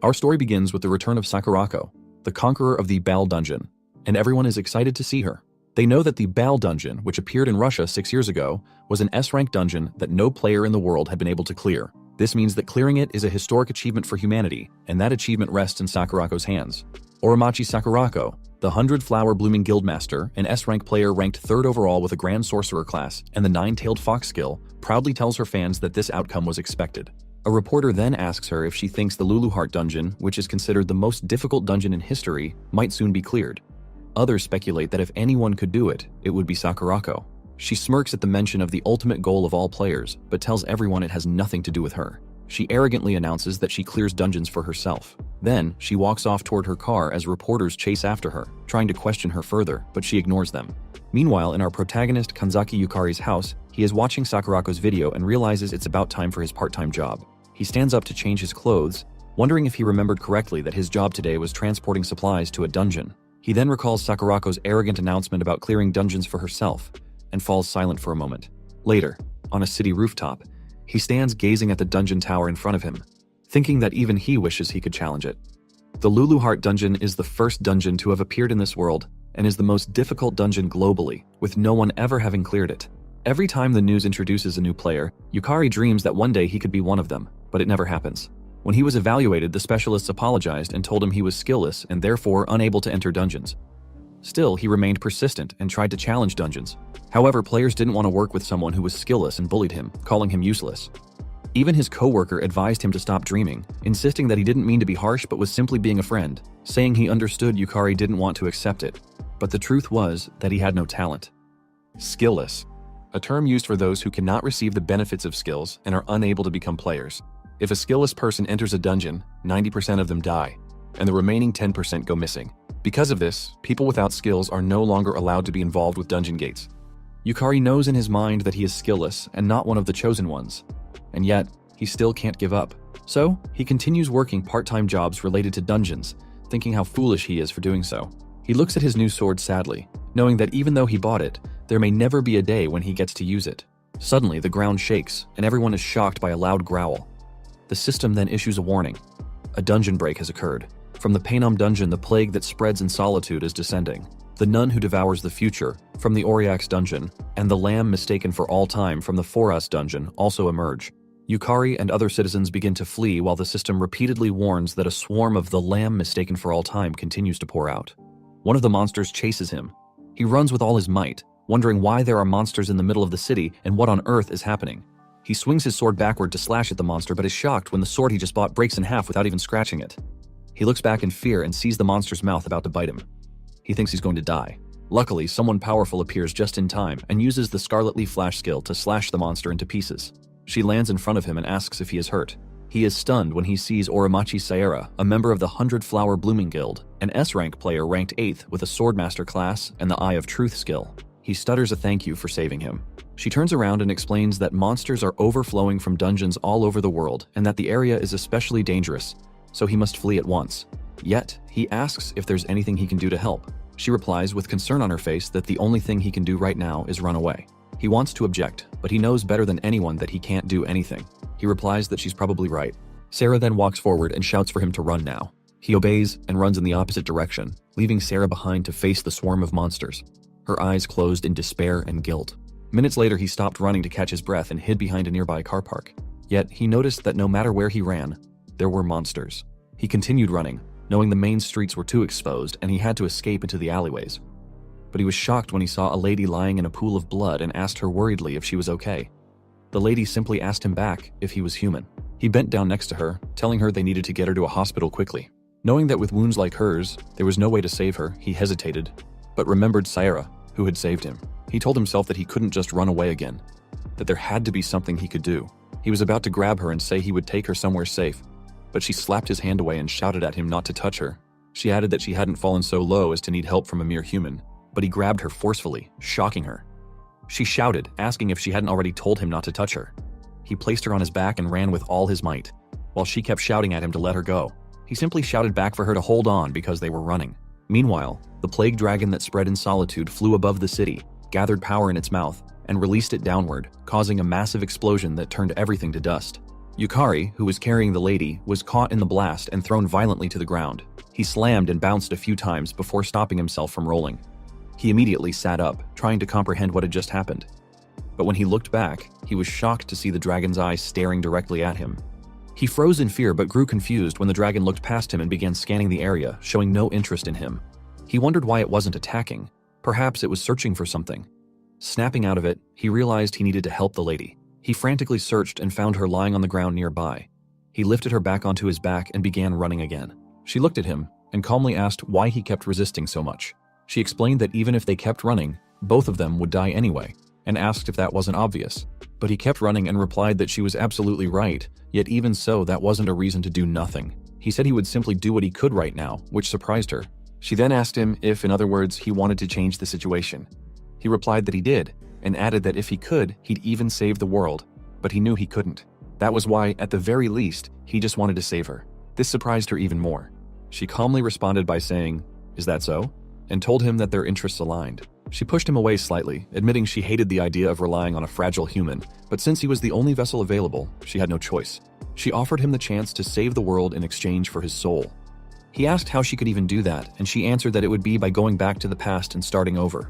Our story begins with the return of Sakurako, the conqueror of the Bal Dungeon, and everyone is excited to see her. They know that the Bal Dungeon, which appeared in Russia 6 years ago, was an S-rank dungeon that no player in the world had been able to clear. This means that clearing it is a historic achievement for humanity, and that achievement rests in Sakurako's hands. Oromachi Sakurako, the 100-flower blooming guildmaster, an S-rank player ranked 3rd overall with a Grand Sorcerer class and the 9-tailed fox skill, proudly tells her fans that this outcome was expected. A reporter then asks her if she thinks the Luluheart dungeon, which is considered the most difficult dungeon in history, might soon be cleared. Others speculate that if anyone could do it, it would be Sakurako. She smirks at the mention of the ultimate goal of all players, but tells everyone it has nothing to do with her. She arrogantly announces that she clears dungeons for herself. Then, she walks off toward her car as reporters chase after her, trying to question her further, but she ignores them. Meanwhile, in our protagonist Kanzaki Yukari's house, he is watching Sakurako's video and realizes it's about time for his part-time job. He stands up to change his clothes, wondering if he remembered correctly that his job today was transporting supplies to a dungeon. He then recalls Sakurako's arrogant announcement about clearing dungeons for herself, and falls silent for a moment. Later, on a city rooftop, he stands gazing at the dungeon tower in front of him, thinking that even he wishes he could challenge it. The Luluheart dungeon is the first dungeon to have appeared in this world, and is the most difficult dungeon globally, with no one ever having cleared it. Every time the news introduces a new player, Yukari dreams that one day he could be one of them, but it never happens. When he was evaluated, the specialists apologized and told him he was skillless and therefore unable to enter dungeons. Still, he remained persistent and tried to challenge dungeons. However, players didn't want to work with someone who was skillless and bullied him, calling him useless. Even his co-worker advised him to stop dreaming, insisting that he didn't mean to be harsh but was simply being a friend, saying he understood Yukari didn't want to accept it. But the truth was that he had no talent. Skillless, a term used for those who cannot receive the benefits of skills and are unable to become players. If a skillless person enters a dungeon, 90% of them die, and the remaining 10% go missing. Because of this, people without skills are no longer allowed to be involved with dungeon gates. Yukari knows in his mind that he is skillless and not one of the chosen ones, and yet he still can't give up. So, he continues working part-time jobs related to dungeons, thinking how foolish he is for doing so. He looks at his new sword sadly, knowing that even though he bought it, there may never be a day when he gets to use it. Suddenly, the ground shakes, and everyone is shocked by a loud growl. The system then issues a warning. A dungeon break has occurred. From the Painum dungeon, the plague that spreads in solitude is descending. The nun who devours the future, from the Oriax dungeon, and the lamb mistaken for all time from the Foras dungeon also emerge. Yukari and other citizens begin to flee while the system repeatedly warns that a swarm of the lamb mistaken for all time continues to pour out. One of the monsters chases him. He runs with all his might, wondering why there are monsters in the middle of the city and what on earth is happening. He swings his sword backward to slash at the monster but is shocked when the sword he just bought breaks in half without even scratching it. He looks back in fear and sees the monster's mouth about to bite him. He thinks he's going to die. Luckily, someone powerful appears just in time and uses the Scarlet Leaf Flash skill to slash the monster into pieces. She lands in front of him and asks if he is hurt. He is stunned when he sees Oromachi Saera, a member of the 100-flower blooming guild, an S-rank player ranked 8th with a Swordmaster class and the Eye of Truth skill. He stutters a thank you for saving him. She turns around and explains that monsters are overflowing from dungeons all over the world and that the area is especially dangerous, so he must flee at once. Yet, he asks if there's anything he can do to help. She replies with concern on her face that the only thing he can do right now is run away. He wants to object, but he knows better than anyone that he can't do anything. He replies that she's probably right. Sarah then walks forward and shouts for him to run now. He obeys and runs in the opposite direction, leaving Sarah behind to face the swarm of monsters. Her eyes closed in despair and guilt. Minutes later, he stopped running to catch his breath and hid behind a nearby car park. Yet, he noticed that no matter where he ran, there were monsters. He continued running, knowing the main streets were too exposed and he had to escape into the alleyways. But he was shocked when he saw a lady lying in a pool of blood and asked her worriedly if she was okay. The lady simply asked him back if he was human. He bent down next to her, telling her they needed to get her to a hospital quickly. Knowing that with wounds like hers, there was no way to save her, he hesitated, but remembered Saira, who had saved him. He told himself that he couldn't just run away again, that there had to be something he could do. He was about to grab her and say he would take her somewhere safe, but she slapped his hand away and shouted at him not to touch her. She added that she hadn't fallen so low as to need help from a mere human, but he grabbed her forcefully, shocking her. She shouted, asking if she hadn't already told him not to touch her. He placed her on his back and ran with all his might, while she kept shouting at him to let her go. He simply shouted back for her to hold on because they were running. Meanwhile, the plague dragon that spread in solitude flew above the city, gathered power in its mouth, and released it downward, causing a massive explosion that turned everything to dust. Yukari, who was carrying the lady, was caught in the blast and thrown violently to the ground. He slammed and bounced a few times before stopping himself from rolling. He immediately sat up, trying to comprehend what had just happened. But when he looked back, he was shocked to see the dragon's eyes staring directly at him. He froze in fear but grew confused when the dragon looked past him and began scanning the area, showing no interest in him. He wondered why it wasn't attacking. Perhaps it was searching for something. Snapping out of it, he realized he needed to help the lady. He frantically searched and found her lying on the ground nearby. He lifted her back onto his back and began running again. She looked at him and calmly asked why he kept resisting so much. She explained that even if they kept running, both of them would die anyway, and asked if that wasn't obvious. But he kept running and replied that she was absolutely right, yet even so, that wasn't a reason to do nothing. He said he would simply do what he could right now, which surprised her. She then asked him if, in other words, he wanted to change the situation. He replied that he did, and added that if he could, he'd even save the world, but he knew he couldn't. That was why, at the very least, he just wanted to save her. This surprised her even more. She calmly responded by saying, "Is that so?" and told him that their interests aligned. She pushed him away slightly, admitting she hated the idea of relying on a fragile human, but since he was the only vessel available, she had no choice. She offered him the chance to save the world in exchange for his soul. He asked how she could even do that, and she answered that it would be by going back to the past and starting over.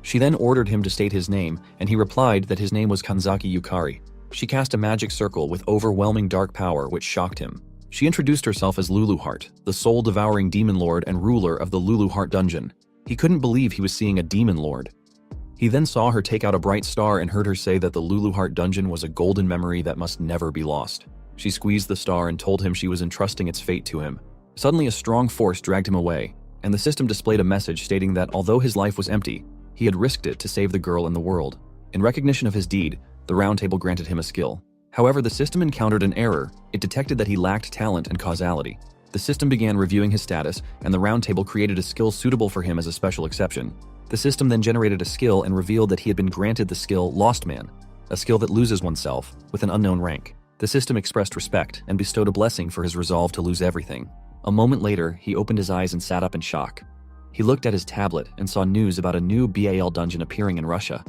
She then ordered him to state his name, and he replied that his name was Kanzaki Yukari. She cast a magic circle with overwhelming dark power, which shocked him. She introduced herself as Luluheart, the soul-devouring demon lord and ruler of the Luluheart dungeon. He couldn't believe he was seeing a demon lord. He then saw her take out a bright star and heard her say that the Luluheart dungeon was a golden memory that must never be lost. She squeezed the star and told him she was entrusting its fate to him. Suddenly, a strong force dragged him away, and the system displayed a message stating that although his life was empty, he had risked it to save the girl and the world. In recognition of his deed, the Round Table granted him a skill. However, the system encountered an error. It detected that he lacked talent and causality. The system began reviewing his status, and the Round Table created a skill suitable for him as a special exception. The system then generated a skill and revealed that he had been granted the skill Lost Man, a skill that loses oneself, with an unknown rank. The system expressed respect and bestowed a blessing for his resolve to lose everything. A moment later, he opened his eyes and sat up in shock. He looked at his tablet and saw news about a new BAL dungeon appearing in Russia.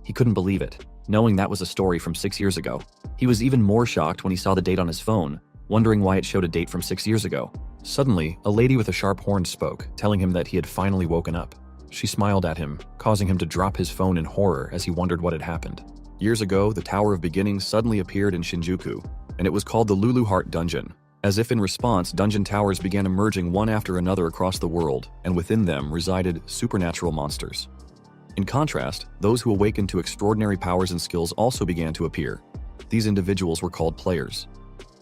He couldn't believe it, knowing that was a story from 6 years ago. He was even more shocked when he saw the date on his phone, wondering why it showed a date from 6 years ago. Suddenly, a lady with a sharp horn spoke, telling him that he had finally woken up. She smiled at him, causing him to drop his phone in horror as he wondered what had happened. Years ago, the Tower of Beginnings suddenly appeared in Shinjuku, and it was called the Luluheart Dungeon. As if in response, dungeon towers began emerging one after another across the world, and within them resided supernatural monsters. In contrast, those who awakened to extraordinary powers and skills also began to appear. These individuals were called players.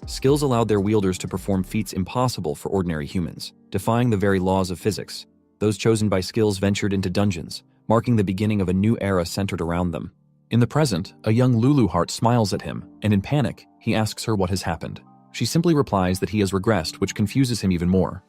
Skills allowed their wielders to perform feats impossible for ordinary humans, defying the very laws of physics. Those chosen by skills ventured into dungeons, marking the beginning of a new era centered around them. In the present, a young Luluheart smiles at him, and in panic, he asks her what has happened. She simply replies that he has regressed, which confuses him even more.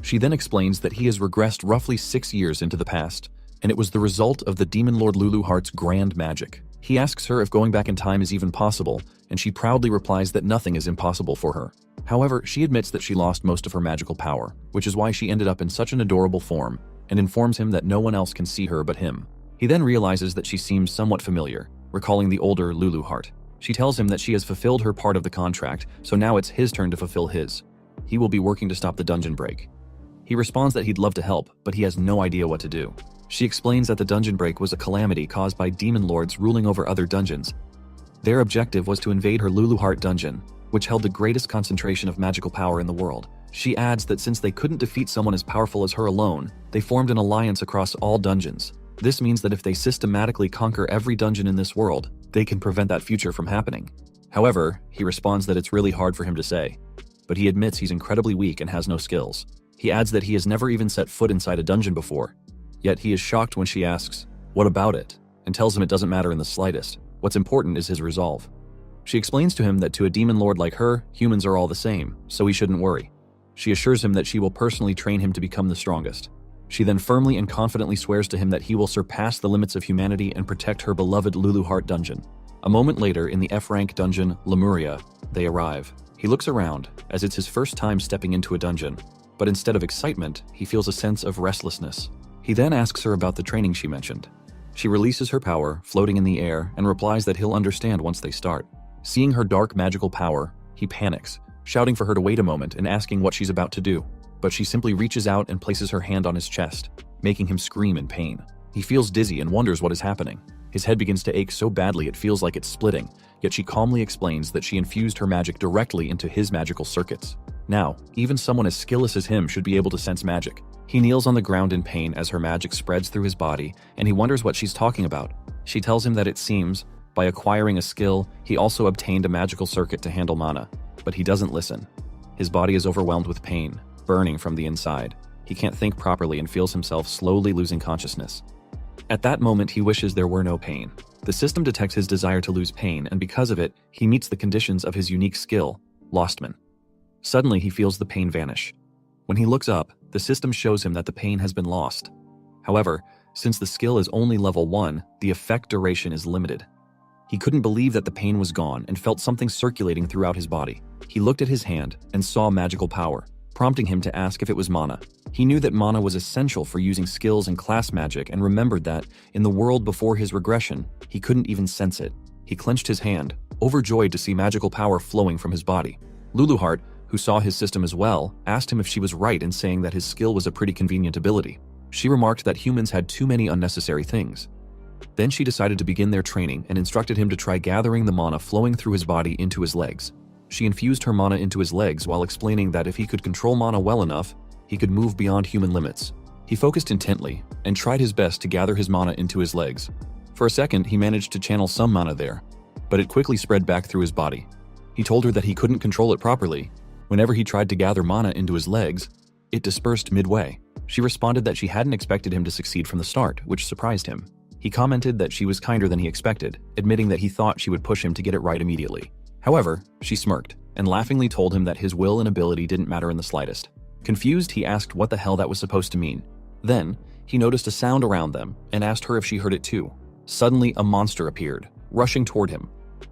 She then explains that he has regressed roughly 6 years into the past, and it was the result of the Demon Lord Luluheart's grand magic. He asks her if going back in time is even possible, and she proudly replies that nothing is impossible for her. However, she admits that she lost most of her magical power, which is why she ended up in such an adorable form, and informs him that no one else can see her but him. He then realizes that she seems somewhat familiar, recalling the older Luluheart. She tells him that she has fulfilled her part of the contract, so now it's his turn to fulfill his. He will be working to stop the dungeon break. He responds that he'd love to help, but he has no idea what to do. She explains that the dungeon break was a calamity caused by demon lords ruling over other dungeons. Their objective was to invade her Luluheart dungeon, which held the greatest concentration of magical power in the world. She adds that since they couldn't defeat someone as powerful as her alone, they formed an alliance across all dungeons. This means that if they systematically conquer every dungeon in this world, they can prevent that future from happening. However, he responds that it's really hard for him to say, but he admits he's incredibly weak and has no skills. He adds that he has never even set foot inside a dungeon before, yet he is shocked when she asks, "What about it?" and tells him it doesn't matter in the slightest. What's important is his resolve. She explains to him that to a demon lord like her, humans are all the same, so he shouldn't worry. She assures him that she will personally train him to become the strongest. She then firmly and confidently swears to him that he will surpass the limits of humanity and protect her beloved Luluheart dungeon. A moment later, in the F-rank dungeon, Lemuria, they arrive. He looks around, as it's his first time stepping into a dungeon, but instead of excitement, he feels a sense of restlessness. He then asks her about the training she mentioned. She releases her power, floating in the air, and replies that he'll understand once they start. Seeing her dark magical power, He panics, shouting for her to wait a moment and asking what she's about to do. But she simply reaches out and places her hand on his chest, making him scream in pain. He feels dizzy and wonders what is happening. His head begins to ache so badly it feels like it's splitting, yet she calmly explains that she infused her magic directly into his magical circuits. Now, even someone as skillless as him should be able to sense magic. He kneels on the ground in pain as her magic spreads through his body, and he wonders what she's talking about. She tells him that it seems, by acquiring a skill, he also obtained a magical circuit to handle mana. But he doesn't listen. His body is overwhelmed with pain, burning from the inside. He can't think properly and feels himself slowly losing consciousness. At that moment, he wishes there were no pain. The system detects his desire to lose pain, and because of it, he meets the conditions of his unique skill, Lostman. Suddenly, he feels the pain vanish. When he looks up, the system shows him that the pain has been lost. However, since the skill is only level 1, the effect duration is limited. He couldn't believe that the pain was gone and felt something circulating throughout his body. He looked at his hand and saw magical power, prompting him to ask if it was mana. He knew that mana was essential for using skills and class magic and remembered that, in the world before his regression, he couldn't even sense it. He clenched his hand, overjoyed to see magical power flowing from his body. Luluheart, who saw his system as well, asked him if she was right in saying that his skill was a pretty convenient ability. She remarked that humans had too many unnecessary things. Then she decided to begin their training and instructed him to try gathering the mana flowing through his body into his legs. She infused her mana into his legs while explaining that if he could control mana well enough, he could move beyond human limits. He focused intently and tried his best to gather his mana into his legs. For a second, he managed to channel some mana there, but it quickly spread back through his body. He told her that he couldn't control it properly. Whenever he tried to gather mana into his legs, it dispersed midway. She responded that she hadn't expected him to succeed from the start, which surprised him. He commented that she was kinder than he expected, admitting that he thought she would push him to get it right immediately. However, she smirked and laughingly told him that his will and ability didn't matter in the slightest. Confused, he asked what the hell that was supposed to mean. Then, he noticed a sound around them and asked her if she heard it too. Suddenly, a monster appeared, rushing toward him.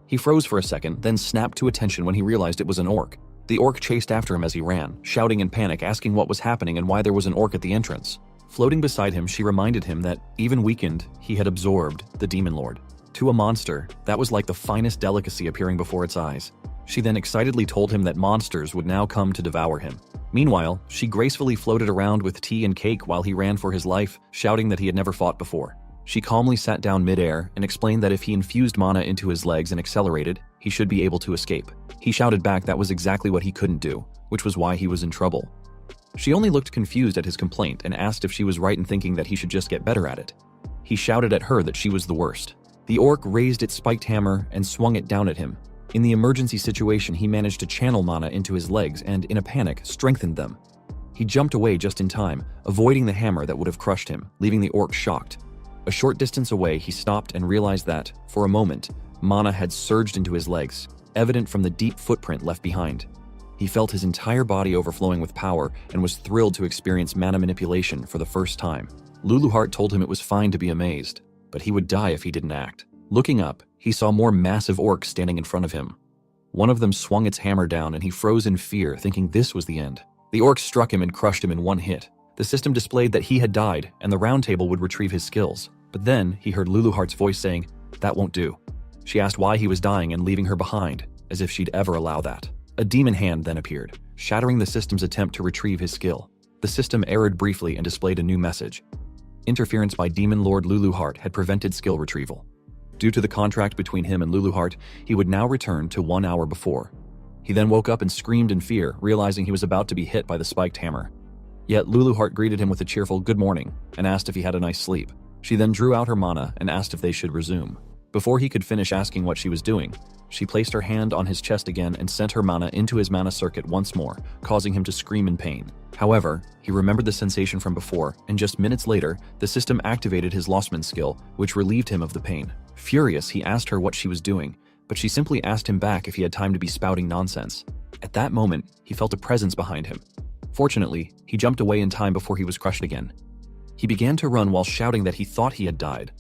He froze for a second, then snapped to attention when he realized it was an orc. The orc chased after him as he ran, shouting in panic, asking what was happening and why there was an orc at the entrance. Floating beside him, she reminded him that, even weakened, he had absorbed the Demon Lord. To a monster, that was like the finest delicacy appearing before its eyes. She then excitedly told him that monsters would now come to devour him. Meanwhile, she gracefully floated around with tea and cake while he ran for his life, shouting that he had never fought before. She calmly sat down midair and explained that if he infused mana into his legs and accelerated, he should be able to escape. He shouted back that was exactly what he couldn't do, which was why he was in trouble. She only looked confused at his complaint and asked if she was right in thinking that he should just get better at it. He shouted at her that she was the worst. The orc raised its spiked hammer and swung it down at him. In the emergency situation, he managed to channel mana into his legs and, in a panic, strengthened them. He jumped away just in time, avoiding the hammer that would have crushed him, leaving the orc shocked. A short distance away, he stopped and realized that, for a moment, mana had surged into his legs, evident from the deep footprint left behind. He felt his entire body overflowing with power and was thrilled to experience mana manipulation for the first time. Luluheart told him it was fine to be amazed, but he would die if he didn't act. Looking up, he saw more massive orcs standing in front of him. One of them swung its hammer down and he froze in fear, thinking this was the end. The orc struck him and crushed him in one hit. The system displayed that he had died and the round table would retrieve his skills. But then he heard Luluheart's voice saying, "That won't do." She asked why he was dying and leaving her behind, as if she'd ever allow that. A demon hand then appeared, shattering the system's attempt to retrieve his skill. The system errored briefly and displayed a new message. Interference by Demon Lord Luluheart had prevented skill retrieval. Due to the contract between him and Luluheart, he would now return to 1 hour before. He then woke up and screamed in fear, realizing he was about to be hit by the spiked hammer. Yet Luluheart greeted him with a cheerful good morning and asked if he had a nice sleep. She then drew out her mana and asked if they should resume. Before he could finish asking what she was doing, she placed her hand on his chest again and sent her mana into his mana circuit once more, causing him to scream in pain. However, he remembered the sensation from before, and just minutes later, the system activated his Lostman skill, which relieved him of the pain. Furious, he asked her what she was doing, but she simply asked him back if he had time to be spouting nonsense. At that moment, he felt a presence behind him. Fortunately, he jumped away in time before he was crushed again. He began to run while shouting that he thought he had died.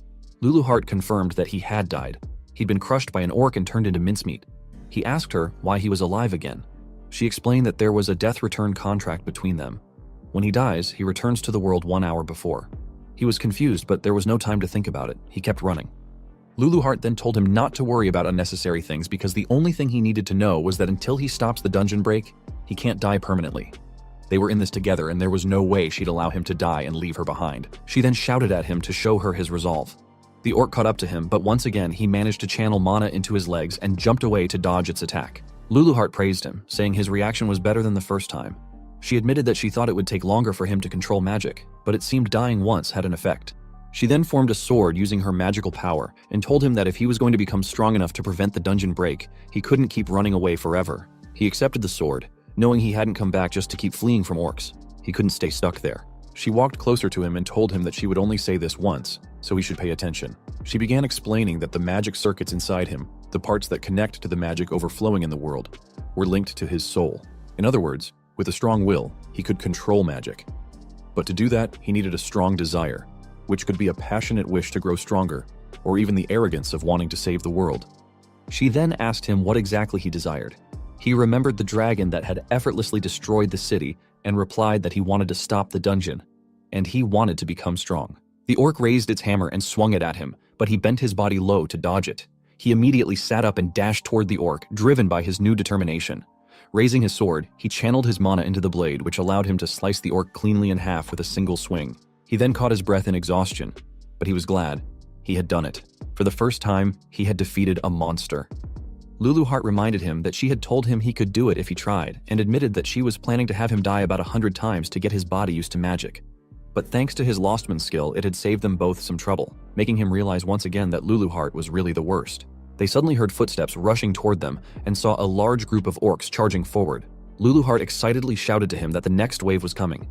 Luluheart confirmed that he had died. He'd been crushed by an orc and turned into mincemeat. He asked her why he was alive again. She explained that there was a death return contract between them. When he dies, he returns to the world 1 hour before. He was confused, but there was no time to think about it. He kept running. Luluhart then told him not to worry about unnecessary things because the only thing he needed to know was that until he stops the dungeon break, he can't die permanently. They were in this together and there was no way she'd allow him to die and leave her behind. She then shouted at him to show her his resolve. The orc caught up to him, but once again he managed to channel mana into his legs and jumped away to dodge its attack. Luluhart praised him, saying his reaction was better than the first time. She admitted that she thought it would take longer for him to control magic, but it seemed dying once had an effect. She then formed a sword using her magical power and told him that if he was going to become strong enough to prevent the dungeon break, he couldn't keep running away forever. He accepted the sword, knowing he hadn't come back just to keep fleeing from orcs. He couldn't stay stuck there. She walked closer to him and told him that she would only say this once, so he should pay attention. She began explaining that the magic circuits inside him, the parts that connect to the magic overflowing in the world, were linked to his soul. In other words, with a strong will, he could control magic. But to do that, he needed a strong desire, which could be a passionate wish to grow stronger, or even the arrogance of wanting to save the world. She then asked him what exactly he desired. He remembered the dragon that had effortlessly destroyed the city and replied that he wanted to stop the dungeon, and he wanted to become strong. The orc raised its hammer and swung it at him, but he bent his body low to dodge it. He immediately sat up and dashed toward the orc, driven by his new determination. Raising his sword, he channeled his mana into the blade, which allowed him to slice the orc cleanly in half with a single swing. He then caught his breath in exhaustion, but he was glad. He had done it. For the first time, he had defeated a monster. Luluhart reminded him that she had told him he could do it if he tried, and admitted that she was planning to have him die about 100 times to get his body used to magic. But thanks to his Lostman skill, it had saved them both some trouble, making him realize once again that Luluhart was really the worst. They suddenly heard footsteps rushing toward them and saw a large group of orcs charging forward. Luluhart excitedly shouted to him that the next wave was coming.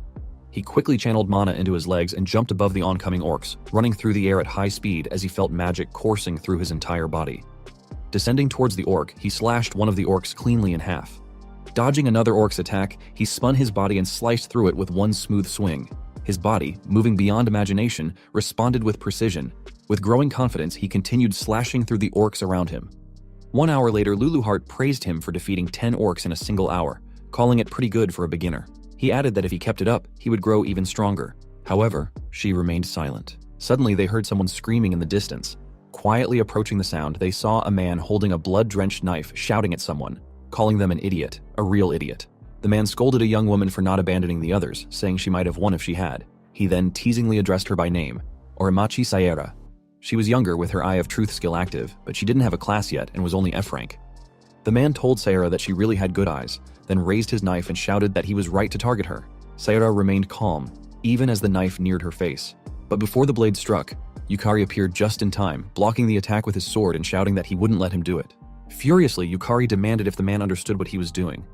He quickly channeled mana into his legs and jumped above the oncoming orcs, running through the air at high speed as he felt magic coursing through his entire body. Descending towards the orc, he slashed one of the orcs cleanly in half. Dodging another orc's attack, he spun his body and sliced through it with one smooth swing. His body, moving beyond imagination, responded with precision. With growing confidence, he continued slashing through the orcs around him. 1 hour later, Luluhart praised him for defeating 10 orcs in a single hour, calling it pretty good for a beginner. He added that if he kept it up, he would grow even stronger. However, she remained silent. Suddenly, they heard someone screaming in the distance. Quietly approaching the sound, they saw a man holding a blood-drenched knife shouting at someone, calling them an idiot, a real idiot. The man scolded a young woman for not abandoning the others, saying she might have won if she had. He then teasingly addressed her by name, Orimachi Sayera. She was younger with her Eye of Truth skill active, but she didn't have a class yet and was only F rank. The man told Sayera that she really had good eyes, then raised his knife and shouted that he was right to target her. Sayera remained calm, even as the knife neared her face. But before the blade struck, Yukari appeared just in time, blocking the attack with his sword and shouting that he wouldn't let him do it. Furiously, Yukari demanded if the man understood what he was doing.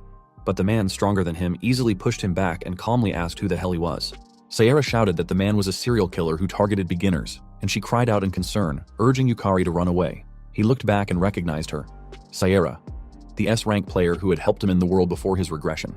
But the man, stronger than him, easily pushed him back and calmly asked who the hell he was. Sayera shouted that the man was a serial killer who targeted beginners, and she cried out in concern, urging Yukari to run away. He looked back and recognized her. Sayera, the S-rank player who had helped him in the world before his regression.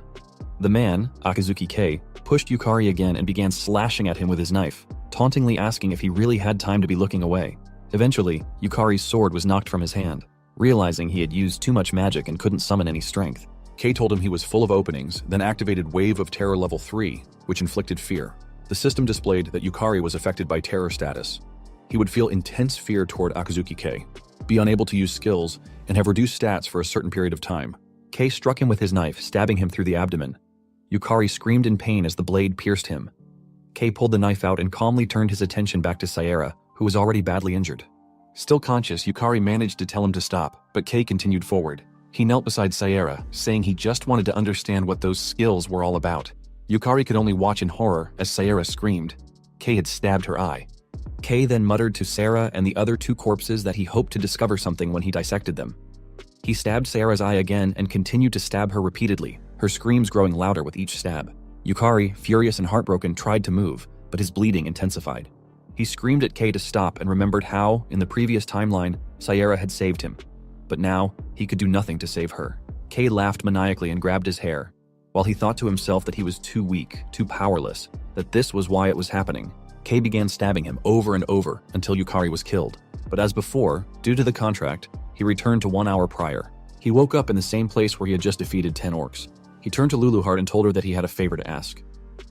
The man, Akazuki K, pushed Yukari again and began slashing at him with his knife, tauntingly asking if he really had time to be looking away. Eventually, Yukari's sword was knocked from his hand. Realizing he had used too much magic and couldn't summon any strength, K told him he was full of openings, then activated Wave of Terror Level 3, which inflicted fear. The system displayed that Yukari was affected by terror status. He would feel intense fear toward Akazuki K, be unable to use skills, and have reduced stats for a certain period of time. K struck him with his knife, stabbing him through the abdomen. Yukari screamed in pain as the blade pierced him. K pulled the knife out and calmly turned his attention back to Sayera, who was already badly injured. Still conscious, Yukari managed to tell him to stop, but K continued forward. He knelt beside Sayera, saying he just wanted to understand what those skills were all about. Yukari could only watch in horror as Sayera screamed. K had stabbed her eye. K then muttered to Sarah and the other two corpses that he hoped to discover something when he dissected them. He stabbed Sarah's eye again and continued to stab her repeatedly, her screams growing louder with each stab. Yukari, furious and heartbroken, tried to move, but his bleeding intensified. He screamed at K to stop and remembered how, in the previous timeline, Sayera had saved him. But now, he could do nothing to save her. K laughed maniacally and grabbed his hair, while he thought to himself that he was too weak, too powerless, that this was why it was happening. K began stabbing him over and over until Yukari was killed. But as before, due to the contract, he returned to 1 hour prior. He woke up in the same place where he had just defeated 10 orcs. He turned to Luluhart and told her that he had a favor to ask.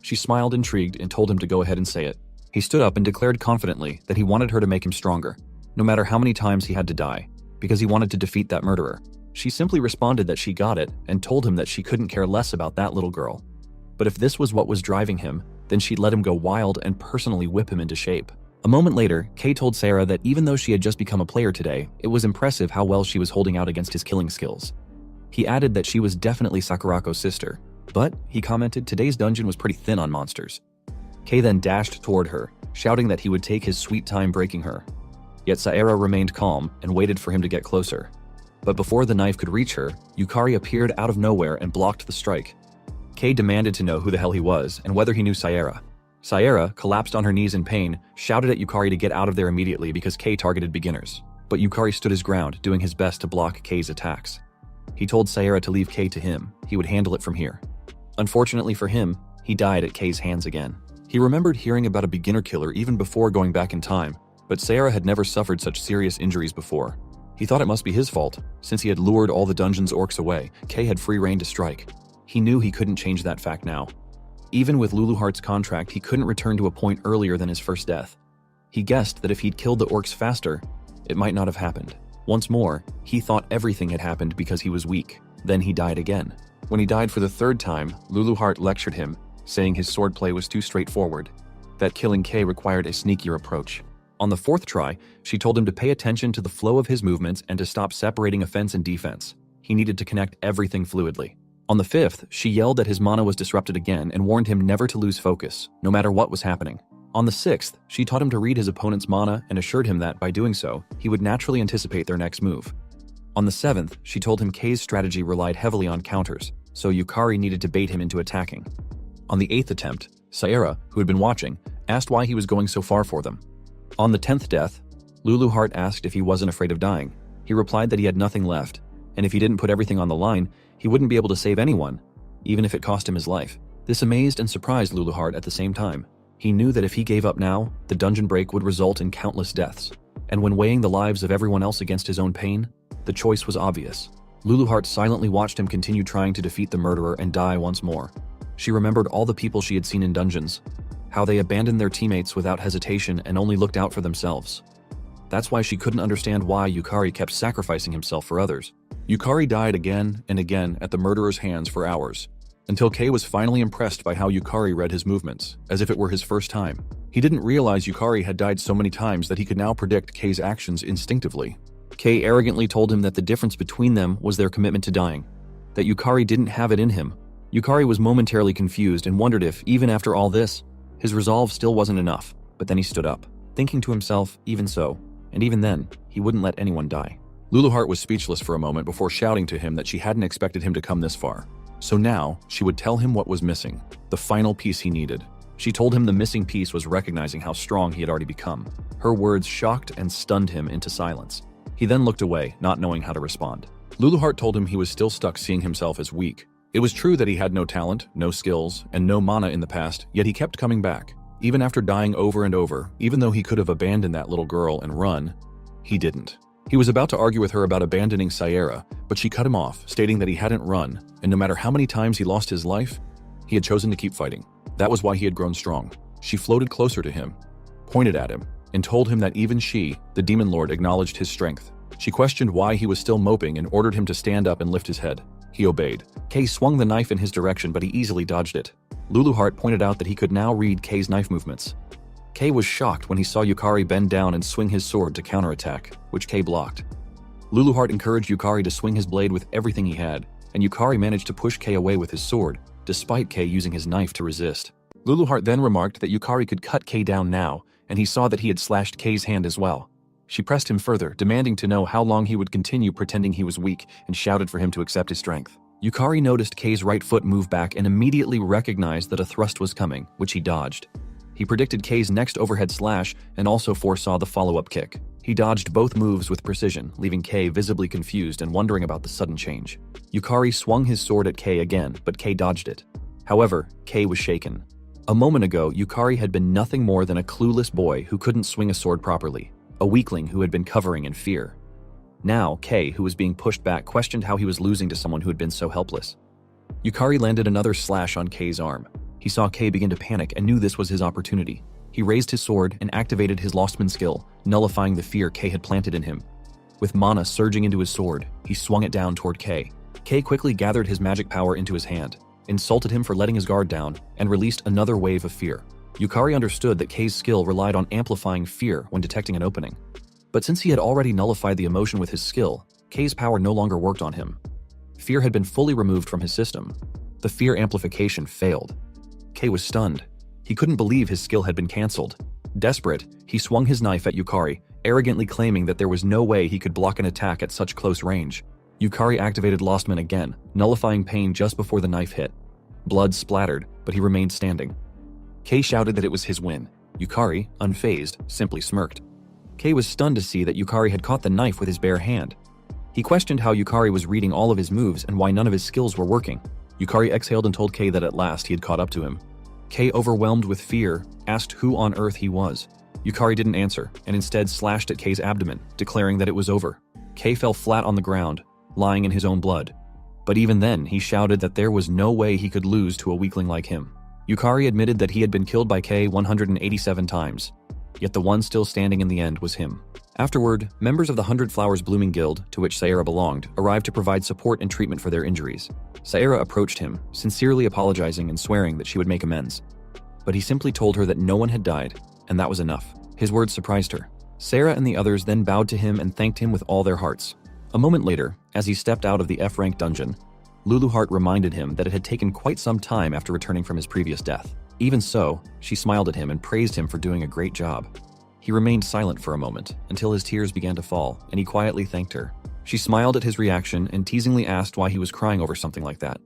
She smiled intrigued and told him to go ahead and say it. He stood up and declared confidently that he wanted her to make him stronger. no matter how many times he had to die, because he wanted to defeat that murderer. She simply responded that she got it and told him that she couldn't care less about that little girl. But if this was what was driving him, then she'd let him go wild and personally whip him into shape. A moment later, Kei told Sarah that even though she had just become a player today, it was impressive how well she was holding out against his killing skills. He added that she was definitely Sakurako's sister, but he commented today's dungeon was pretty thin on monsters. Kei then dashed toward her, shouting that he would take his sweet time breaking her. Yet Sarah remained calm and waited for him to get closer. But before the knife could reach her, Yukari appeared out of nowhere and blocked the strike. Kei demanded to know who the hell he was and whether he knew Sarah. Sarah collapsed on her knees in pain, shouted at Yukari to get out of there immediately because Kei targeted beginners. But Yukari stood his ground, doing his best to block Kei's attacks. He told Sarah to leave Kei to him. He would handle it from here. Unfortunately for him, he died at Kei's hands again. He remembered hearing about a beginner killer even before going back in time, but Sarah had never suffered such serious injuries before. He thought it must be his fault. Since he had lured all the dungeon's orcs away, Kei had free reign to strike. He knew he couldn't change that fact now. Even with Luluhart's contract, he couldn't return to a point earlier than his first death. He guessed that if he'd killed the orcs faster, it might not have happened. Once more, he thought everything had happened because he was weak. Then he died again. When he died for the third time, Luluhart lectured him, saying his swordplay was too straightforward, that killing Kei required a sneakier approach. On the fourth try, she told him to pay attention to the flow of his movements and to stop separating offense and defense. He needed to connect everything fluidly. On the fifth, she yelled that his mana was disrupted again and warned him never to lose focus, no matter what was happening. On the sixth, she taught him to read his opponent's mana and assured him that, by doing so, he would naturally anticipate their next move. On the seventh, she told him Kei's strategy relied heavily on counters, so Yukari needed to bait him into attacking. On the eighth attempt, Sarah, who had been watching, asked why he was going so far for them. On the 10th death, Luluhart asked if he wasn't afraid of dying. He replied that he had nothing left, and if he didn't put everything on the line, he wouldn't be able to save anyone, even if it cost him his life. This amazed and surprised Luluhart at the same time. He knew that if he gave up now, the dungeon break would result in countless deaths. And when weighing the lives of everyone else against his own pain, the choice was obvious. Luluhart silently watched him continue trying to defeat the murderer and die once more. She remembered all the people she had seen in dungeons, how they abandoned their teammates without hesitation and only looked out for themselves. That's why she couldn't understand why Yukari kept sacrificing himself for others. Yukari died again and again at the murderer's hands for hours, until Kei was finally impressed by how Yukari read his movements, as if it were his first time. He didn't realize Yukari had died so many times that he could now predict Kei's actions instinctively. Kei arrogantly told him that the difference between them was their commitment to dying, that Yukari didn't have it in him. Yukari was momentarily confused and wondered if, even after all this, his resolve still wasn't enough. But then he stood up, thinking to himself, even so, and even then, he wouldn't let anyone die. Luluhart was speechless for a moment before shouting to him that she hadn't expected him to come this far. So now, she would tell him what was missing, the final piece he needed. She told him the missing piece was recognizing how strong he had already become. Her words shocked and stunned him into silence. He then looked away, not knowing how to respond. Luluhart told him he was still stuck seeing himself as weak. It was true that he had no talent, no skills, and no mana in the past, yet he kept coming back. Even after dying over and over, even though he could have abandoned that little girl and run, he didn't. He was about to argue with her about abandoning Sarah, but she cut him off, stating that he hadn't run, and no matter how many times he lost his life, he had chosen to keep fighting. That was why he had grown strong. She floated closer to him, pointed at him, and told him that even she, the demon lord, acknowledged his strength. She questioned why he was still moping and ordered him to stand up and lift his head. He obeyed. Kei swung the knife in his direction, but he easily dodged it. Luluhart pointed out that he could now read Kei's knife movements. Kei was shocked when he saw Yukari bend down and swing his sword to counterattack, which Kei blocked. Luluhart encouraged Yukari to swing his blade with everything he had, and Yukari managed to push Kei away with his sword, despite Kei using his knife to resist. Luluhart then remarked that Yukari could cut Kei down now, and he saw that he had slashed Kei's hand as well. She pressed him further, demanding to know how long he would continue pretending he was weak, and shouted for him to accept his strength. Yukari noticed Kei's right foot move back and immediately recognized that a thrust was coming, which he dodged. He predicted Kei's next overhead slash and also foresaw the follow-up kick. He dodged both moves with precision, leaving Kei visibly confused and wondering about the sudden change. Yukari swung his sword at Kei again, but Kei dodged it. However, Kei was shaken. A moment ago, Yukari had been nothing more than a clueless boy who couldn't swing a sword properly, a weakling who had been covering in fear. Now, Kei, who was being pushed back, questioned how he was losing to someone who had been so helpless. Yukari landed another slash on Kei's arm. He saw Kei begin to panic and knew this was his opportunity. He raised his sword and activated his Lostman skill, nullifying the fear Kay had planted in him. With mana surging into his sword, he swung it down toward Kay. Kay quickly gathered his magic power into his hand, insulted him for letting his guard down, and released another wave of fear. Yukari understood that Kay's skill relied on amplifying fear when detecting an opening. But since he had already nullified the emotion with his skill, Kay's power no longer worked on him. Fear had been fully removed from his system. The fear amplification failed. Kay was stunned. He couldn't believe his skill had been cancelled. Desperate, he swung his knife at Yukari, arrogantly claiming that there was no way he could block an attack at such close range. Yukari activated Lostman again, nullifying pain just before the knife hit. Blood splattered, but he remained standing. Kay shouted that it was his win. Yukari, unfazed, simply smirked. Kay was stunned to see that Yukari had caught the knife with his bare hand. He questioned how Yukari was reading all of his moves and why none of his skills were working. Yukari exhaled and told Kay that at last he had caught up to him. Kay, overwhelmed with fear, asked who on earth he was. Yukari didn't answer, and instead slashed at Kay's abdomen, declaring that it was over. Kay fell flat on the ground, lying in his own blood. But even then, he shouted that there was no way he could lose to a weakling like him. Yukari admitted that he had been killed by Kay 187 times, yet the one still standing in the end was him. Afterward, members of the 100 Flowers Blooming Guild, to which Sayera belonged, arrived to provide support and treatment for their injuries. Sayera approached him, sincerely apologizing and swearing that she would make amends. But he simply told her that no one had died, and that was enough. His words surprised her. Sayera and the others then bowed to him and thanked him with all their hearts. A moment later, as he stepped out of the F-rank dungeon, Luluheart reminded him that it had taken quite some time after returning from his previous death. Even so, she smiled at him and praised him for doing a great job. He remained silent for a moment, until his tears began to fall, and he quietly thanked her. She smiled at his reaction and teasingly asked why he was crying over something like that.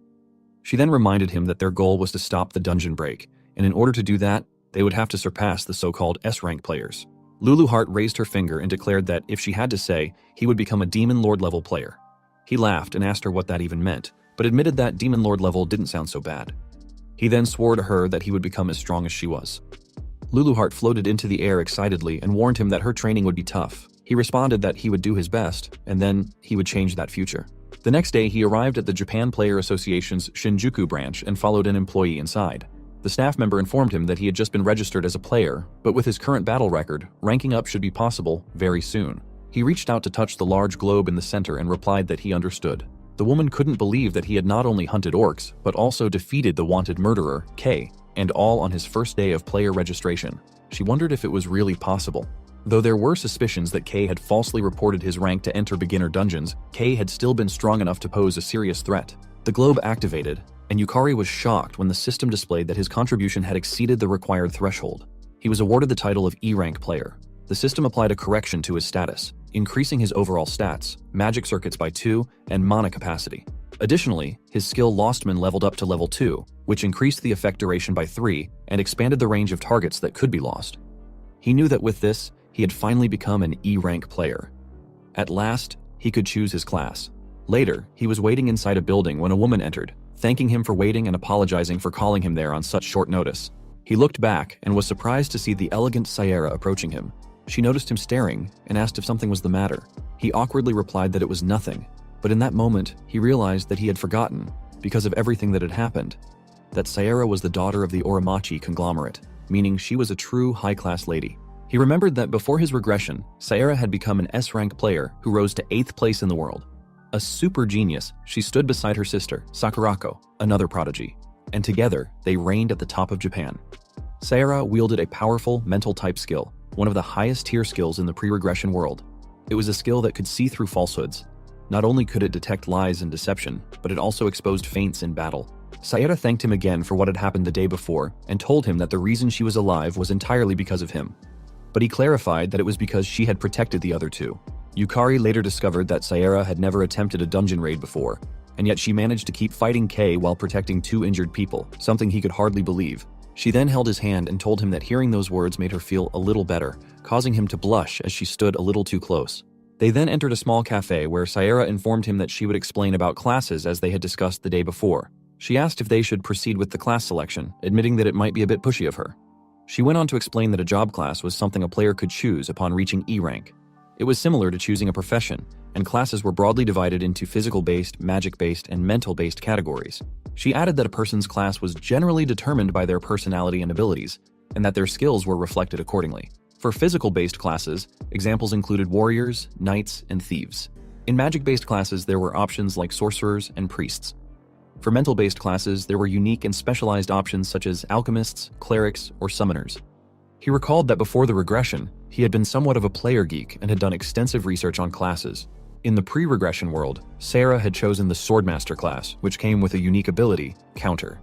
She then reminded him that their goal was to stop the dungeon break, and in order to do that, they would have to surpass the so-called S-rank players. Luluheart raised her finger and declared that if she had to say, he would become a Demon Lord level player. He laughed and asked her what that even meant, but admitted that Demon Lord level didn't sound so bad. He then swore to her that he would become as strong as she was. Luluheart floated into the air excitedly and warned him that her training would be tough. He responded that he would do his best, and then he would change that future. The next day, he arrived at the Japan Player Association's Shinjuku branch and followed an employee inside. The staff member informed him that he had just been registered as a player, but with his current battle record, ranking up should be possible very soon. He reached out to touch the large globe in the center and replied that he understood. The woman couldn't believe that he had not only hunted orcs, but also defeated the wanted murderer, Kay, and all on his first day of player registration. She wondered if it was really possible. Though there were suspicions that Kay had falsely reported his rank to enter beginner dungeons, Kay had still been strong enough to pose a serious threat. The globe activated, and Yukari was shocked when the system displayed that his contribution had exceeded the required threshold. He was awarded the title of E-rank player. The system applied a correction to his status, increasing his overall stats, magic circuits by 2, and mana capacity. Additionally, his skill Lostman leveled up to level 2, which increased the effect duration by 3 and expanded the range of targets that could be lost. He knew that with this, he had finally become an E-rank player. At last, he could choose his class. Later, he was waiting inside a building when a woman entered, thanking him for waiting and apologizing for calling him there on such short notice. He looked back and was surprised to see the elegant Sayera approaching him. She noticed him staring and asked if something was the matter. He awkwardly replied that it was nothing, but in that moment, he realized that he had forgotten, because of everything that had happened, that Sayera was the daughter of the Oromachi conglomerate, meaning she was a true high-class lady. He remembered that before his regression, Sayera had become an S-rank player who rose to 8th place in the world. A super genius, she stood beside her sister, Sakurako, another prodigy, and together, they reigned at the top of Japan. Sayera wielded a powerful mental type skill, one of the highest tier skills in the pre-regression world. It was a skill that could see through falsehoods. Not only could it detect lies and deception, but it also exposed feints in battle. Sayera thanked him again for what had happened the day before and told him that the reason she was alive was entirely because of him. But he clarified that it was because she had protected the other two. Yukari later discovered that Sayera had never attempted a dungeon raid before, and yet she managed to keep fighting Kay while protecting 2 injured people, something he could hardly believe. She then held his hand and told him that hearing those words made her feel a little better, causing him to blush as she stood a little too close. They then entered a small cafe where Sayera informed him that she would explain about classes as they had discussed the day before. She asked if they should proceed with the class selection, admitting that it might be a bit pushy of her. She went on to explain that a job class was something a player could choose upon reaching E rank. It was similar to choosing a profession, and classes were broadly divided into physical-based, magic-based, and mental-based categories. She added that a person's class was generally determined by their personality and abilities, and that their skills were reflected accordingly. For physical-based classes, examples included warriors, knights, and thieves. In magic-based classes, there were options like sorcerers and priests. For mental-based classes, there were unique and specialized options such as alchemists, clerics, or summoners. He recalled that before the regression, he had been somewhat of a player geek and had done extensive research on classes. In the pre-regression world, Sarah had chosen the Swordmaster class, which came with a unique ability, Counter.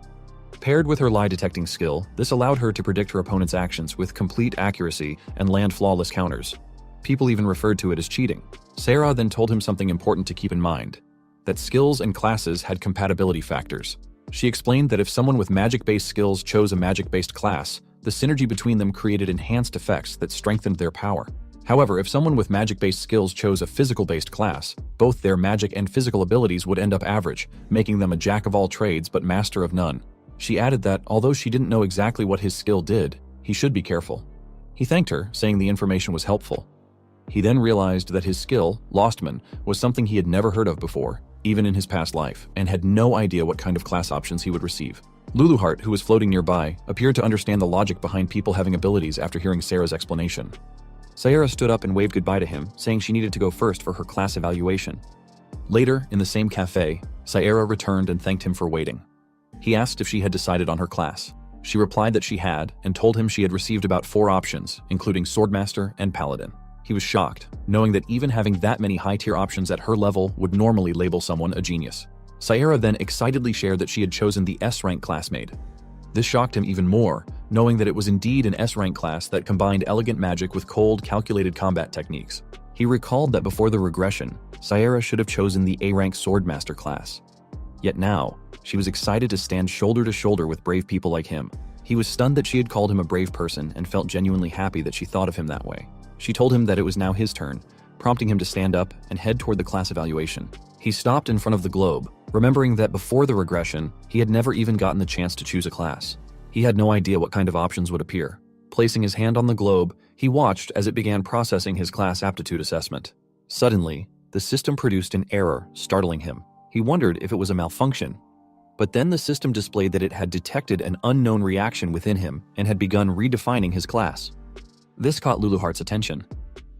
Paired with her lie-detecting skill, this allowed her to predict her opponent's actions with complete accuracy and land flawless counters. People even referred to it as cheating. Sarah then told him something important to keep in mind, that skills and classes had compatibility factors. She explained that if someone with magic-based skills chose a magic-based class, the synergy between them created enhanced effects that strengthened their power. However, if someone with magic-based skills chose a physical-based class, both their magic and physical abilities would end up average, making them a jack of all trades but master of none. She added that, although she didn't know exactly what his skill did, he should be careful. He thanked her, saying the information was helpful. He then realized that his skill, Lostman, was something he had never heard of before, even in his past life, and had no idea what kind of class options he would receive. Luluheart, who was floating nearby, appeared to understand the logic behind people having abilities after hearing Sarah's explanation. Sarah stood up and waved goodbye to him, saying she needed to go first for her class evaluation. Later, in the same cafe, Sarah returned and thanked him for waiting. He asked if she had decided on her class. She replied that she had, and told him she had received about 4 options, including Swordmaster and Paladin. He was shocked, knowing that even having that many high-tier options at her level would normally label someone a genius. Sarah then excitedly shared that she had chosen the S-rank classmate. This shocked him even more, knowing that it was indeed an S-rank class that combined elegant magic with cold, calculated combat techniques. He recalled that before the regression, Sarah should have chosen the A-rank Swordmaster class. Yet now, she was excited to stand shoulder to shoulder with brave people like him. He was stunned that she had called him a brave person and felt genuinely happy that she thought of him that way. She told him that it was now his turn, prompting him to stand up and head toward the class evaluation. He stopped in front of the globe, remembering that before the regression, he had never even gotten the chance to choose a class. He had no idea what kind of options would appear. Placing his hand on the globe, he watched as it began processing his class aptitude assessment. Suddenly, the system produced an error, startling him. He wondered if it was a malfunction. But then the system displayed that it had detected an unknown reaction within him and had begun redefining his class. This caught Luluheart's attention.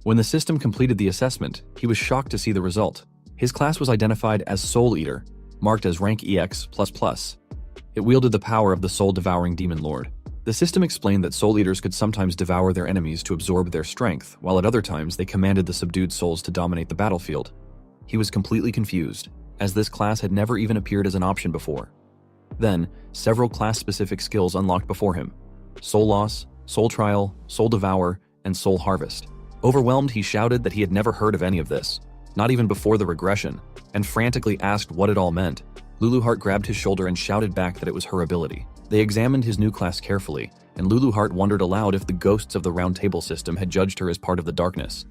When the system completed the assessment, he was shocked to see the result. His class was identified as Soul Eater, marked as rank EX++. It wielded the power of the soul-devouring demon lord. The system explained that Soul Eaters could sometimes devour their enemies to absorb their strength, while at other times they commanded the subdued souls to dominate the battlefield. He was completely confused, as this class had never even appeared as an option before. Then, several class-specific skills unlocked before him: Soul Loss, Soul Trial, Soul Devour, and Soul Harvest. Overwhelmed, he shouted that he had never heard of any of this, not even before the regression, and frantically asked what it all meant. Luluheart grabbed his shoulder and shouted back that it was her ability. They examined his new class carefully, and Luluheart wondered aloud if the ghosts of the Round Table system had judged her as part of the darkness.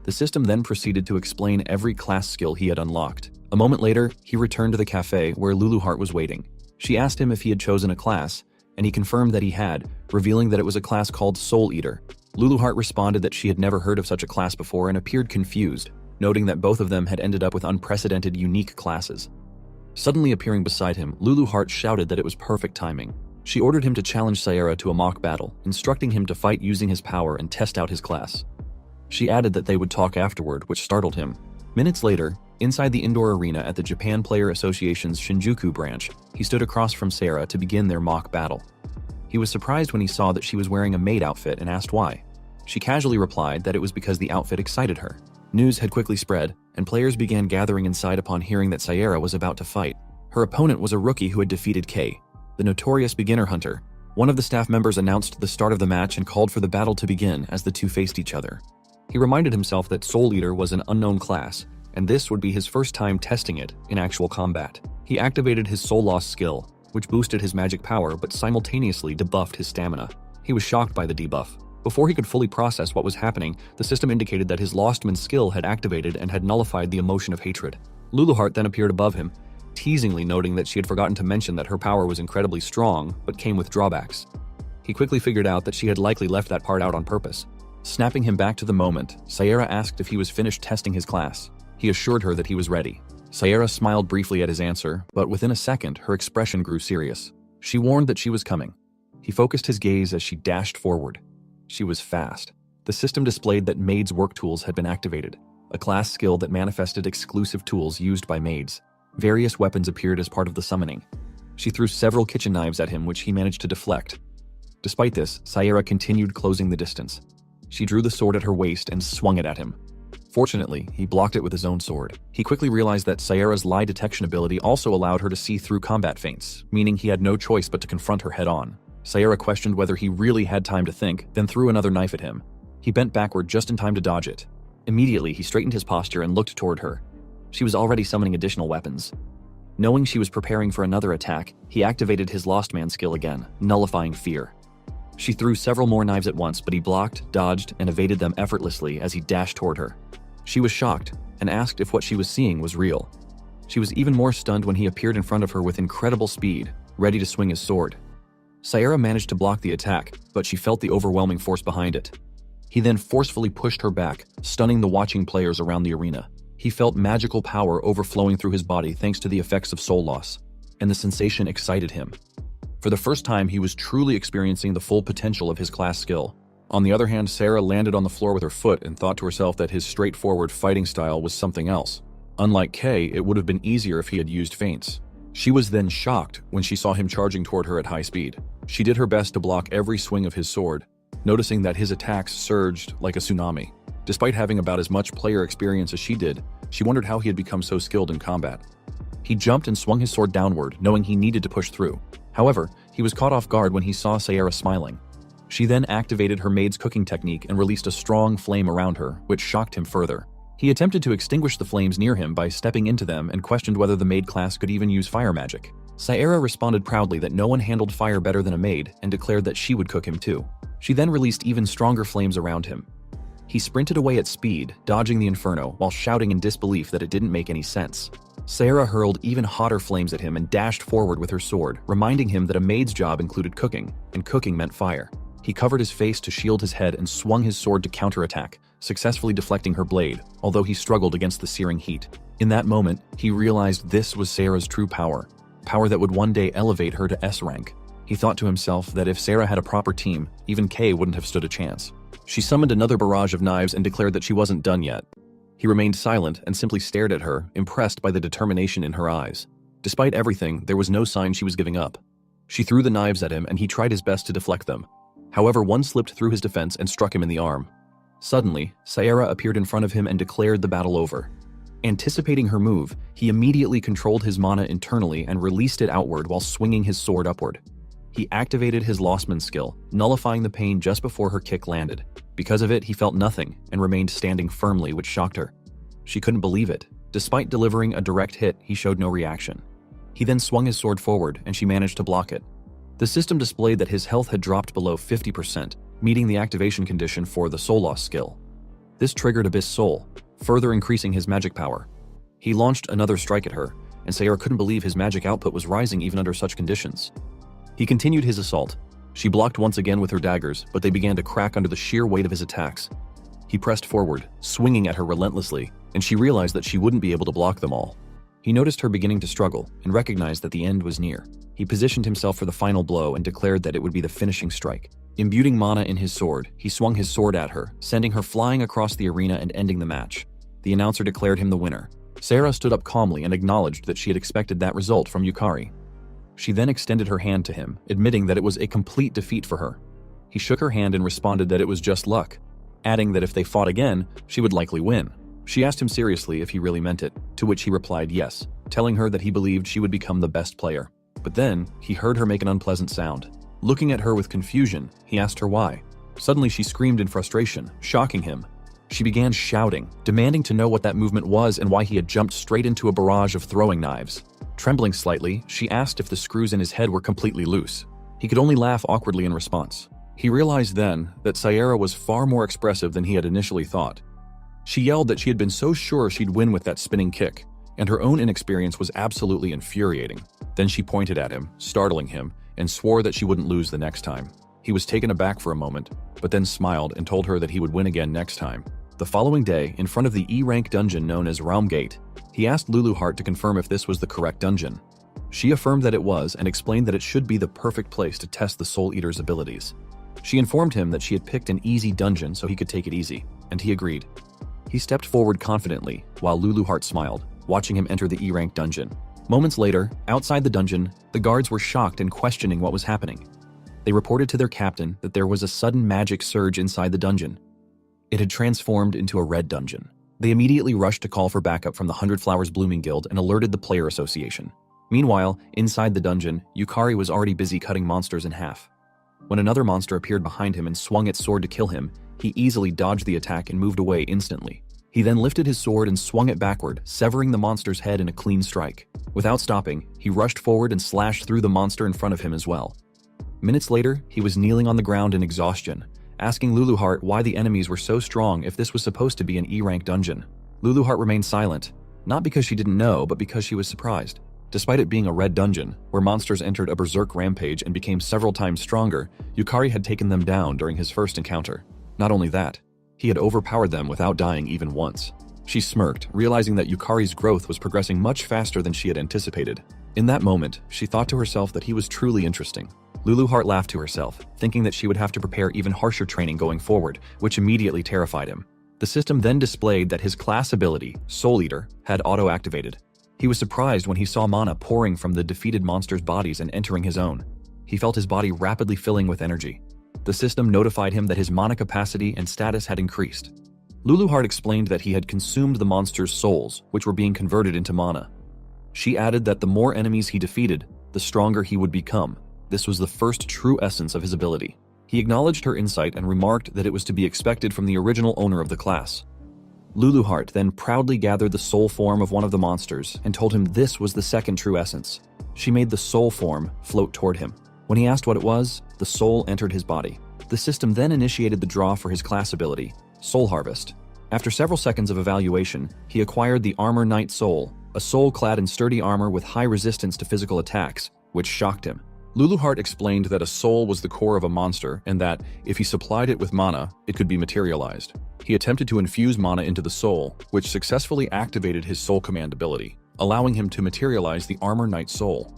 The system then proceeded to explain every class skill he had unlocked. A moment later, he returned to the cafe where Luluheart was waiting. She asked him if he had chosen a class, and he confirmed that he had, revealing that it was a class called Soul Eater. Luluheart responded that she had never heard of such a class before and appeared confused, noting that both of them had ended up with unprecedented unique classes. Suddenly appearing beside him, Luluheart shouted that it was perfect timing. She ordered him to challenge Sarah to a mock battle, instructing him to fight using his power and test out his class. She added that they would talk afterward, which startled him. Minutes later, inside the indoor arena at the Japan Player Association's Shinjuku branch, he stood across from Sarah to begin their mock battle. He was surprised when he saw that she was wearing a maid outfit and asked why. She casually replied that it was because the outfit excited her. News had quickly spread, and players began gathering inside upon hearing that Sarah was about to fight. Her opponent was a rookie who had defeated Kay, the notorious beginner hunter. One of the staff members announced the start of the match and called for the battle to begin as the two faced each other. He reminded himself that Soul Eater was an unknown class, and this would be his first time testing it in actual combat. He activated his Soul Loss skill, which boosted his magic power but simultaneously debuffed his stamina. He was shocked by the debuff. Before he could fully process what was happening, the system indicated that his Lostman skill had activated and had nullified the emotion of hatred. Luluheart then appeared above him, teasingly noting that she had forgotten to mention that her power was incredibly strong, but came with drawbacks. He quickly figured out that she had likely left that part out on purpose. Snapping him back to the moment, Sarah asked if he was finished testing his class. He assured her that he was ready. Sarah smiled briefly at his answer, but within a second, her expression grew serious. She warned that she was coming. He focused his gaze as she dashed forward. She was fast. The system displayed that maids' work tools had been activated, a class skill that manifested exclusive tools used by maids. Various weapons appeared as part of the summoning. She threw several kitchen knives at him, which he managed to deflect. Despite this, Saera continued closing the distance. She drew the sword at her waist and swung it at him. Fortunately, he blocked it with his own sword. He quickly realized that Saera's lie detection ability also allowed her to see through combat feints, meaning he had no choice but to confront her head-on. Saera questioned whether he really had time to think, then threw another knife at him. He bent backward just in time to dodge it. Immediately, he straightened his posture and looked toward her. She was already summoning additional weapons. Knowing she was preparing for another attack, he activated his Lost Man skill again, nullifying fear. She threw several more knives at once, but he blocked, dodged, and evaded them effortlessly as he dashed toward her. She was shocked and asked if what she was seeing was real. She was even more stunned when he appeared in front of her with incredible speed, ready to swing his sword. Saera managed to block the attack, but she felt the overwhelming force behind it. He then forcefully pushed her back, stunning the watching players around the arena. He felt magical power overflowing through his body thanks to the effects of soul loss, and the sensation excited him. For the first time, he was truly experiencing the full potential of his class skill. On the other hand, Saera landed on the floor with her foot and thought to herself that his straightforward fighting style was something else. Unlike Kay, it would have been easier if he had used feints. She was then shocked when she saw him charging toward her at high speed. She did her best to block every swing of his sword, noticing that his attacks surged like a tsunami. Despite having about as much player experience as she did, she wondered how he had become so skilled in combat. He jumped and swung his sword downward, knowing he needed to push through. However, he was caught off guard when he saw Saera smiling. She then activated her maid's cooking technique and released a strong flame around her, which shocked him further. He attempted to extinguish the flames near him by stepping into them and questioned whether the maid class could even use fire magic. Saera responded proudly that no one handled fire better than a maid and declared that she would cook him too. She then released even stronger flames around him. He sprinted away at speed, dodging the inferno while shouting in disbelief that it didn't make any sense. Saera hurled even hotter flames at him and dashed forward with her sword, reminding him that a maid's job included cooking, and cooking meant fire. He covered his face to shield his head and swung his sword to counterattack, successfully deflecting her blade, although he struggled against the searing heat. In that moment, he realized this was Saera's true power that would one day elevate her to S rank. He thought to himself that if Saera had a proper team, even Kay wouldn't have stood a chance. She summoned another barrage of knives and declared that she wasn't done yet. He remained silent and simply stared at her, impressed by the determination in her eyes. Despite everything, there was no sign she was giving up. She threw the knives at him and he tried his best to deflect them. However, one slipped through his defense and struck him in the arm. Suddenly, Saera appeared in front of him and declared the battle over. Anticipating her move, he immediately controlled his mana internally and released it outward while swinging his sword upward. He activated his Lostman skill, nullifying the pain just before her kick landed. Because of it, he felt nothing and remained standing firmly, which shocked her. She couldn't believe it. Despite delivering a direct hit, he showed no reaction. He then swung his sword forward, and she managed to block it. The system displayed that his health had dropped below 50%, meeting the activation condition for the Soul Loss skill. This triggered Abyss Soul, further increasing his magic power. He launched another strike at her, and Saera couldn't believe his magic output was rising even under such conditions. He continued his assault. She blocked once again with her daggers, but they began to crack under the sheer weight of his attacks. He pressed forward, swinging at her relentlessly, and she realized that she wouldn't be able to block them all. He noticed her beginning to struggle and recognized that the end was near. He positioned himself for the final blow and declared that it would be the finishing strike. Imbuing mana in his sword, he swung his sword at her, sending her flying across the arena and ending the match. The announcer declared him the winner. Saera stood up calmly and acknowledged that she had expected that result from Yukari. She then extended her hand to him, admitting that it was a complete defeat for her. He shook her hand and responded that it was just luck, adding that if they fought again, she would likely win. She asked him seriously if he really meant it, to which he replied yes, telling her that he believed she would become the best player. But then, he heard her make an unpleasant sound. Looking at her with confusion, he asked her why. Suddenly she screamed in frustration, shocking him. She began shouting, demanding to know what that movement was and why he had jumped straight into a barrage of throwing knives. Trembling slightly, she asked if the screws in his head were completely loose. He could only laugh awkwardly in response. He realized then that Saera was far more expressive than he had initially thought. She yelled that she had been so sure she'd win with that spinning kick, and her own inexperience was absolutely infuriating. Then she pointed at him, startling him, and swore that she wouldn't lose the next time. He was taken aback for a moment, but then smiled and told her that he would win again next time. The following day, in front of the E-rank dungeon known as Realm Gate, he asked Luluheart to confirm if this was the correct dungeon. She affirmed that it was and explained that it should be the perfect place to test the Soul Eater's abilities. She informed him that she had picked an easy dungeon so he could take it easy, and he agreed. He stepped forward confidently while Luluhart smiled, watching him enter the E-rank dungeon. Moments later, outside the dungeon, the guards were shocked and questioning what was happening. They reported to their captain that there was a sudden magic surge inside the dungeon. It had transformed into a red dungeon. They immediately rushed to call for backup from the 100 Flowers Blooming Guild and alerted the player association. Meanwhile, inside the dungeon, Yukari was already busy cutting monsters in half. When another monster appeared behind him and swung its sword to kill him, he easily dodged the attack and moved away instantly. He then lifted his sword and swung it backward, severing the monster's head in a clean strike. Without stopping, he rushed forward and slashed through the monster in front of him as well. Minutes later, he was kneeling on the ground in exhaustion, asking Luluhart why the enemies were so strong if this was supposed to be an E-rank dungeon. Luluhart remained silent, not because she didn't know, but because she was surprised. Despite it being a red dungeon, where monsters entered a berserk rampage and became several times stronger, Yukari had taken them down during his first encounter. Not only that, he had overpowered them without dying even once. She smirked, realizing that Yukari's growth was progressing much faster than she had anticipated. In that moment, she thought to herself that he was truly interesting. Luluhart laughed to herself, thinking that she would have to prepare even harsher training going forward, which immediately terrified him. The system then displayed that his class ability, Soul Eater, had auto-activated. He was surprised when he saw mana pouring from the defeated monsters' bodies and entering his own. He felt his body rapidly filling with energy. The system notified him that his mana capacity and status had increased. Luluhart explained that he had consumed the monsters' souls, which were being converted into mana. She added that the more enemies he defeated, the stronger he would become. This was the first true essence of his ability. He acknowledged her insight and remarked that it was to be expected from the original owner of the class. Luluhart then proudly gathered the soul form of one of the monsters and told him this was the second true essence. She made the soul form float toward him. When he asked what it was, the soul entered his body. The system then initiated the draw for his class ability, Soul Harvest. After several seconds of evaluation, he acquired the Armor Knight Soul, a soul clad in sturdy armor with high resistance to physical attacks, which shocked him. Luluhart explained that a soul was the core of a monster and that, if he supplied it with mana, it could be materialized. He attempted to infuse mana into the soul, which successfully activated his soul command ability, allowing him to materialize the Armor Knight Soul.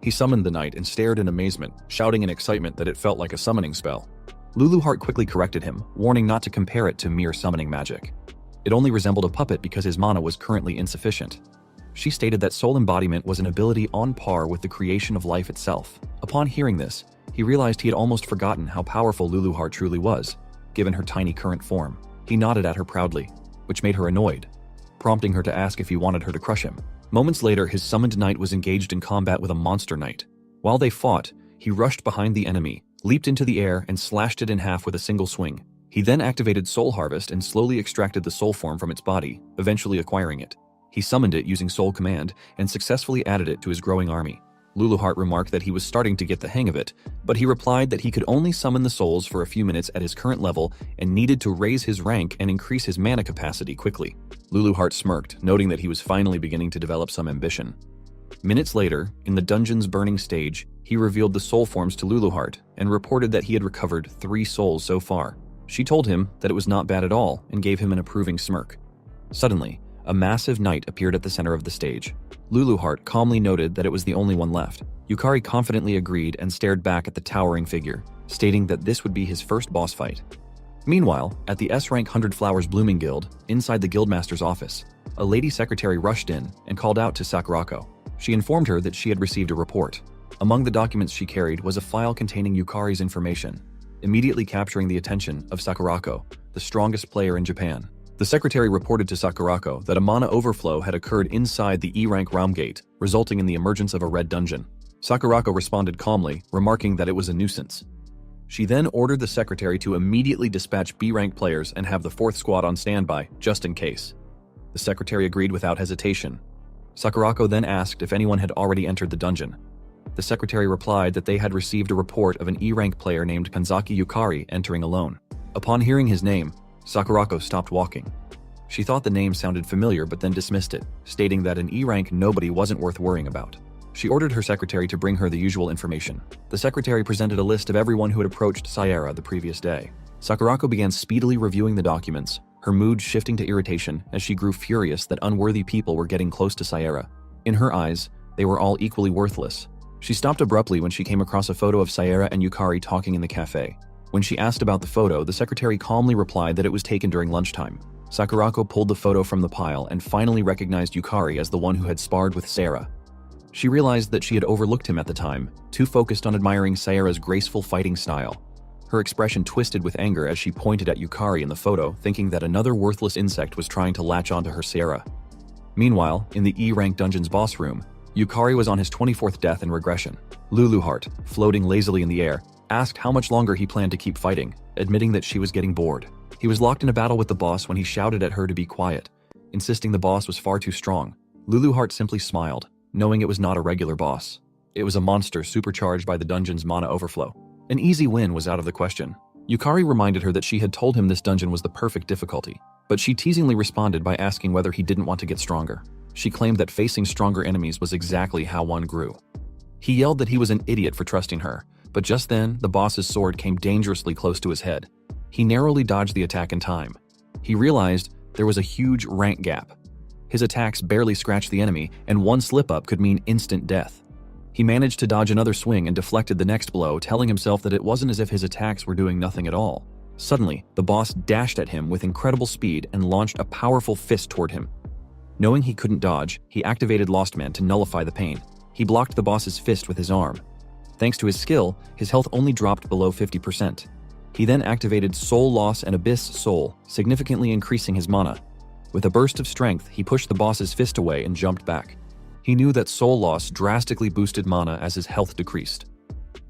He summoned the knight and stared in amazement, shouting in excitement that it felt like a summoning spell. Luluhart quickly corrected him, warning not to compare it to mere summoning magic. It only resembled a puppet because his mana was currently insufficient. She stated that soul embodiment was an ability on par with the creation of life itself. Upon hearing this, he realized he had almost forgotten how powerful Luluhart truly was, given her tiny current form. He nodded at her proudly, which made her annoyed, prompting her to ask if he wanted her to crush him. Moments later, his summoned knight was engaged in combat with a monster knight. While they fought, he rushed behind the enemy, leaped into the air, and slashed it in half with a single swing. He then activated Soul Harvest and slowly extracted the soul form from its body, eventually acquiring it. He summoned it using Soul Command and successfully added it to his growing army. Luluhart remarked that he was starting to get the hang of it, but he replied that he could only summon the souls for a few minutes at his current level and needed to raise his rank and increase his mana capacity quickly. Luluhart smirked, noting that he was finally beginning to develop some ambition. Minutes later, in the dungeon's burning stage, he revealed the soul forms to Luluhart and reported that he had recovered 3 souls so far. She told him that it was not bad at all and gave him an approving smirk. Suddenly, a massive knight appeared at the center of the stage. Luluhart calmly noted that it was the only one left. Yukari confidently agreed and stared back at the towering figure, stating that this would be his first boss fight. Meanwhile, at the S-rank 100 Flowers Blooming Guild, inside the guildmaster's office, a lady secretary rushed in and called out to Sakurako. She informed her that she had received a report. Among the documents she carried was a file containing Yukari's information, immediately capturing the attention of Sakurako, the strongest player in Japan. The secretary reported to Sakurako that a mana overflow had occurred inside the E-rank realm gate, resulting in the emergence of a red dungeon. Sakurako responded calmly, remarking that it was a nuisance. She then ordered the secretary to immediately dispatch B-rank players and have the 4th squad on standby, just in case. The secretary agreed without hesitation. Sakurako then asked if anyone had already entered the dungeon. The secretary replied that they had received a report of an E-rank player named Kanzaki Yukari entering alone. Upon hearing his name, Sakurako stopped walking. She thought the name sounded familiar but then dismissed it, stating that an E-rank nobody wasn't worth worrying about. She ordered her secretary to bring her the usual information. The secretary presented a list of everyone who had approached Sierra the previous day. Sakurako began speedily reviewing the documents, her mood shifting to irritation as she grew furious that unworthy people were getting close to Sierra. In her eyes, they were all equally worthless. She stopped abruptly when she came across a photo of Sierra and Yukari talking in the cafe. When she asked about the photo, the secretary calmly replied that it was taken during lunchtime. Sakurako pulled the photo from the pile and finally recognized Yukari as the one who had sparred with Sayara. She realized that she had overlooked him at the time, too focused on admiring Sayara's graceful fighting style. Her expression twisted with anger as she pointed at Yukari in the photo, thinking that another worthless insect was trying to latch onto her Sayara. Meanwhile, in the E-rank dungeon's boss room, Yukari was on his 24th death in regression. Luluheart, floating lazily in the air, asked how much longer he planned to keep fighting, admitting that she was getting bored. He was locked in a battle with the boss when he shouted at her to be quiet, insisting the boss was far too strong. Luluheart simply smiled, knowing it was not a regular boss. It was a monster supercharged by the dungeon's mana overflow. An easy win was out of the question. Yukari reminded her that she had told him this dungeon was the perfect difficulty, but she teasingly responded by asking whether he didn't want to get stronger. She claimed that facing stronger enemies was exactly how one grew. He yelled that he was an idiot for trusting her, but just then, the boss's sword came dangerously close to his head. He narrowly dodged the attack in time. He realized there was a huge rank gap. His attacks barely scratched the enemy, and one slip-up could mean instant death. He managed to dodge another swing and deflected the next blow, telling himself that it wasn't as if his attacks were doing nothing at all. Suddenly, the boss dashed at him with incredible speed and launched a powerful fist toward him. Knowing he couldn't dodge, he activated Lost Man to nullify the pain. He blocked the boss's fist with his arm. Thanks to his skill, his health only dropped below 50%. He then activated Soul Loss and Abyss Soul, significantly increasing his mana. With a burst of strength, he pushed the boss's fist away and jumped back. He knew that Soul Loss drastically boosted mana as his health decreased.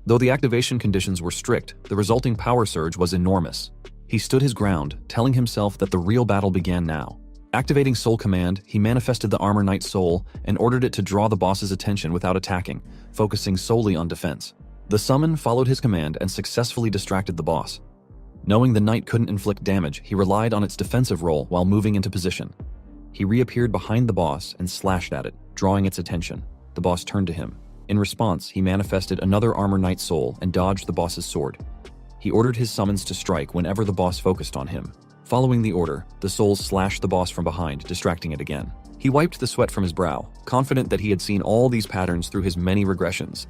Though the activation conditions were strict, the resulting power surge was enormous. He stood his ground, telling himself that the real battle began now. Activating Soul Command, he manifested the Armor Knight Soul and ordered it to draw the boss's attention without attacking, focusing solely on defense. The summon followed his command and successfully distracted the boss. Knowing the knight couldn't inflict damage, he relied on its defensive role while moving into position. He reappeared behind the boss and slashed at it, drawing its attention. The boss turned to him. In response, he manifested another Armor Knight Soul and dodged the boss's sword. He ordered his summons to strike whenever the boss focused on him. Following the order, the souls slashed the boss from behind, distracting it again. He wiped the sweat from his brow, confident that he had seen all these patterns through his many regressions.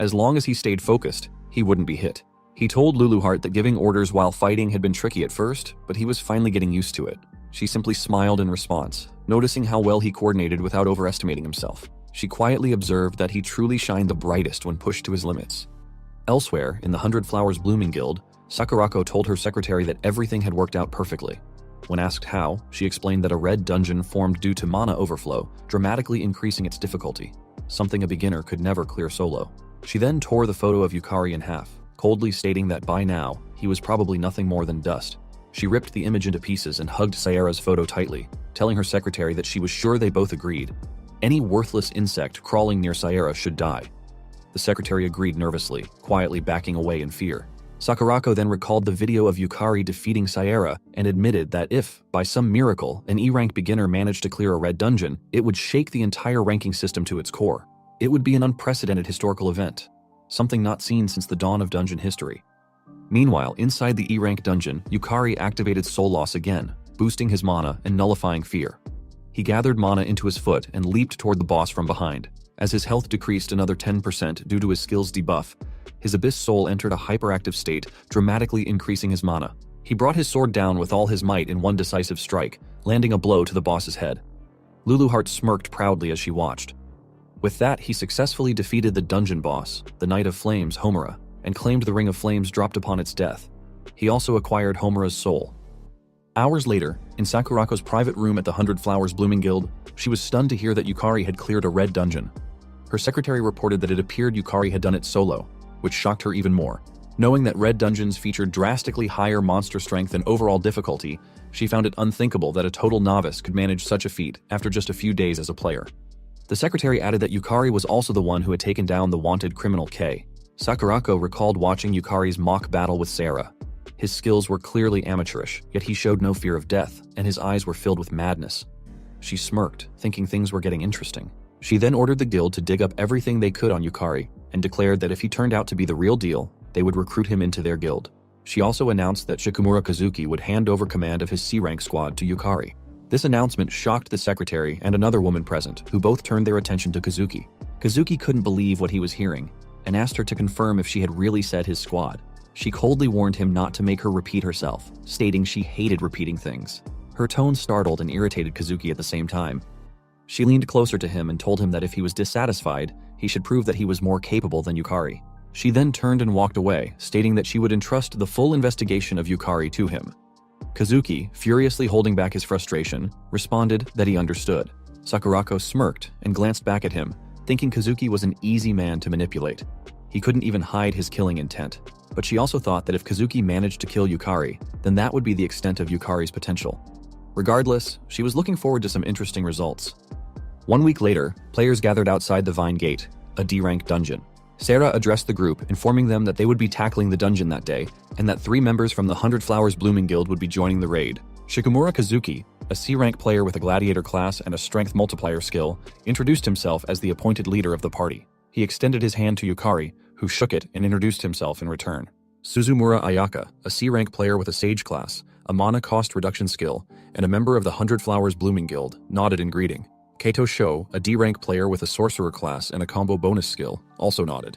As long as he stayed focused, he wouldn't be hit. He told Luluheart that giving orders while fighting had been tricky at first, but he was finally getting used to it. She simply smiled in response, noticing how well he coordinated without overestimating himself. She quietly observed that he truly shined the brightest when pushed to his limits. Elsewhere, in the 100 Flowers Blooming Guild, Sakurako told her secretary that everything had worked out perfectly. When asked how, she explained that a red dungeon formed due to mana overflow, dramatically increasing its difficulty, something a beginner could never clear solo. She then tore the photo of Yukari in half, coldly stating that by now, he was probably nothing more than dust. She ripped the image into pieces and hugged Sayara's photo tightly, telling her secretary that she was sure they both agreed. Any worthless insect crawling near Sayara should die. The secretary agreed nervously, quietly backing away in fear. Sakurako then recalled the video of Yukari defeating Sayara and admitted that if, by some miracle, an E-rank beginner managed to clear a red dungeon, it would shake the entire ranking system to its core. It would be an unprecedented historical event, something not seen since the dawn of dungeon history. Meanwhile, inside the E-rank dungeon, Yukari activated Soul Loss again, boosting his mana and nullifying fear. He gathered mana into his foot and leaped toward the boss from behind. As his health decreased another 10% due to his skill's debuff, his Abyss Soul entered a hyperactive state, dramatically increasing his mana. He brought his sword down with all his might in one decisive strike, landing a blow to the boss's head. Luluheart smirked proudly as she watched. With that, he successfully defeated the dungeon boss, the Knight of Flames, Homura, and claimed the Ring of Flames dropped upon its death. He also acquired Homura's soul. Hours later, in Sakurako's private room at the 100 Flowers Blooming Guild, she was stunned to hear that Yukari had cleared a red dungeon. Her secretary reported that it appeared Yukari had done it solo, which shocked her even more. Knowing that red dungeons featured drastically higher monster strength and overall difficulty, she found it unthinkable that a total novice could manage such a feat after just a few days as a player. The secretary added that Yukari was also the one who had taken down the wanted criminal K. Sakurako recalled watching Yukari's mock battle with Sarah. His skills were clearly amateurish, yet he showed no fear of death, and his eyes were filled with madness. She smirked, thinking things were getting interesting. She then ordered the guild to dig up everything they could on Yukari, and declared that if he turned out to be the real deal, they would recruit him into their guild. She also announced that Shikamura Kazuki would hand over command of his C-rank squad to Yukari. This announcement shocked the secretary and another woman present, who both turned their attention to Kazuki. Kazuki couldn't believe what he was hearing, and asked her to confirm if she had really said his squad. She coldly warned him not to make her repeat herself, stating she hated repeating things. Her tone startled and irritated Kazuki at the same time. She leaned closer to him and told him that if he was dissatisfied, he should prove that he was more capable than Yukari. She then turned and walked away, stating that she would entrust the full investigation of Yukari to him. Kazuki, furiously holding back his frustration, responded that he understood. Sakurako smirked and glanced back at him, thinking Kazuki was an easy man to manipulate. He couldn't even hide his killing intent, but she also thought that if Kazuki managed to kill Yukari, then that would be the extent of Yukari's potential. Regardless, she was looking forward to some interesting results. 1 week later, players gathered outside the Vine Gate, a D-rank dungeon. Sarah addressed the group, informing them that they would be tackling the dungeon that day, and that 3 members from the 100 Flowers Blooming Guild would be joining the raid. Shigemura Kazuki, a C-rank player with a gladiator class and a strength multiplier skill, introduced himself as the appointed leader of the party. He extended his hand to Yukari, who shook it and introduced himself in return. Suzumura Ayaka, a C-rank player with a Sage class, a mana cost reduction skill, and a member of the 100 Flowers Blooming Guild, nodded in greeting. Kaito Sho, a D-rank player with a sorcerer class and a combo bonus skill, also nodded.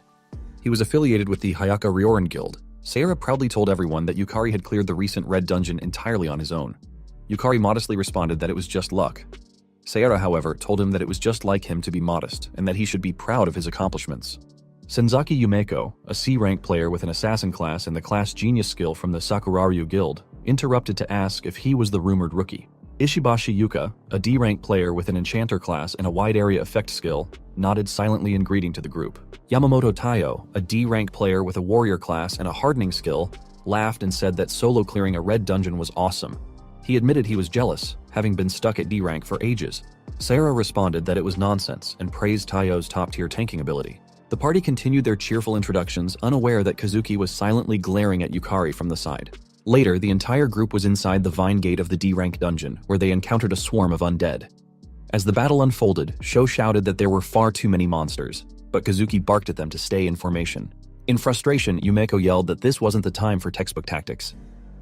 He was affiliated with the Hayaka Ryoran Guild. Sarah proudly told everyone that Yukari had cleared the recent red dungeon entirely on his own. Yukari modestly responded that it was just luck. Sarah, however, told him that it was just like him to be modest, and that he should be proud of his accomplishments. Senzaki Yumeko, a C-rank player with an assassin class and the class genius skill from the Sakuraryu Guild, interrupted to ask if he was the rumored rookie. Ishibashi Yuka, a D-rank player with an enchanter class and a wide area effect skill, nodded silently in greeting to the group. Yamamoto Taiyo, a D-rank player with a warrior class and a hardening skill, laughed and said that solo clearing a red dungeon was awesome. He admitted he was jealous, having been stuck at D-rank for ages. Sarah responded that it was nonsense and praised Taiyo's top-tier tanking ability. The party continued their cheerful introductions, unaware that Kazuki was silently glaring at Yukari from the side. Later, the entire group was inside the Vine Gate of the D-rank dungeon, where they encountered a swarm of undead. As the battle unfolded, Sho shouted that there were far too many monsters, but Kazuki barked at them to stay in formation. In frustration, Yumeko yelled that this wasn't the time for textbook tactics.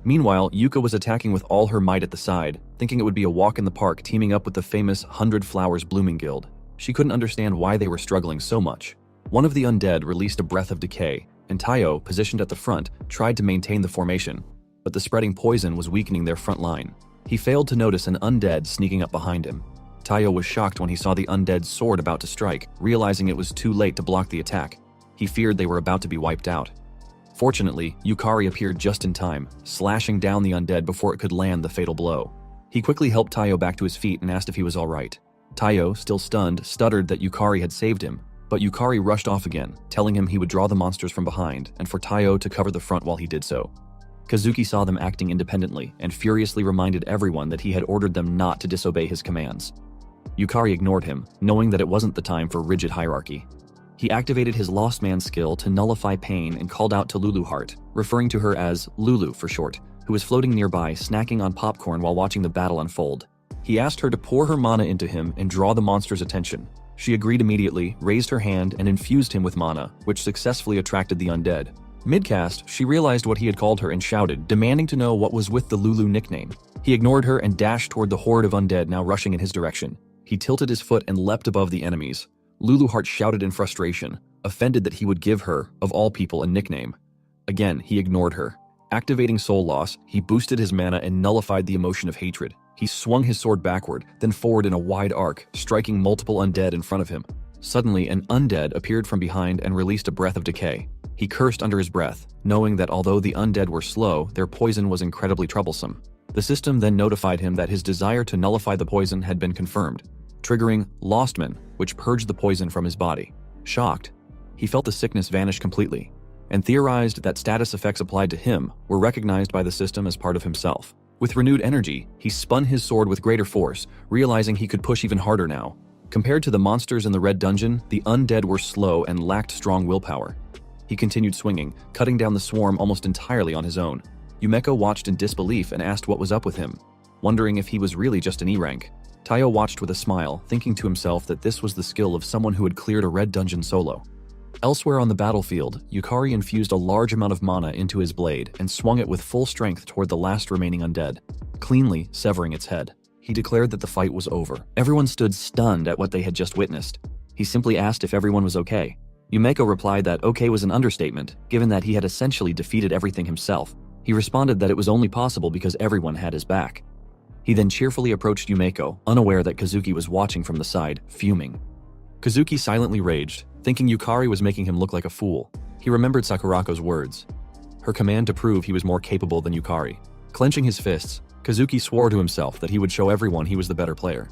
Meanwhile, Yuka was attacking with all her might at the side, thinking it would be a walk in the park teaming up with the famous 100 Flowers Blooming Guild. She couldn't understand why they were struggling so much. One of the undead released a breath of decay, and Taiyo, positioned at the front, tried to maintain the formation, but the spreading poison was weakening their front line. He failed to notice an undead sneaking up behind him. Taiyo was shocked when he saw the undead's sword about to strike, realizing it was too late to block the attack. He feared they were about to be wiped out. Fortunately, Yukari appeared just in time, slashing down the undead before it could land the fatal blow. He quickly helped Taiyo back to his feet and asked if he was alright. Taiyo, still stunned, stuttered that Yukari had saved him, but Yukari rushed off again, telling him he would draw the monsters from behind and for Taiyo to cover the front while he did so. Kazuki saw them acting independently and furiously reminded everyone that he had ordered them not to disobey his commands. Yukari ignored him, knowing that it wasn't the time for rigid hierarchy. He activated his Lost Man skill to nullify pain and called out to Lulu Heart, referring to her as Lulu for short, who was floating nearby snacking on popcorn while watching the battle unfold. He asked her to pour her mana into him and draw the monster's attention. She agreed immediately, raised her hand, and infused him with mana, which successfully attracted the undead. Mid-cast, she realized what he had called her and shouted, demanding to know what was with the Lulu nickname. He ignored her and dashed toward the horde of undead now rushing in his direction. He tilted his foot and leapt above the enemies. Lulu Heart shouted in frustration, offended that he would give her, of all people, a nickname. Again, he ignored her. Activating Soul Loss, he boosted his mana and nullified the emotion of hatred. He swung his sword backward, then forward in a wide arc, striking multiple undead in front of him. Suddenly, an undead appeared from behind and released a breath of decay. He cursed under his breath, knowing that although the undead were slow, their poison was incredibly troublesome. The system then notified him that his desire to nullify the poison had been confirmed, triggering Lost Man, which purged the poison from his body. Shocked, he felt the sickness vanish completely, and theorized that status effects applied to him were recognized by the system as part of himself. With renewed energy, he spun his sword with greater force, realizing he could push even harder now. Compared to the monsters in the red dungeon, the undead were slow and lacked strong willpower. He continued swinging, cutting down the swarm almost entirely on his own. Yumeko watched in disbelief and asked what was up with him, wondering if he was really just an E-rank. Taiyo watched with a smile, thinking to himself that this was the skill of someone who had cleared a red dungeon solo. Elsewhere on the battlefield, Yukari infused a large amount of mana into his blade and swung it with full strength toward the last remaining undead, cleanly severing its head. He declared that the fight was over. Everyone stood stunned at what they had just witnessed. He simply asked if everyone was okay. Yumeko replied that okay was an understatement, given that he had essentially defeated everything himself. He responded that it was only possible because everyone had his back. He then cheerfully approached Yumeko, unaware that Kazuki was watching from the side, fuming. Kazuki silently raged, thinking Yukari was making him look like a fool. He remembered Sakurako's words, her command to prove he was more capable than Yukari. Clenching his fists, Kazuki swore to himself that he would show everyone he was the better player.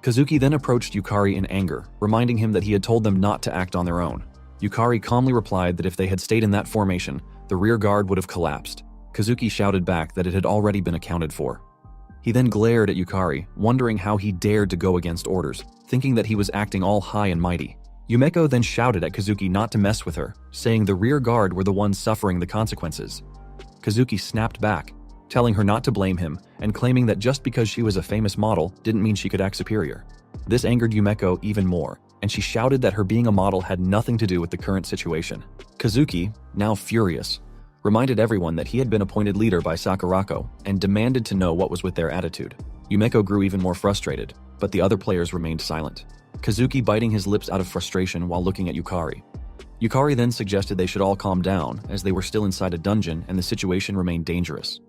Kazuki then approached Yukari in anger, reminding him that he had told them not to act on their own. Yukari calmly replied that if they had stayed in that formation, the rear guard would have collapsed. Kazuki shouted back that it had already been accounted for. He then glared at Yukari, wondering how he dared to go against orders, thinking that he was acting all high and mighty. Yumeko then shouted at Kazuki not to mess with her, saying the rear guard were the ones suffering the consequences. Kazuki snapped back, telling her not to blame him and claiming that just because she was a famous model didn't mean she could act superior. This angered Yumeko even more, and she shouted that her being a model had nothing to do with the current situation. Kazuki, now furious, reminded everyone that he had been appointed leader by Sakurako and demanded to know what was with their attitude. Yumeko grew even more frustrated, but the other players remained silent, Kazuki biting his lips out of frustration while looking at Yukari. Yukari then suggested they should all calm down as they were still inside a dungeon and the situation remained dangerous.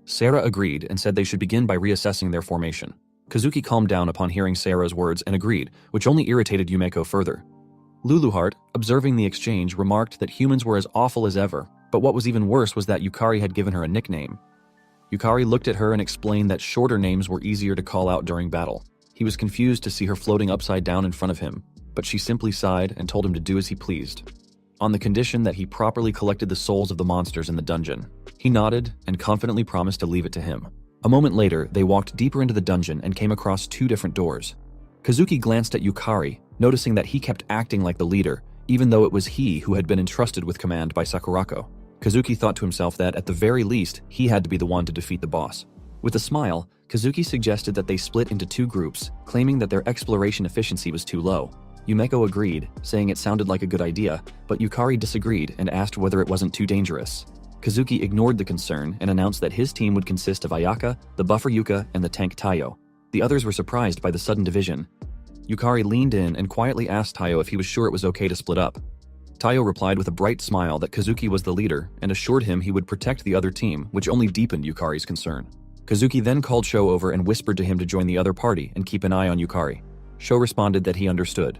Sarah agreed and said they should begin by reassessing their formation. Kazuki calmed down upon hearing Sarah's words and agreed, which only irritated Yumeko further. Luluheart, observing the exchange, remarked that humans were as awful as ever, but what was even worse was that Yukari had given her a nickname. Yukari looked at her and explained that shorter names were easier to call out during battle. He was confused to see her floating upside down in front of him, but she simply sighed and told him to do as he pleased, on the condition that he properly collected the souls of the monsters in the dungeon. He nodded and confidently promised to leave it to him. A moment later, they walked deeper into the dungeon and came across two different doors. Kazuki glanced at Yukari, noticing that he kept acting like the leader, even though it was he who had been entrusted with command by Sakurako. Kazuki thought to himself that, at the very least, he had to be the one to defeat the boss. With a smile, Kazuki suggested that they split into two groups, claiming that their exploration efficiency was too low. Yumeko agreed, saying it sounded like a good idea, but Yukari disagreed and asked whether it wasn't too dangerous. Kazuki ignored the concern and announced that his team would consist of Ayaka, the buffer Yuka, and the tank Tayo. The others were surprised by the sudden division. Yukari leaned in and quietly asked Tayo if he was sure it was okay to split up. Tayo replied with a bright smile that Kazuki was the leader and assured him he would protect the other team, which only deepened Yukari's concern. Kazuki then called Sho over and whispered to him to join the other party and keep an eye on Yukari. Sho responded that he understood.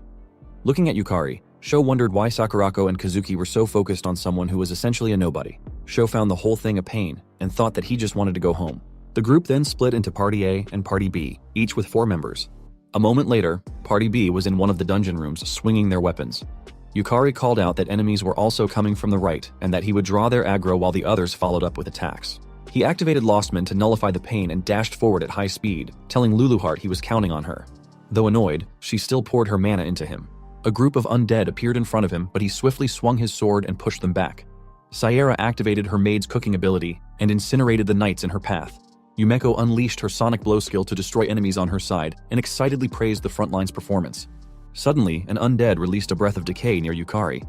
Looking at Yukari, Sho wondered why Sakurako and Kazuki were so focused on someone who was essentially a nobody. Sho found the whole thing a pain and thought that he just wanted to go home. The group then split into Party A and Party B, each with 4 members. A moment later, Party B was in one of the dungeon rooms swinging their weapons. Yukari called out that enemies were also coming from the right and that he would draw their aggro while the others followed up with attacks. He activated Lostman to nullify the pain and dashed forward at high speed, telling Luluheart he was counting on her. Though annoyed, she still poured her mana into him. A group of undead appeared in front of him, but he swiftly swung his sword and pushed them back. Sierra activated her maid's cooking ability and incinerated the knights in her path. Yumeko unleashed her sonic blow skill to destroy enemies on her side and excitedly praised the frontline's performance. Suddenly, an undead released a breath of decay near Yukari.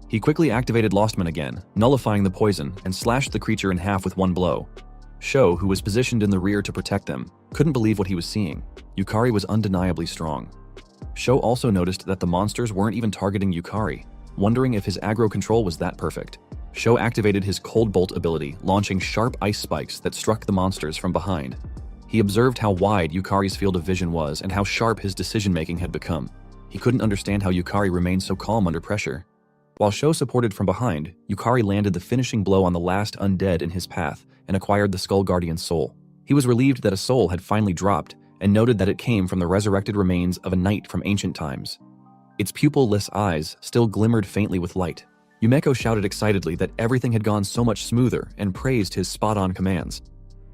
He quickly activated Lostman again, nullifying the poison, and slashed the creature in half with one blow. Sho, who was positioned in the rear to protect them, couldn't believe what he was seeing. Yukari was undeniably strong. Sho also noticed that the monsters weren't even targeting Yukari, wondering if his aggro control was that perfect. Sho activated his Cold Bolt ability, launching sharp ice spikes that struck the monsters from behind. He observed how wide Yukari's field of vision was and how sharp his decision-making had become. He couldn't understand how Yukari remained so calm under pressure. While Sho supported from behind, Yukari landed the finishing blow on the last undead in his path and acquired the Skull Guardian's soul. He was relieved that a soul had finally dropped and noted that it came from the resurrected remains of a knight from ancient times. Its pupil-less eyes still glimmered faintly with light. Yumeko shouted excitedly that everything had gone so much smoother and praised his spot-on commands.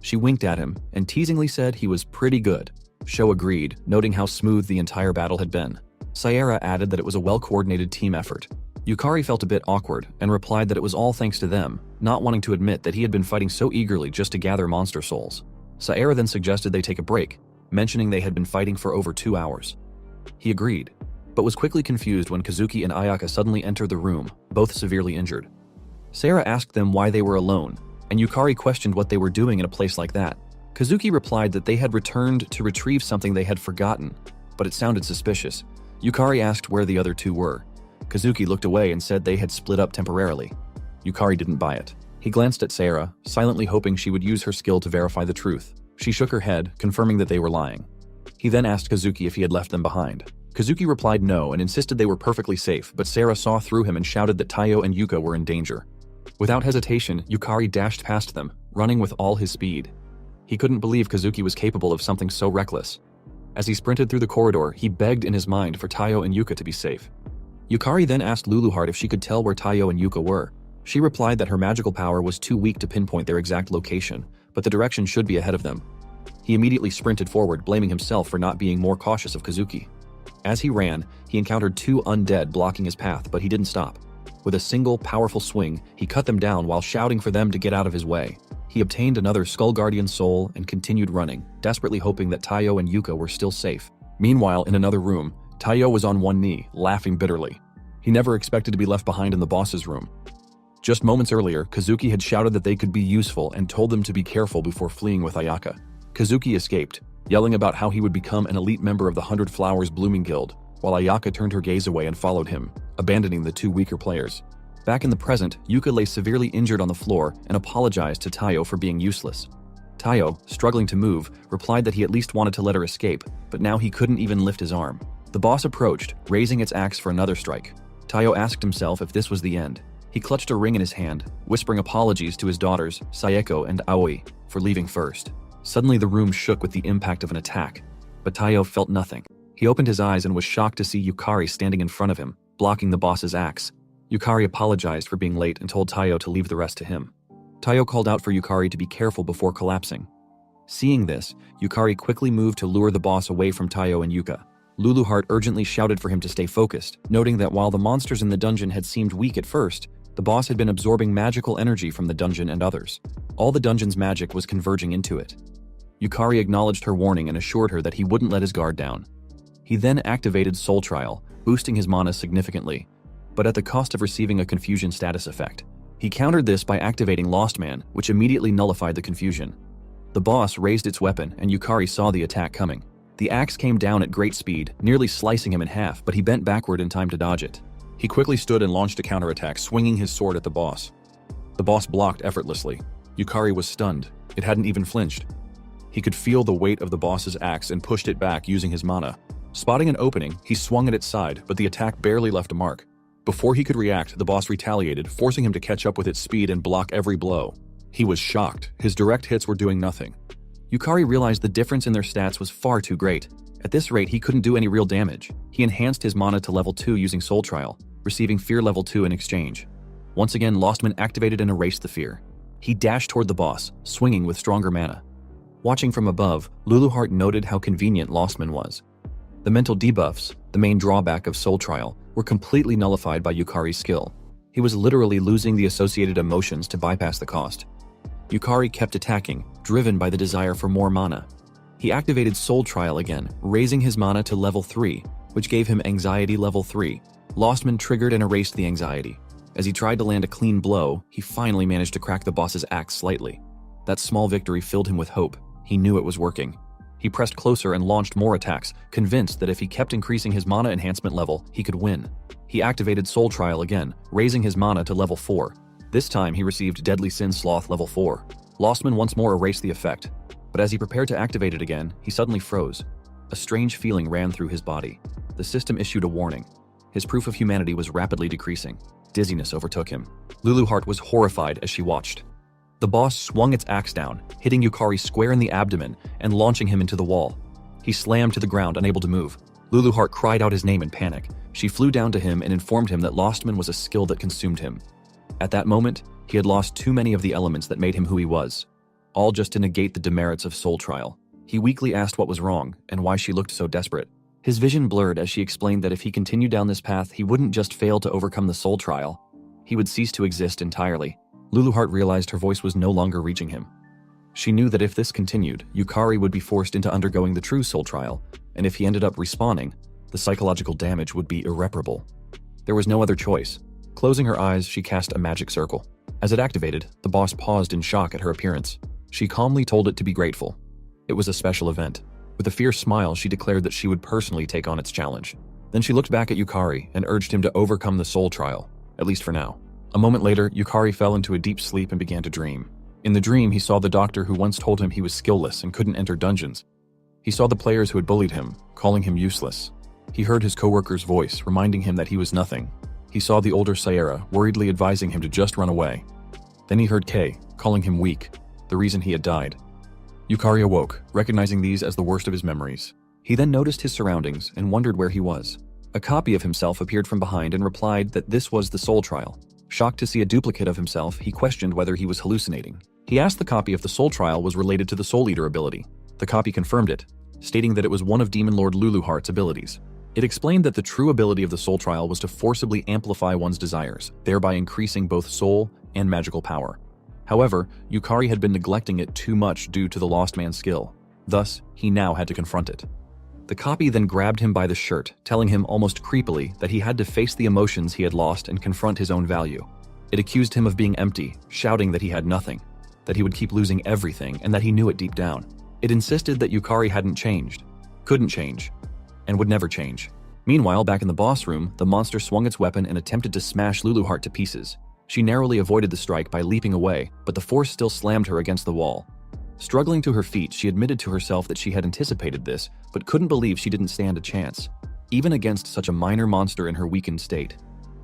She winked at him and teasingly said he was pretty good. Sho agreed, noting how smooth the entire battle had been. Sierra added that it was a well-coordinated team effort. Yukari felt a bit awkward and replied that it was all thanks to them, not wanting to admit that he had been fighting so eagerly just to gather monster souls. Sierra then suggested they take a break, mentioning they had been fighting for over 2 hours. He agreed, but was quickly confused when Kazuki and Ayaka suddenly entered the room, both severely injured. Sarah asked them why they were alone, and Yukari questioned what they were doing in a place like that. Kazuki replied that they had returned to retrieve something they had forgotten, but it sounded suspicious. Yukari asked where the other two were. Kazuki looked away and said they had split up temporarily. Yukari didn't buy it. He glanced at Sarah, silently hoping she would use her skill to verify the truth. She shook her head, confirming that they were lying. He then asked Kazuki if he had left them behind. Kazuki replied no and insisted they were perfectly safe, but Sarah saw through him and shouted that Taiyo and Yuka were in danger. Without hesitation, Yukari dashed past them, running with all his speed. He couldn't believe Kazuki was capable of something so reckless. As he sprinted through the corridor, he begged in his mind for Taiyo and Yuka to be safe. Yukari then asked Luluheart if she could tell where Taiyo and Yuka were. She replied that her magical power was too weak to pinpoint their exact location, but the direction should be ahead of them. He immediately sprinted forward, blaming himself for not being more cautious of Kazuki. As he ran, he encountered two undead blocking his path, but he didn't stop. With a single, powerful swing, he cut them down while shouting for them to get out of his way. He obtained another Skull Guardian soul and continued running, desperately hoping that Taiyo and Yuka were still safe. Meanwhile, in another room, Taiyo was on one knee, laughing bitterly. He never expected to be left behind in the boss's room. Just moments earlier, Kazuki had shouted that they could be useful and told them to be careful before fleeing with Ayaka. Kazuki escaped, yelling about how he would become an elite member of the 100 Flowers Blooming Guild, while Ayaka turned her gaze away and followed him, abandoning the two weaker players. Back in the present, Yuka lay severely injured on the floor and apologized to Taiyo for being useless. Taiyo, struggling to move, replied that he at least wanted to let her escape, but now he couldn't even lift his arm. The boss approached, raising its axe for another strike. Taiyo asked himself if this was the end. He clutched a ring in his hand, whispering apologies to his daughters, Sayeko and Aoi, for leaving first. Suddenly the room shook with the impact of an attack, but Taiyo felt nothing. He opened his eyes and was shocked to see Yukari standing in front of him, blocking the boss's axe. Yukari apologized for being late and told Taiyo to leave the rest to him. Taiyo called out for Yukari to be careful before collapsing. Seeing this, Yukari quickly moved to lure the boss away from Taiyo and Yuka. Luluheart urgently shouted for him to stay focused, noting that while the monsters in the dungeon had seemed weak at first, the boss had been absorbing magical energy from the dungeon and others. All the dungeon's magic was converging into it. Yukari acknowledged her warning and assured her that he wouldn't let his guard down. He then activated Soul Trial, boosting his mana significantly, but at the cost of receiving a confusion status effect. He countered this by activating Lost Man, which immediately nullified the confusion. The boss raised its weapon, and Yukari saw the attack coming. The axe came down at great speed, nearly slicing him in half, but he bent backward in time to dodge it. He quickly stood and launched a counterattack, swinging his sword at the boss. The boss blocked effortlessly. Yukari was stunned. It hadn't even flinched. He could feel the weight of the boss's axe and pushed it back using his mana. Spotting an opening, he swung at its side, but the attack barely left a mark. Before he could react, the boss retaliated, forcing him to catch up with its speed and block every blow. He was shocked. His direct hits were doing nothing. Yukari realized the difference in their stats was far too great. At this rate, he couldn't do any real damage. He enhanced his mana to level 2 using Soul Trial, receiving Fear level 2 in exchange. Once again, Lostman activated and erased the fear. He dashed toward the boss, swinging with stronger mana. Watching from above, Luluheart noted how convenient Lostman was. The mental debuffs, the main drawback of Soul Trial, were completely nullified by Yukari's skill. He was literally losing the associated emotions to bypass the cost. Yukari kept attacking, driven by the desire for more mana. He activated Soul Trial again, raising his mana to level 3, which gave him Anxiety level 3. Lostman triggered and erased the anxiety. As he tried to land a clean blow, he finally managed to crack the boss's axe slightly. That small victory filled him with hope. He knew it was working. He pressed closer and launched more attacks, convinced that if he kept increasing his mana enhancement level, he could win. He activated Soul Trial again, raising his mana to level 4. This time he received Deadly Sin Sloth level 4. Lostman once more erased the effect, but as he prepared to activate it again, he suddenly froze. A strange feeling ran through his body. The system issued a warning. His proof of humanity was rapidly decreasing. Dizziness overtook him. Luluheart was horrified as she watched. The boss swung its axe down, hitting Yukari square in the abdomen and launching him into the wall. He slammed to the ground, unable to move. Luluheart cried out his name in panic. She flew down to him and informed him that Lostman was a skill that consumed him. At that moment, he had lost too many of the elements that made him who he was, all just to negate the demerits of Soul Trial. He weakly asked what was wrong and why she looked so desperate. His vision blurred as she explained that if he continued down this path, he wouldn't just fail to overcome the Soul Trial, he would cease to exist entirely. Luluheart realized her voice was no longer reaching him. She knew that if this continued, Yukari would be forced into undergoing the true Soul Trial, and if he ended up respawning, the psychological damage would be irreparable. There was no other choice. Closing her eyes, she cast a magic circle. As it activated, the boss paused in shock at her appearance. She calmly told it to be grateful. It was a special event. With a fierce smile, she declared that she would personally take on its challenge. Then she looked back at Yukari and urged him to overcome the soul trial, at least for now. A moment later, Yukari fell into a deep sleep and began to dream. In the dream, he saw the doctor who once told him he was skillless and couldn't enter dungeons. He saw the players who had bullied him, calling him useless. He heard his coworker's voice, reminding him that he was nothing. He saw the older Sayera, worriedly advising him to just run away. Then he heard Kay, calling him weak, the reason he had died. Yukari awoke, recognizing these as the worst of his memories. He then noticed his surroundings and wondered where he was. A copy of himself appeared from behind and replied that this was the soul trial. Shocked to see a duplicate of himself, he questioned whether he was hallucinating. He asked the copy if the soul trial was related to the Soul Eater ability. The copy confirmed it, stating that it was one of Demon Lord Luluheart's abilities. It explained that the true ability of the soul trial was to forcibly amplify one's desires, thereby increasing both soul and magical power. However, Yukari had been neglecting it too much due to the lost man's skill. Thus, he now had to confront it. The copy then grabbed him by the shirt, telling him almost creepily that he had to face the emotions he had lost and confront his own value. It accused him of being empty, shouting that he had nothing, that he would keep losing everything, and that he knew it deep down. It insisted that Yukari hadn't changed, couldn't change, and would never change. Meanwhile, back in the boss room, the monster swung its weapon and attempted to smash Luluheart to pieces. She narrowly avoided the strike by leaping away, but the force still slammed her against the wall. Struggling to her feet, she admitted to herself that she had anticipated this, but couldn't believe she didn't stand a chance, even against such a minor monster in her weakened state.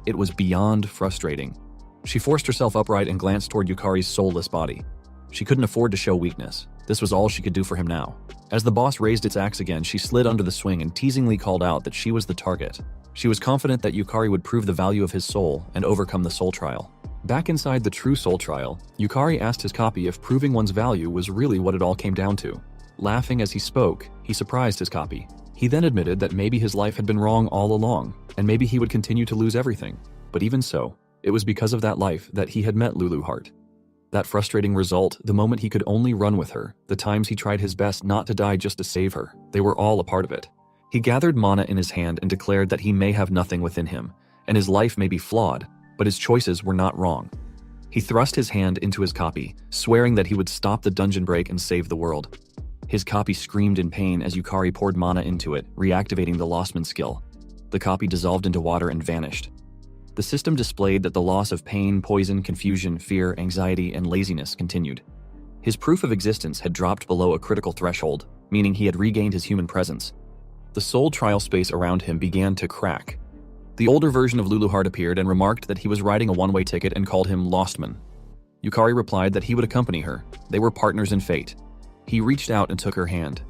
It was beyond frustrating. She forced herself upright and glanced toward Yukari's soulless body. She couldn't afford to show weakness. This was all she could do for him now. As the boss raised its axe again, she slid under the swing and teasingly called out that she was the target. She was confident that Yukari would prove the value of his soul and overcome the soul trial. Back inside the true soul trial, Yukari asked his copy if proving one's value was really what it all came down to. Laughing as he spoke, he surprised his copy. He then admitted that maybe his life had been wrong all along, and maybe he would continue to lose everything. But even so, it was because of that life that he had met Luluheart. That frustrating result, the moment he could only run with her, the times he tried his best not to die just to save her, they were all a part of it. He gathered mana in his hand and declared that he may have nothing within him, and his life may be flawed, but his choices were not wrong. He thrust his hand into his copy, swearing that he would stop the dungeon break and save the world. His copy screamed in pain as Yukari poured mana into it, reactivating the Lostman skill. The copy dissolved into water and vanished. The system displayed that the loss of pain, poison, confusion, fear, anxiety, and laziness continued. His proof of existence had dropped below a critical threshold, meaning he had regained his human presence. The soul trial space around him began to crack. The older version of Luluheart appeared and remarked that he was riding a one-way ticket and called him Lostman. Yukari replied that he would accompany her. They were partners in fate. He reached out and took her hand.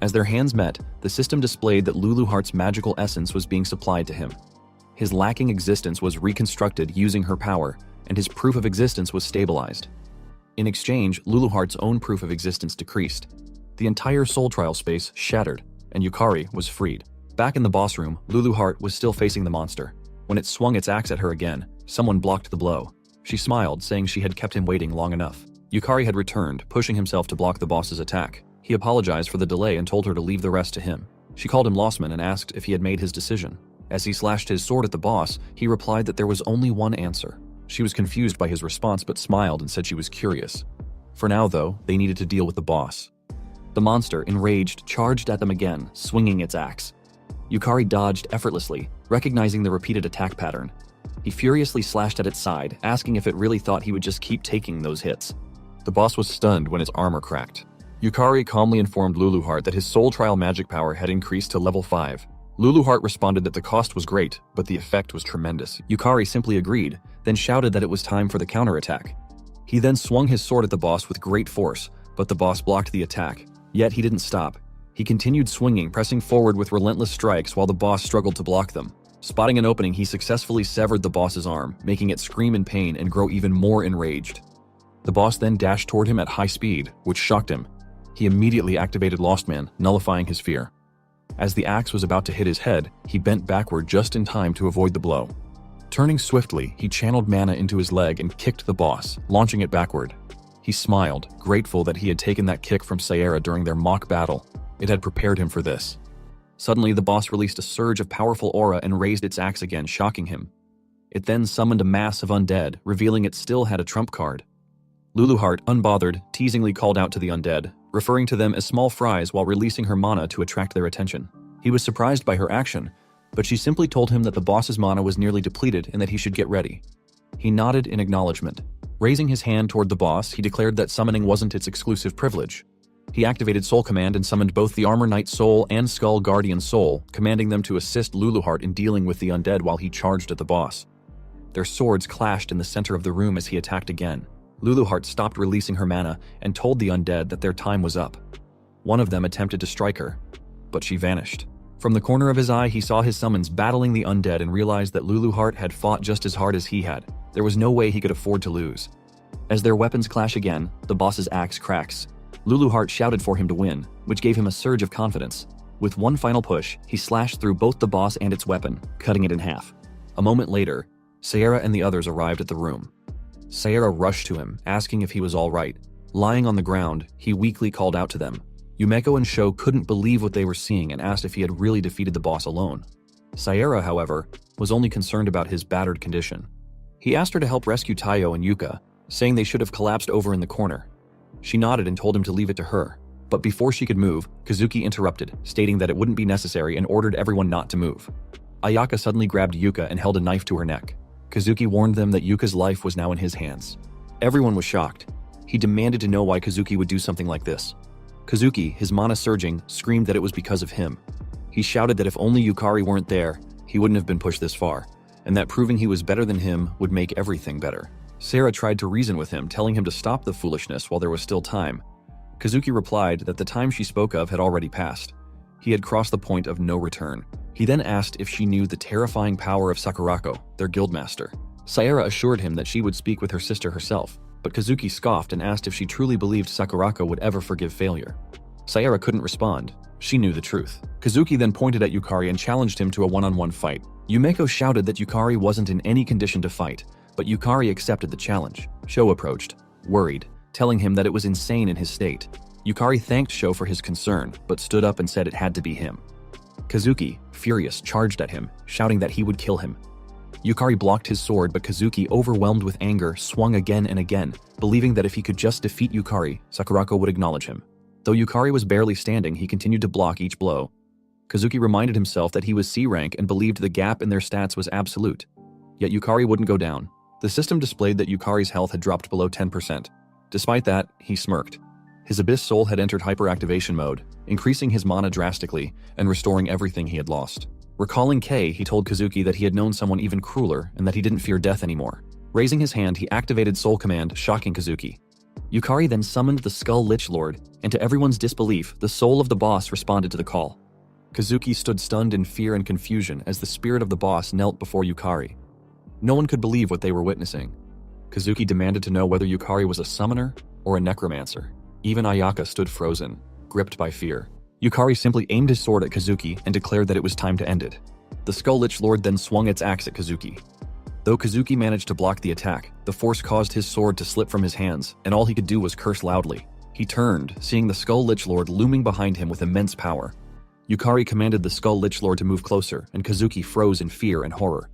As their hands met, the system displayed that Luluheart's magical essence was being supplied to him. His lacking existence was reconstructed using her power, and his proof of existence was stabilized. In exchange, Luluheart's own proof of existence decreased. The entire soul trial space shattered, and Yukari was freed. Back in the boss room, Luluheart was still facing the monster. When it swung its axe at her again, someone blocked the blow. She smiled, saying she had kept him waiting long enough. Yukari had returned, pushing himself to block the boss's attack. He apologized for the delay and told her to leave the rest to him. She called him Lostman and asked if he had made his decision. As he slashed his sword at the boss, he replied that there was only one answer. She was confused by his response but smiled and said she was curious. For now, though, they needed to deal with the boss. The monster, enraged, charged at them again, swinging its axe. Yukari dodged effortlessly, recognizing the repeated attack pattern. He furiously slashed at its side, asking if it really thought he would just keep taking those hits. The boss was stunned when its armor cracked. Yukari calmly informed Luluheart that his soul trial magic power had increased to level 5. Luluheart responded that the cost was great, but the effect was tremendous. Yukari simply agreed, then shouted that it was time for the counterattack. He then swung his sword at the boss with great force, but the boss blocked the attack. Yet he didn't stop. He continued swinging, pressing forward with relentless strikes while the boss struggled to block them. Spotting an opening, he successfully severed the boss's arm, making it scream in pain and grow even more enraged. The boss then dashed toward him at high speed, which shocked him. He immediately activated Lostman, nullifying his fear. As the axe was about to hit his head, he bent backward just in time to avoid the blow. Turning swiftly, he channeled mana into his leg and kicked the boss, launching it backward. He smiled, grateful that he had taken that kick from Sayera during their mock battle. It had prepared him for this. Suddenly, the boss released a surge of powerful aura and raised its axe again, shocking him. It then summoned a mass of undead, revealing it still had a trump card. Luluheart, unbothered, teasingly called out to the undead, referring to them as small fries while releasing her mana to attract their attention. He was surprised by her action, but she simply told him that the boss's mana was nearly depleted and that he should get ready. He nodded in acknowledgement. Raising his hand toward the boss, he declared that summoning wasn't its exclusive privilege. He activated Soul Command and summoned both the Armor Knight Soul and Skull Guardian Soul, commanding them to assist Luluheart in dealing with the undead while he charged at the boss. Their swords clashed in the center of the room as he attacked again. Luluheart stopped releasing her mana and told the undead that their time was up. One of them attempted to strike her, but she vanished. From the corner of his eye, he saw his summons battling the undead and realized that Luluheart had fought just as hard as he had. There was no way he could afford to lose. As their weapons clash again, the boss's axe cracks. Luluheart shouted for him to win, which gave him a surge of confidence. With one final push, he slashed through both the boss and its weapon, cutting it in half. A moment later, Sierra and the others arrived at the room. Sierra rushed to him, asking if he was all right. Lying on the ground, he weakly called out to them. Yumeko and Sho couldn't believe what they were seeing and asked if he had really defeated the boss alone. Sierra, however, was only concerned about his battered condition. He asked her to help rescue Tayo and Yuka, saying they should have collapsed over in the corner. She nodded and told him to leave it to her. But before she could move, Kazuki interrupted, stating that it wouldn't be necessary and ordered everyone not to move. Ayaka suddenly grabbed Yuka and held a knife to her neck. Kazuki warned them that Yuka's life was now in his hands. Everyone was shocked. He demanded to know why Kazuki would do something like this. Kazuki, his mana surging, screamed that it was because of him. He shouted that if only Yukari weren't there, he wouldn't have been pushed this far, and that proving he was better than him would make everything better. Sarah tried to reason with him, telling him to stop the foolishness while there was still time. Kazuki replied that the time she spoke of had already passed. He had crossed the point of no return. He then asked if she knew the terrifying power of Sakurako, their guildmaster. Sierra assured him that she would speak with her sister herself, but Kazuki scoffed and asked if she truly believed Sakurako would ever forgive failure. Sierra couldn't respond. She knew the truth. Kazuki then pointed at Yukari and challenged him to a one-on-one fight. Yumeko shouted that Yukari wasn't in any condition to fight, but Yukari accepted the challenge. Sho approached, worried, telling him that it was insane in his state. Yukari thanked Sho for his concern, but stood up and said it had to be him. Kazuki, furious, charged at him, shouting that he would kill him. Yukari blocked his sword, but Kazuki, overwhelmed with anger, swung again and again, believing that if he could just defeat Yukari, Sakurako would acknowledge him. Though Yukari was barely standing, he continued to block each blow. Kazuki reminded himself that he was C rank and believed the gap in their stats was absolute. Yet Yukari wouldn't go down. The system displayed that Yukari's health had dropped below 10%. Despite that, he smirked. His Abyss Soul had entered hyperactivation mode, increasing his mana drastically and restoring everything he had lost. Recalling Kei, he told Kazuki that he had known someone even crueler and that he didn't fear death anymore. Raising his hand, he activated Soul Command, shocking Kazuki. Yukari then summoned the Skull Lich Lord, and to everyone's disbelief, the soul of the boss responded to the call. Kazuki stood stunned in fear and confusion as the spirit of the boss knelt before Yukari. No one could believe what they were witnessing. Kazuki demanded to know whether Yukari was a summoner or a necromancer. Even Ayaka stood frozen, gripped by fear. Yukari simply aimed his sword at Kazuki and declared that it was time to end it. The Skull Lich Lord then swung its axe at Kazuki. Though Kazuki managed to block the attack, the force caused his sword to slip from his hands, and all he could do was curse loudly. He turned, seeing the Skull Lich Lord looming behind him with immense power. Yukari commanded the Skull Lich Lord to move closer, and Kazuki froze in fear and horror.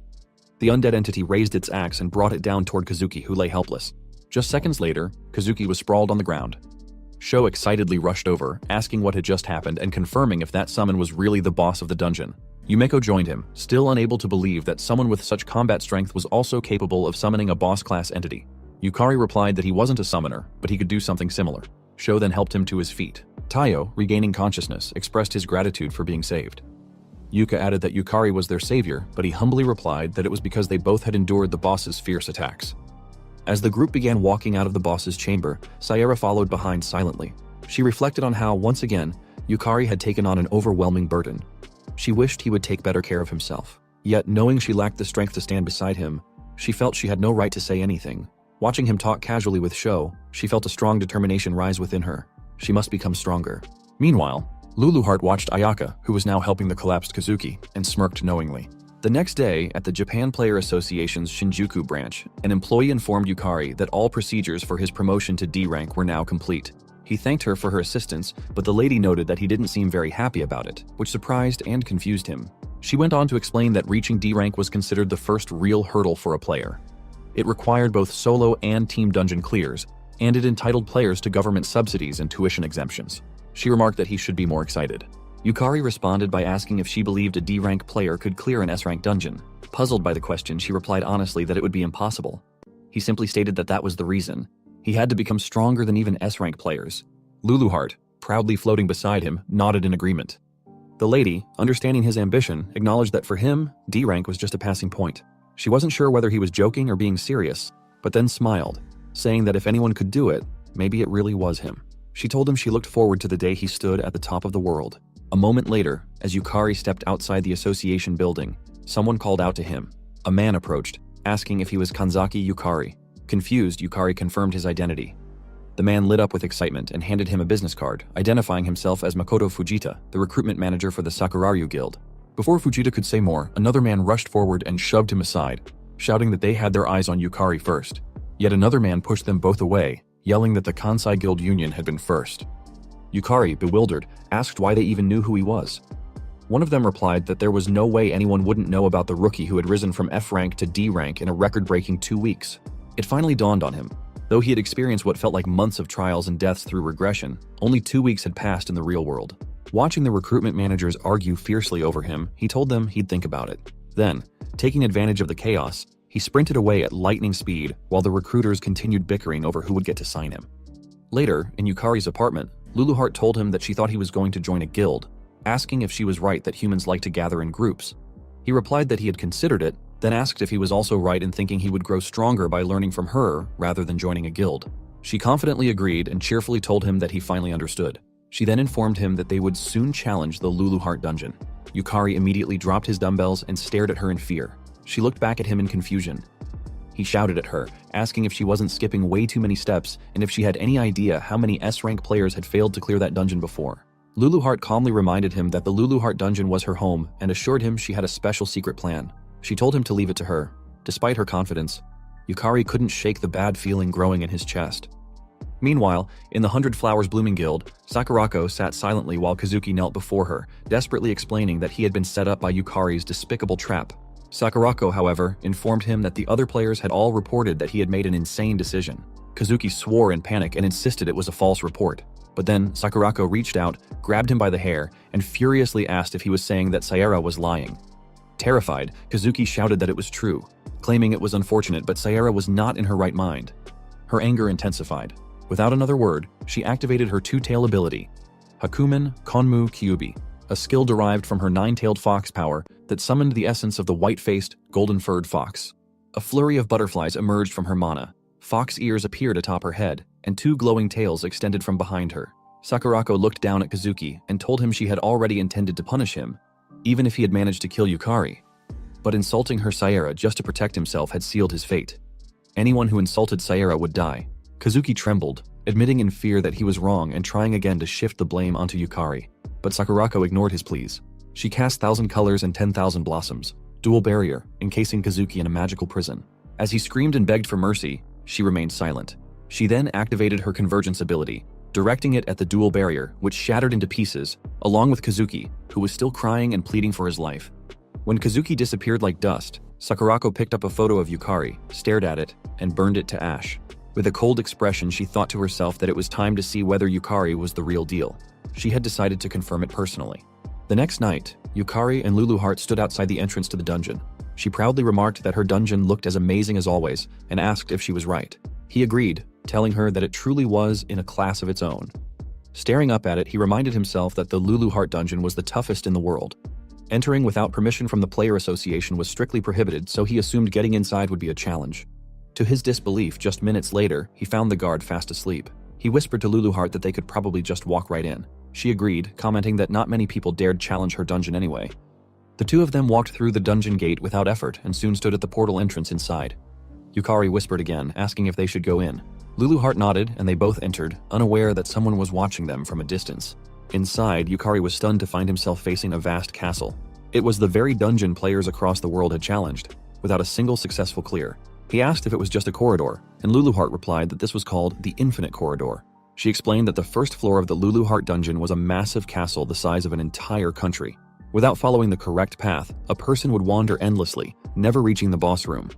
The undead entity raised its axe and brought it down toward Kazuki, who lay helpless. Just seconds later, Kazuki was sprawled on the ground. Sho excitedly rushed over, asking what had just happened and confirming if that summon was really the boss of the dungeon. Yumeko joined him, still unable to believe that someone with such combat strength was also capable of summoning a boss-class entity. Yukari replied that he wasn't a summoner, but he could do something similar. Sho then helped him to his feet. Tayo, regaining consciousness, expressed his gratitude for being saved. Yuka added that Yukari was their savior, but he humbly replied that it was because they both had endured the boss's fierce attacks. As the group began walking out of the boss's chamber, Sierra followed behind silently. She reflected on how, once again, Yukari had taken on an overwhelming burden. She wished he would take better care of himself. Yet, knowing she lacked the strength to stand beside him, she felt she had no right to say anything. Watching him talk casually with Sho, she felt a strong determination rise within her. She must become stronger. Meanwhile, Luluheart watched Ayaka, who was now helping the collapsed Kazuki, and smirked knowingly. The next day, at the Japan Player Association's Shinjuku branch, an employee informed Yukari that all procedures for his promotion to D rank were now complete. He thanked her for her assistance, but the lady noted that he didn't seem very happy about it, which surprised and confused him. She went on to explain that reaching D rank was considered the first real hurdle for a player. It required both solo and team dungeon clears, and it entitled players to government subsidies and tuition exemptions. She remarked that he should be more excited. Yukari responded by asking if she believed a D-rank player could clear an S-rank dungeon. Puzzled by the question, she replied honestly that it would be impossible. He simply stated that that was the reason. He had to become stronger than even S-rank players. Luluheart, proudly floating beside him, nodded in agreement. The lady, understanding his ambition, acknowledged that for him, D-rank was just a passing point. She wasn't sure whether he was joking or being serious, but then smiled, saying that if anyone could do it, maybe it really was him. She told him she looked forward to the day he stood at the top of the world. A moment later, as Yukari stepped outside the association building, someone called out to him. A man approached, asking if he was Kanzaki Yukari. Confused, Yukari confirmed his identity. The man lit up with excitement and handed him a business card, identifying himself as Makoto Fujita, the recruitment manager for the Sakuraryu Guild. Before Fujita could say more, another man rushed forward and shoved him aside, shouting that they had their eyes on Yukari first. Yet another man pushed them both away, yelling that the Kansai Guild Union had been first. Yukari, bewildered, asked why they even knew who he was. One of them replied that there was no way anyone wouldn't know about the rookie who had risen from F rank to D rank in a record-breaking 2 weeks. It finally dawned on him. Though he had experienced what felt like months of trials and deaths through regression, only 2 weeks had passed in the real world. Watching the recruitment managers argue fiercely over him, he told them he'd think about it. Then, taking advantage of the chaos, he sprinted away at lightning speed while the recruiters continued bickering over who would get to sign him. Later, in Yukari's apartment, Luluheart told him that she thought he was going to join a guild, asking if she was right that humans like to gather in groups. He replied that he had considered it, then asked if he was also right in thinking he would grow stronger by learning from her rather than joining a guild. She confidently agreed and cheerfully told him that he finally understood. She then informed him that they would soon challenge the Luluheart dungeon. Yukari immediately dropped his dumbbells and stared at her in fear. She looked back at him in confusion. He shouted at her, asking if she wasn't skipping way too many steps and if she had any idea how many S-rank players had failed to clear that dungeon before. Luluheart calmly reminded him that the Luluheart dungeon was her home and assured him she had a special secret plan. She told him to leave it to her. Despite her confidence, Yukari couldn't shake the bad feeling growing in his chest. Meanwhile, in the 100 Flowers Blooming Guild, Sakurako sat silently while Kazuki knelt before her, desperately explaining that he had been set up by Yukari's despicable trap. Sakurako, however, informed him that the other players had all reported that he had made an insane decision. Kazuki swore in panic and insisted it was a false report. But then Sakurako reached out, grabbed him by the hair, and furiously asked if he was saying that Sayera was lying. Terrified, Kazuki shouted that it was true, claiming it was unfortunate but Sayera was not in her right mind. Her anger intensified. Without another word, she activated her two-tail ability, Hakumen Konmu Kyubi, a skill derived from her nine-tailed fox power that summoned the essence of the white-faced, golden-furred fox. A flurry of butterflies emerged from her mana. Fox ears appeared atop her head, and two glowing tails extended from behind her. Sakurako looked down at Kazuki and told him she had already intended to punish him, even if he had managed to kill Yukari. But insulting her Sayera just to protect himself had sealed his fate. Anyone who insulted Sayera would die. Kazuki trembled, admitting in fear that he was wrong and trying again to shift the blame onto Yukari. But Sakurako ignored his pleas. She cast 1,000 colors and 10,000 blossoms, dual barrier, encasing Kazuki in a magical prison. As he screamed and begged for mercy, she remained silent. She then activated her convergence ability, directing it at the dual barrier, which shattered into pieces, along with Kazuki, who was still crying and pleading for his life. When Kazuki disappeared like dust, Sakurako picked up a photo of Yukari, stared at it, and burned it to ash. With a cold expression, she thought to herself that it was time to see whether Yukari was the real deal. She had decided to confirm it personally. The next night, Yukari and Luluheart stood outside the entrance to the dungeon. She proudly remarked that her dungeon looked as amazing as always and asked if she was right. He agreed, telling her that it truly was in a class of its own. Staring up at it, he reminded himself that the Luluheart dungeon was the toughest in the world. Entering without permission from the Player Association was strictly prohibited, so he assumed getting inside would be a challenge. To his disbelief, just minutes later, he found the guard fast asleep. He whispered to Luluheart that they could probably just walk right in. She agreed, commenting that not many people dared challenge her dungeon anyway. The two of them walked through the dungeon gate without effort and soon stood at the portal entrance inside. Yukari whispered again, asking if they should go in. Luluheart nodded, and they both entered, unaware that someone was watching them from a distance. Inside, Yukari was stunned to find himself facing a vast castle. It was the very dungeon players across the world had challenged, without a single successful clear. He asked if it was just a corridor, and Luluheart replied that this was called the Infinite Corridor. She explained that the first floor of the Luluheart dungeon was a massive castle the size of an entire country. Without following the correct path, a person would wander endlessly, never reaching the boss room.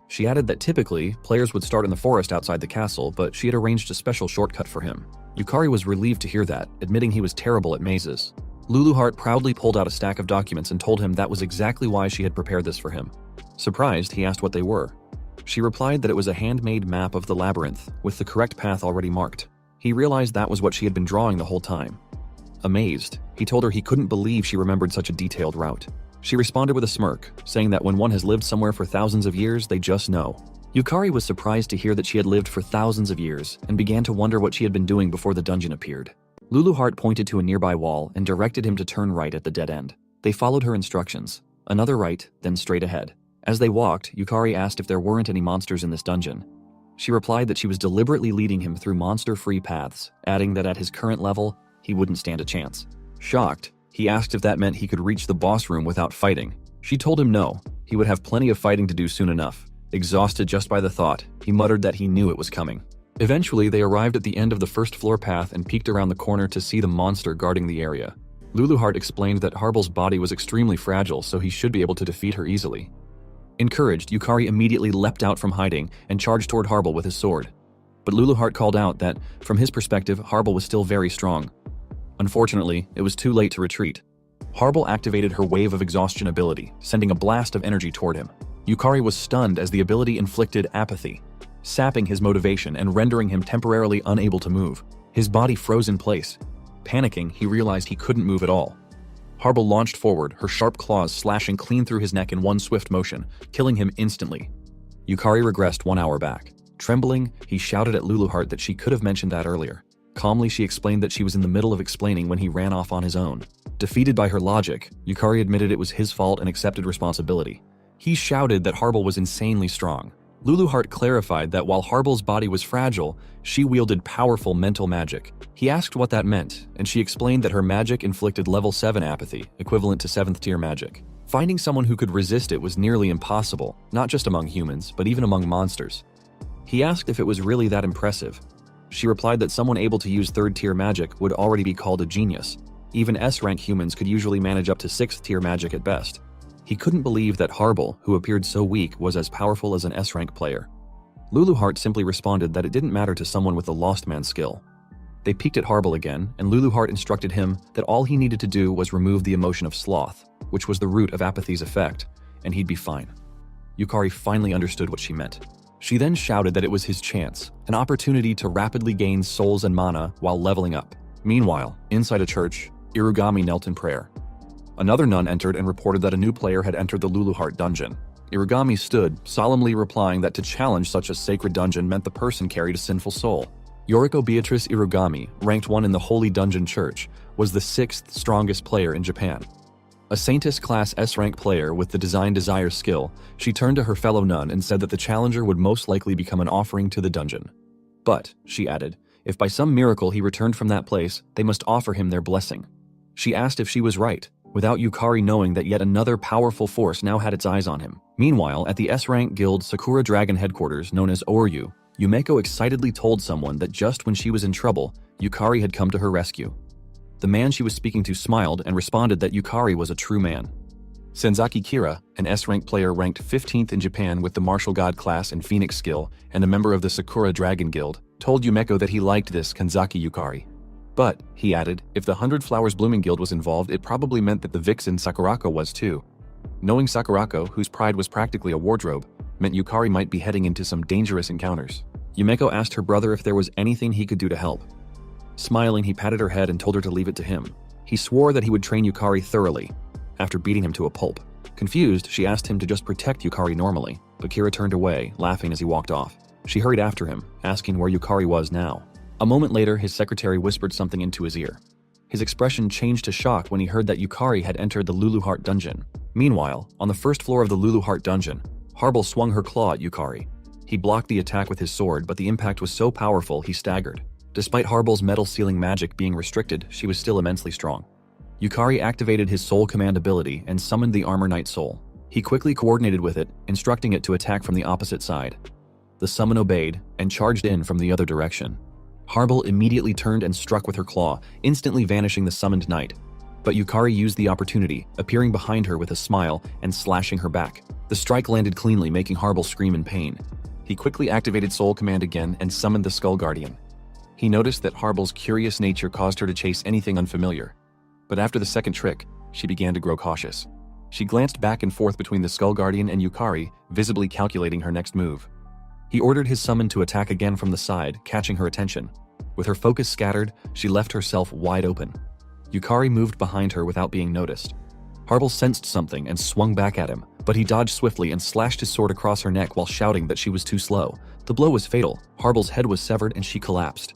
She added that typically, players would start in the forest outside the castle, but she had arranged a special shortcut for him. Yukari was relieved to hear that, admitting he was terrible at mazes. Luluheart proudly pulled out a stack of documents and told him that was exactly why she had prepared this for him. Surprised, he asked what they were. She replied that it was a handmade map of the labyrinth, with the correct path already marked. He realized that was what she had been drawing the whole time. Amazed, he told her he couldn't believe she remembered such a detailed route. She responded with a smirk, saying that when one has lived somewhere for thousands of years, they just know. Yukari was surprised to hear that she had lived for thousands of years and began to wonder what she had been doing before the dungeon appeared. Luluheart pointed to a nearby wall and directed him to turn right at the dead end. They followed her instructions. Another right, then straight ahead. As they walked, Yukari asked if there weren't any monsters in this dungeon. She replied that she was deliberately leading him through monster-free paths, adding that at his current level, he wouldn't stand a chance. Shocked, he asked if that meant he could reach the boss room without fighting. She told him no, he would have plenty of fighting to do soon enough. Exhausted just by the thought, he muttered that he knew it was coming. Eventually, they arrived at the end of the first floor path and peeked around the corner to see the monster guarding the area. Luluheart explained that Harbel's body was extremely fragile, so he should be able to defeat her easily. Encouraged, Yukari immediately leapt out from hiding and charged toward Harbel with his sword. But Luluheart called out that, from his perspective, Harbel was still very strong. Unfortunately, it was too late to retreat. Harbel activated her Wave of Exhaustion ability, sending a blast of energy toward him. Yukari was stunned as the ability inflicted apathy, sapping his motivation and rendering him temporarily unable to move. His body froze in place. Panicking, he realized he couldn't move at all. Harbel launched forward, her sharp claws slashing clean through his neck in one swift motion, killing him instantly. Yukari regressed 1 hour back. Trembling, he shouted at Luluheart that she could have mentioned that earlier. Calmly, she explained that she was in the middle of explaining when he ran off on his own. Defeated by her logic, Yukari admitted it was his fault and accepted responsibility. He shouted that Harbel was insanely strong. Luluheart clarified that while Harbel's body was fragile, she wielded powerful mental magic. He asked what that meant, and she explained that her magic inflicted level 7 apathy, equivalent to 7th tier magic. Finding someone who could resist it was nearly impossible, not just among humans, but even among monsters. He asked if it was really that impressive. She replied that someone able to use 3rd tier magic would already be called a genius. Even S-rank humans could usually manage up to 6th tier magic at best. He couldn't believe that Harbel, who appeared so weak, was as powerful as an S-rank player. Luluheart simply responded that it didn't matter to someone with a Lost Man skill. They peeked at Harbel again, and Luluheart instructed him that all he needed to do was remove the emotion of sloth, which was the root of apathy's effect, and he'd be fine. Yukari finally understood what she meant. She then shouted that it was his chance, an opportunity to rapidly gain souls and mana while leveling up. Meanwhile, inside a church, Irugami knelt in prayer. Another nun entered and reported that a new player had entered the Luluheart dungeon. Irugami stood, solemnly replying that to challenge such a sacred dungeon meant the person carried a sinful soul. Yoriko Beatrice Irugami, ranked 1 in the Holy Dungeon Church, was the 6th strongest player in Japan. A Saintess class S-rank player with the Design Desire skill, she turned to her fellow nun and said that the challenger would most likely become an offering to the dungeon. But, she added, if by some miracle he returned from that place, they must offer him their blessing. She asked if she was right, without Yukari knowing that yet another powerful force now had its eyes on him. Meanwhile, at the S-rank guild Sakura Dragon headquarters known as Oryu, Yumeko excitedly told someone that just when she was in trouble, Yukari had come to her rescue. The man she was speaking to smiled and responded that Yukari was a true man. Senzaki Kira, an S-rank player ranked 15th in Japan with the Martial God class and Phoenix skill, and a member of the Sakura Dragon Guild, told Yumeko that he liked this Kanzaki Yukari. But, he added, if the 100 Flowers Blooming Guild was involved, it probably meant that the vixen Sakurako was too. Knowing Sakurako, whose pride was practically a wardrobe, meant Yukari might be heading into some dangerous encounters. Yumeko asked her brother if there was anything he could do to help. Smiling, he patted her head and told her to leave it to him. He swore that he would train Yukari thoroughly, after beating him to a pulp. Confused, she asked him to just protect Yukari normally, but Kira turned away, laughing as he walked off. She hurried after him, asking where Yukari was now. A moment later, his secretary whispered something into his ear. His expression changed to shock when he heard that Yukari had entered the Luluheart dungeon. Meanwhile, on the first floor of the Luluheart dungeon, Harbel swung her claw at Yukari. He blocked the attack with his sword, but the impact was so powerful he staggered. Despite Harbel's metal sealing magic being restricted, she was still immensely strong. Yukari activated his soul command ability and summoned the Armor Knight soul. He quickly coordinated with it, instructing it to attack from the opposite side. The summon obeyed and charged in from the other direction. Harbel immediately turned and struck with her claw, instantly vanishing the summoned knight. But Yukari used the opportunity, appearing behind her with a smile and slashing her back. The strike landed cleanly, making Harbel scream in pain. He quickly activated Soul Command again and summoned the Skull Guardian. He noticed that Harbel's curious nature caused her to chase anything unfamiliar. But after the second trick, she began to grow cautious. She glanced back and forth between the Skull Guardian and Yukari, visibly calculating her next move. He ordered his summon to attack again from the side, catching her attention. With her focus scattered, she left herself wide open. Yukari moved behind her without being noticed. Harble sensed something and swung back at him, but he dodged swiftly and slashed his sword across her neck while shouting that she was too slow. The blow was fatal. Harble's head was severed and she collapsed.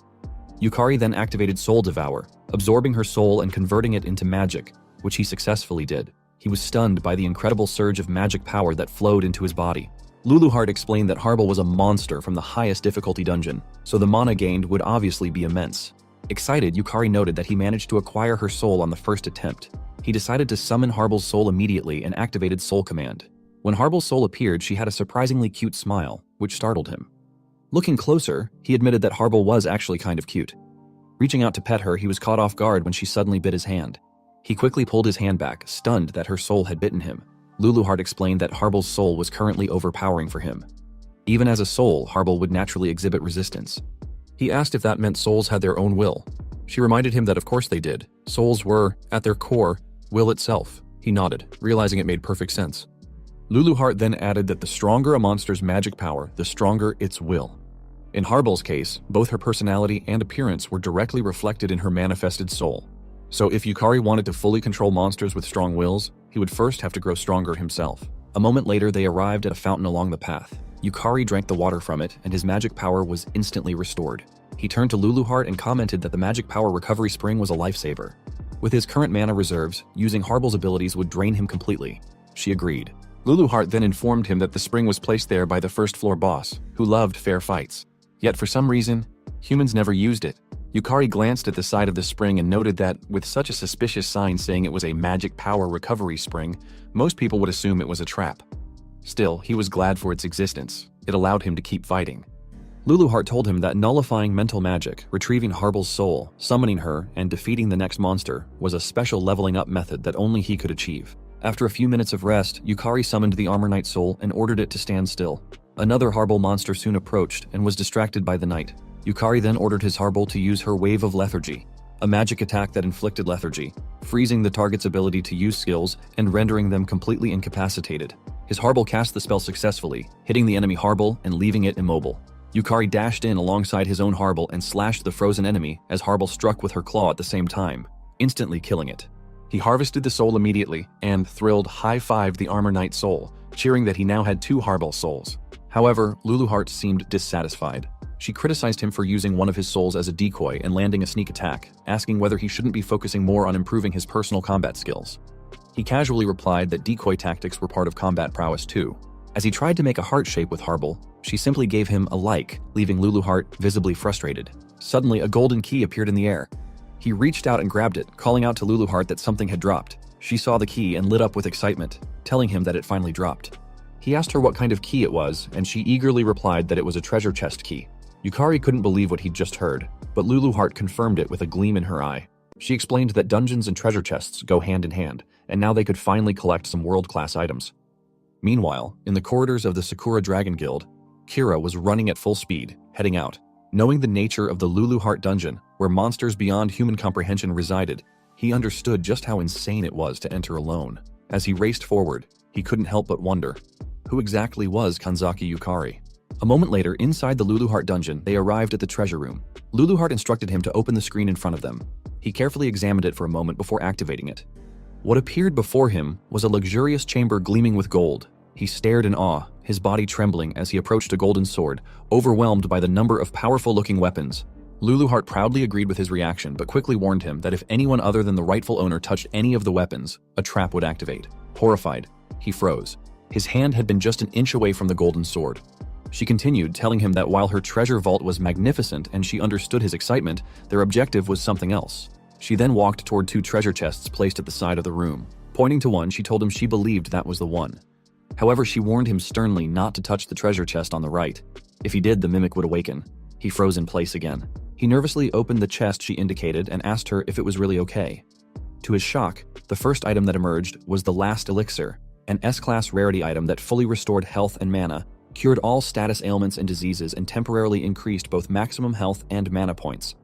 Yukari then activated Soul Devour, absorbing her soul and converting it into magic, which he successfully did. He was stunned by the incredible surge of magic power that flowed into his body. Luluheart explained that Harble was a monster from the highest difficulty dungeon, so the mana gained would obviously be immense. Excited, Yukari noted that he managed to acquire her soul on the first attempt. He decided to summon Harble's soul immediately and activated Soul Command. When Harble's soul appeared, she had a surprisingly cute smile, which startled him. Looking closer, he admitted that Harble was actually kind of cute. Reaching out to pet her, he was caught off guard when she suddenly bit his hand. He quickly pulled his hand back, stunned that her soul had bitten him. Luluheart explained that Harble's soul was currently overpowering for him. Even as a soul, Harble would naturally exhibit resistance. He asked if that meant souls had their own will. She reminded him that of course they did. Souls were, at their core, will itself. He nodded, realizing it made perfect sense. Luluheart then added that the stronger a monster's magic power, the stronger its will. In Harble's case, both her personality and appearance were directly reflected in her manifested soul. So if Yukari wanted to fully control monsters with strong wills, he would first have to grow stronger himself. A moment later, they arrived at a fountain along the path. Yukari drank the water from it, and his magic power was instantly restored. He turned to Luluheart and commented that the magic power recovery spring was a lifesaver. With his current mana reserves, using Harble's abilities would drain him completely. She agreed. Luluheart then informed him that the spring was placed there by the first floor boss, who loved fair fights. Yet for some reason, humans never used it. Yukari glanced at the side of the spring and noted that, with such a suspicious sign saying it was a magic power recovery spring, most people would assume it was a trap. Still, he was glad for its existence. It allowed him to keep fighting. Luluheart told him that nullifying mental magic, retrieving Harble's soul, summoning her, and defeating the next monster was a special leveling up method that only he could achieve. After a few minutes of rest, Yukari summoned the Armor Knight soul and ordered it to stand still. Another Harble monster soon approached and was distracted by the knight. Yukari then ordered his Harble to use her Wave of Lethargy, a magic attack that inflicted lethargy, freezing the target's ability to use skills and rendering them completely incapacitated. His Harble cast the spell successfully, hitting the enemy Harble and leaving it immobile. Yukari dashed in alongside his own Harble and slashed the frozen enemy as Harble struck with her claw at the same time, instantly killing it. He harvested the soul immediately and, thrilled, high-fived the Armor Knight soul, cheering that he now had 2 Harble souls. However, Luluheart seemed dissatisfied. She criticized him for using one of his souls as a decoy and landing a sneak attack, asking whether he shouldn't be focusing more on improving his personal combat skills. He casually replied that decoy tactics were part of combat prowess too. As he tried to make a heart shape with Harble, she simply gave him a like, leaving Luluheart visibly frustrated. Suddenly, a golden key appeared in the air. He reached out and grabbed it, calling out to Luluheart that something had dropped. She saw the key and lit up with excitement, telling him that it finally dropped. He asked her what kind of key it was, and she eagerly replied that it was a treasure chest key. Yukari couldn't believe what he'd just heard, but Luluheart confirmed it with a gleam in her eye. She explained that dungeons and treasure chests go hand in hand, and now they could finally collect some world-class items. Meanwhile, in the corridors of the Sakura Dragon Guild, Kira was running at full speed, heading out. Knowing the nature of the Luluheart dungeon, where monsters beyond human comprehension resided, he understood just how insane it was to enter alone. As he raced forward, he couldn't help but wonder, who exactly was Kanzaki Yukari? A moment later, inside the Luluheart dungeon, they arrived at the treasure room. Luluheart instructed him to open the screen in front of them. He carefully examined it for a moment before activating it. What appeared before him was a luxurious chamber gleaming with gold. He stared in awe, his body trembling as he approached a golden sword, overwhelmed by the number of powerful-looking weapons. Luluheart proudly agreed with his reaction, but quickly warned him that if anyone other than the rightful owner touched any of the weapons, a trap would activate. Horrified, he froze. His hand had been just an inch away from the golden sword. She continued, telling him that while her treasure vault was magnificent and she understood his excitement, their objective was something else. She then walked toward 2 treasure chests placed at the side of the room. Pointing to one, she told him she believed that was the one. However, she warned him sternly not to touch the treasure chest on the right. If he did, the mimic would awaken. He froze in place again. He nervously opened the chest she indicated and asked her if it was really okay. To his shock, the first item that emerged was the Last Elixir, an S-class rarity item that fully restored health and mana, cured all status ailments and diseases, and temporarily increased both maximum health and mana points.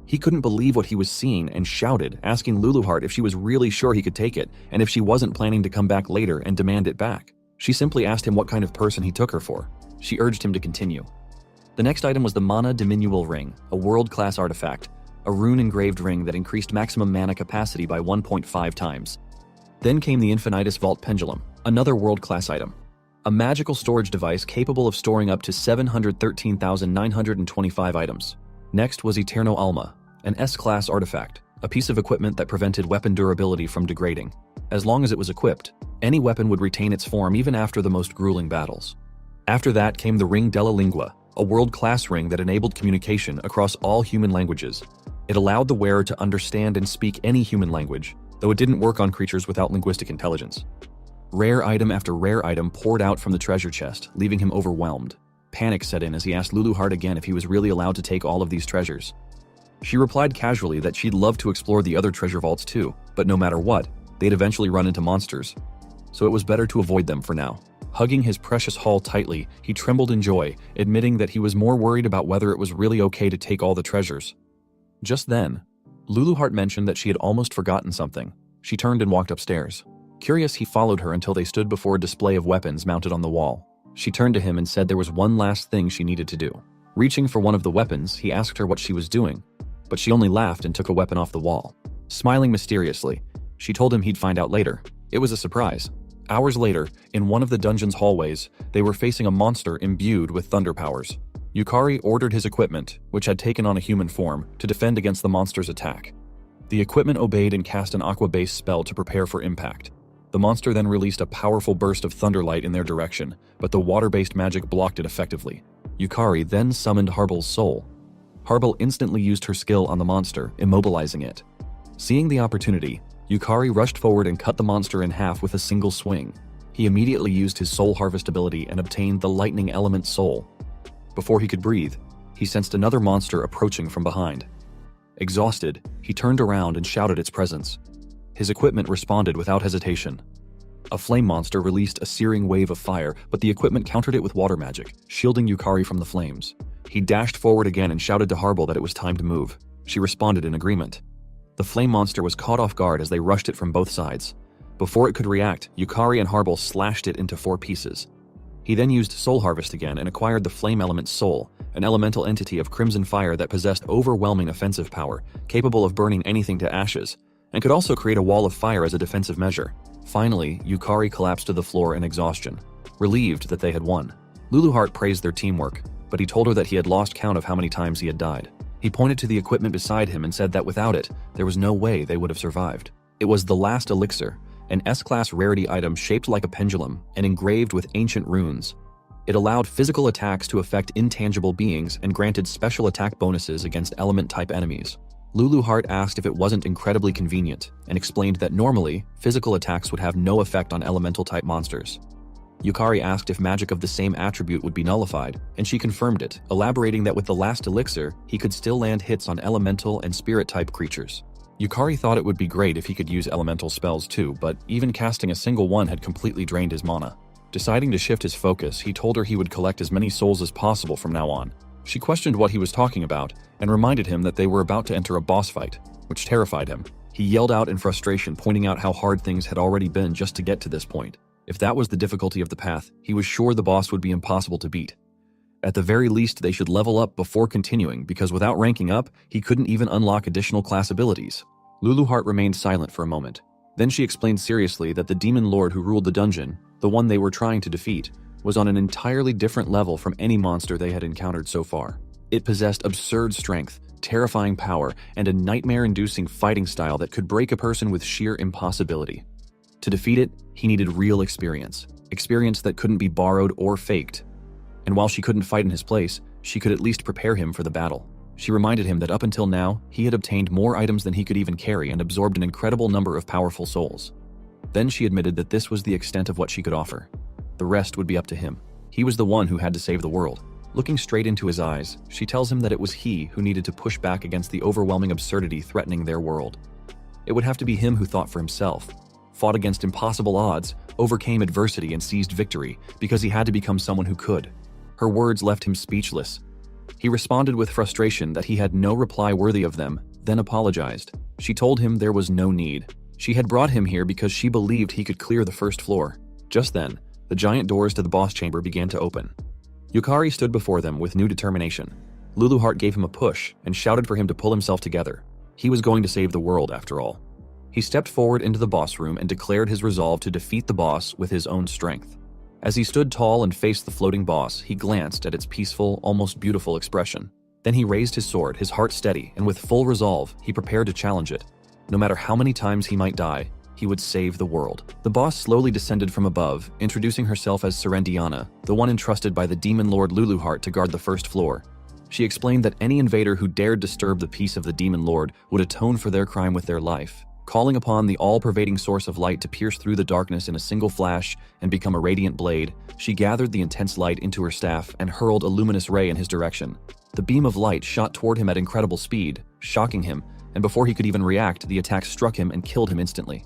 He couldn't believe what he was seeing and shouted, asking Luluheart if she was really sure he could take it and if she wasn't planning to come back later and demand it back. She simply asked him what kind of person he took her for. She urged him to continue. The next item was the Mana Diminual Ring, a world-class artifact, a rune-engraved ring that increased maximum mana capacity by 1.5 times. Then came the Infinitus Vault Pendulum, another world-class item. A magical storage device capable of storing up to 713,925 items. Next was Eterno Alma, an S-class artifact, a piece of equipment that prevented weapon durability from degrading. As long as it was equipped, any weapon would retain its form even after the most grueling battles. After that came the Ring della Lingua, a world-class ring that enabled communication across all human languages. It allowed the wearer to understand and speak any human language, though it didn't work on creatures without linguistic intelligence. Rare item after rare item poured out from the treasure chest, leaving him overwhelmed. Panic set in as he asked Luluheart again if he was really allowed to take all of these treasures. She replied casually that she'd love to explore the other treasure vaults too, but no matter what, they'd eventually run into monsters. So it was better to avoid them for now. Hugging his precious haul tightly, he trembled in joy, admitting that he was more worried about whether it was really okay to take all the treasures. Just then, Luluheart mentioned that she had almost forgotten something. She turned and walked upstairs. Curious, he followed her until they stood before a display of weapons mounted on the wall. She turned to him and said there was one last thing she needed to do. Reaching for one of the weapons, he asked her what she was doing, but she only laughed and took a weapon off the wall. Smiling mysteriously, she told him he'd find out later. It was a surprise. Hours later, in one of the dungeon's hallways, they were facing a monster imbued with thunder powers. Yukari ordered his equipment, which had taken on a human form, to defend against the monster's attack. The equipment obeyed and cast an aqua-based spell to prepare for impact. The monster then released a powerful burst of thunderlight in their direction, but the water-based magic blocked it effectively. Yukari then summoned Harbel's soul. Harbel instantly used her skill on the monster, immobilizing it. Seeing the opportunity, Yukari rushed forward and cut the monster in half with a single swing. He immediately used his soul harvest ability and obtained the lightning element soul. Before he could breathe, he sensed another monster approaching from behind. Exhausted, he turned around and shouted its presence. His equipment responded without hesitation. A flame monster released a searing wave of fire, but the equipment countered it with water magic, shielding Yukari from the flames. He dashed forward again and shouted to Harbel that it was time to move. She responded in agreement. The flame monster was caught off guard as they rushed it from both sides. Before it could react, Yukari and Harbel slashed it into 4 pieces. He then used Soul Harvest again and acquired the Flame Element's soul, an elemental entity of crimson fire that possessed overwhelming offensive power, capable of burning anything to ashes, and could also create a wall of fire as a defensive measure. Finally, Yukari collapsed to the floor in exhaustion, relieved that they had won. Luluheart praised their teamwork, but he told her that he had lost count of how many times he had died. He pointed to the equipment beside him and said that without it, there was no way they would have survived. It was the last elixir, an S-class rarity item shaped like a pendulum and engraved with ancient runes. It allowed physical attacks to affect intangible beings and granted special attack bonuses against element-type enemies. Luluheart asked if it wasn't incredibly convenient and explained that normally, physical attacks would have no effect on elemental-type monsters. Yukari asked if magic of the same attribute would be nullified, and she confirmed it, elaborating that with the last elixir, he could still land hits on elemental and spirit-type creatures. Yukari thought it would be great if he could use elemental spells too, but even casting a single one had completely drained his mana. Deciding to shift his focus, he told her he would collect as many souls as possible from now on. She questioned what he was talking about, and reminded him that they were about to enter a boss fight, which terrified him. He yelled out in frustration, pointing out how hard things had already been just to get to this point. If that was the difficulty of the path, he was sure the boss would be impossible to beat. At the very least, they should level up before continuing, because without ranking up, he couldn't even unlock additional class abilities. Luluheart remained silent for a moment. Then she explained seriously that the demon lord who ruled the dungeon, the one they were trying to defeat, was on an entirely different level from any monster they had encountered so far. It possessed absurd strength, terrifying power, and a nightmare-inducing fighting style that could break a person with sheer impossibility. To defeat it, he needed real experience that couldn't be borrowed or faked. And while she couldn't fight in his place, she could at least prepare him for the battle. She reminded him that up until now, he had obtained more items than he could even carry and absorbed an incredible number of powerful souls. Then she admitted that this was the extent of what she could offer. The rest would be up to him. He was the one who had to save the world. Looking straight into his eyes, she tells him that it was he who needed to push back against the overwhelming absurdity threatening their world. It would have to be him who thought for himself, fought against impossible odds, overcame adversity and seized victory because he had to become someone who could. Her words left him speechless. He responded with frustration that he had no reply worthy of them, then apologized. She told him there was no need. She had brought him here because she believed he could clear the first floor. Just then, the giant doors to the boss chamber began to open. Yukari stood before them with new determination. Luluheart gave him a push and shouted for him to pull himself together. He was going to save the world after all. He stepped forward into the boss room and declared his resolve to defeat the boss with his own strength. As he stood tall and faced the floating boss, he glanced at its peaceful, almost beautiful expression. Then he raised his sword, his heart steady, and with full resolve, he prepared to challenge it. No matter how many times he might die, he would save the world. The boss slowly descended from above, introducing herself as Serendiana, the one entrusted by the demon lord Luluheart to guard the first floor. She explained that any invader who dared disturb the peace of the demon lord would atone for their crime with their life. Calling upon the all-pervading source of light to pierce through the darkness in a single flash and become a radiant blade, she gathered the intense light into her staff and hurled a luminous ray in his direction. The beam of light shot toward him at incredible speed, shocking him, and before he could even react, the attack struck him and killed him instantly.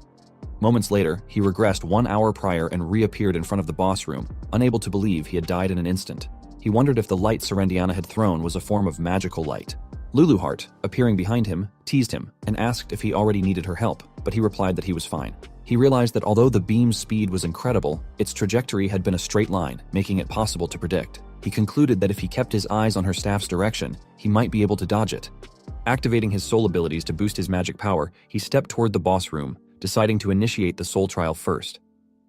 Moments later, he regressed 1 hour prior and reappeared in front of the boss room, unable to believe he had died in an instant. He wondered if the light Serendiana had thrown was a form of magical light. Luluheart, appearing behind him, teased him and asked if he already needed her help, but he replied that he was fine. He realized that although the beam's speed was incredible, its trajectory had been a straight line, making it possible to predict. He concluded that if he kept his eyes on her staff's direction, he might be able to dodge it. Activating his soul abilities to boost his magic power, he stepped toward the boss room, deciding to initiate the soul trial first.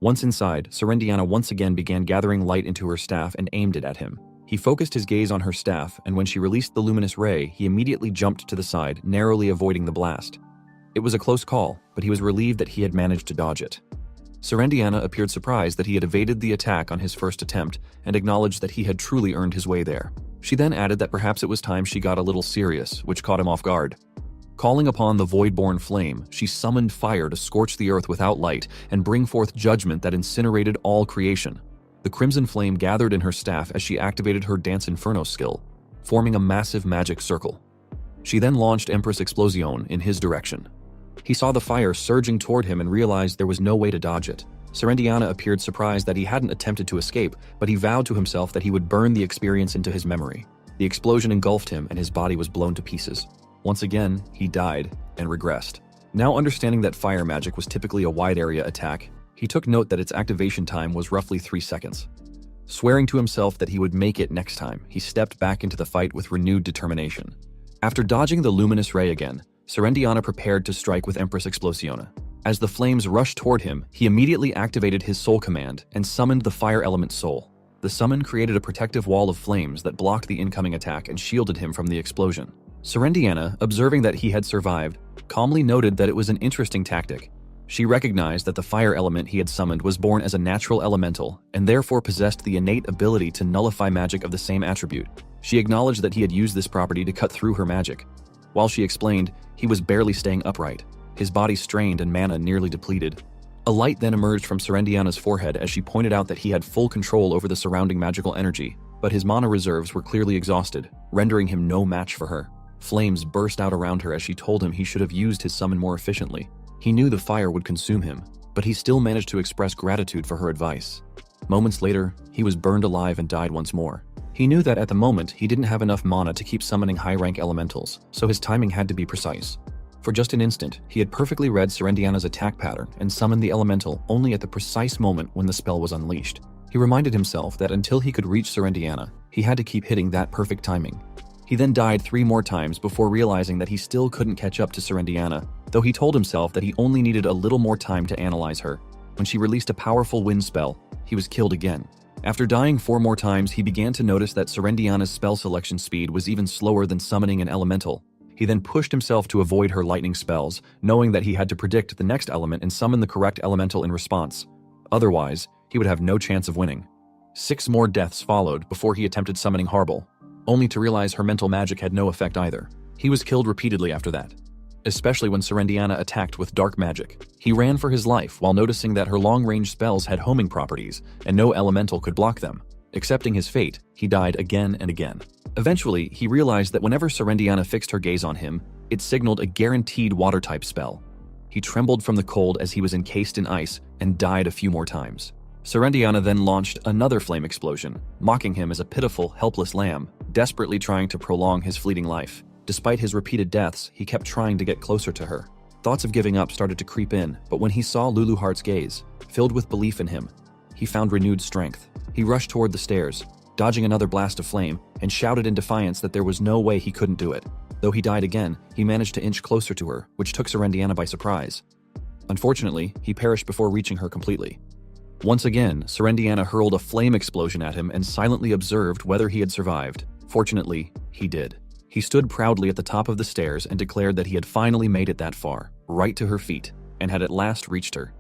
Once inside, Serendiana once again began gathering light into her staff and aimed it at him. He focused his gaze on her staff, and when she released the luminous ray, he immediately jumped to the side, narrowly avoiding the blast. It was a close call, but he was relieved that he had managed to dodge it. Serendiana appeared surprised that he had evaded the attack on his first attempt and acknowledged that he had truly earned his way there. She then added that perhaps it was time she got a little serious, which caught him off guard. Calling upon the void-born flame, she summoned fire to scorch the earth without light and bring forth judgment that incinerated all creation. The crimson flame gathered in her staff as she activated her Dance Inferno skill, forming a massive magic circle. She then launched Empress Explosion in his direction. He saw the fire surging toward him and realized there was no way to dodge it. Serendiana appeared surprised that he hadn't attempted to escape, but he vowed to himself that he would burn the experience into his memory. The explosion engulfed him and his body was blown to pieces. Once again, he died and regressed. Now understanding that fire magic was typically a wide area attack, he took note that its activation time was roughly 3 seconds. Swearing to himself that he would make it next time, he stepped back into the fight with renewed determination. After dodging the luminous ray again, Serendiana prepared to strike with Empress Explosiona. As the flames rushed toward him, he immediately activated his soul command and summoned the fire element soul. The summon created a protective wall of flames that blocked the incoming attack and shielded him from the explosion. Serendiana, observing that he had survived, calmly noted that it was an interesting tactic. She recognized that the fire element he had summoned was born as a natural elemental and therefore possessed the innate ability to nullify magic of the same attribute. She acknowledged that he had used this property to cut through her magic. While she explained, he was barely staying upright, his body strained and mana nearly depleted. A light then emerged from Serendiana's forehead as she pointed out that he had full control over the surrounding magical energy, but his mana reserves were clearly exhausted, rendering him no match for her. Flames burst out around her as she told him he should have used his summon more efficiently. He knew the fire would consume him, but he still managed to express gratitude for her advice. Moments later, he was burned alive and died once more. He knew that at the moment, he didn't have enough mana to keep summoning high-rank elementals, so his timing had to be precise. For just an instant, he had perfectly read Serendiana's attack pattern and summoned the elemental only at the precise moment when the spell was unleashed. He reminded himself that until he could reach Serendiana, he had to keep hitting that perfect timing. He then died 3 more times before realizing that he still couldn't catch up to Serendiana, though he told himself that he only needed a little more time to analyze her. When she released a powerful wind spell, he was killed again. After dying 4 more times, he began to notice that Serendiana's spell selection speed was even slower than summoning an elemental. He then pushed himself to avoid her lightning spells, knowing that he had to predict the next element and summon the correct elemental in response. Otherwise, he would have no chance of winning. 6 more deaths followed before he attempted summoning Harble, only to realize her mental magic had no effect either. He was killed repeatedly after that, especially when Serendiana attacked with dark magic. He ran for his life while noticing that her long-range spells had homing properties and no elemental could block them. Accepting his fate, he died again and again. Eventually, he realized that whenever Serendiana fixed her gaze on him, it signaled a guaranteed water-type spell. He trembled from the cold as he was encased in ice and died a few more times. Serendiana then launched another flame explosion, mocking him as a pitiful, helpless lamb, desperately trying to prolong his fleeting life. Despite his repeated deaths, he kept trying to get closer to her. Thoughts of giving up started to creep in, but when he saw Luluhart's gaze, filled with belief in him, he found renewed strength. He rushed toward the stairs, dodging another blast of flame, and shouted in defiance that there was no way he couldn't do it. Though he died again, he managed to inch closer to her, which took Serendiana by surprise. Unfortunately, he perished before reaching her completely. Once again, Serendiana hurled a flame explosion at him and silently observed whether he had survived. Fortunately, he did. He stood proudly at the top of the stairs and declared that he had finally made it that far, right to her feet, and had at last reached her.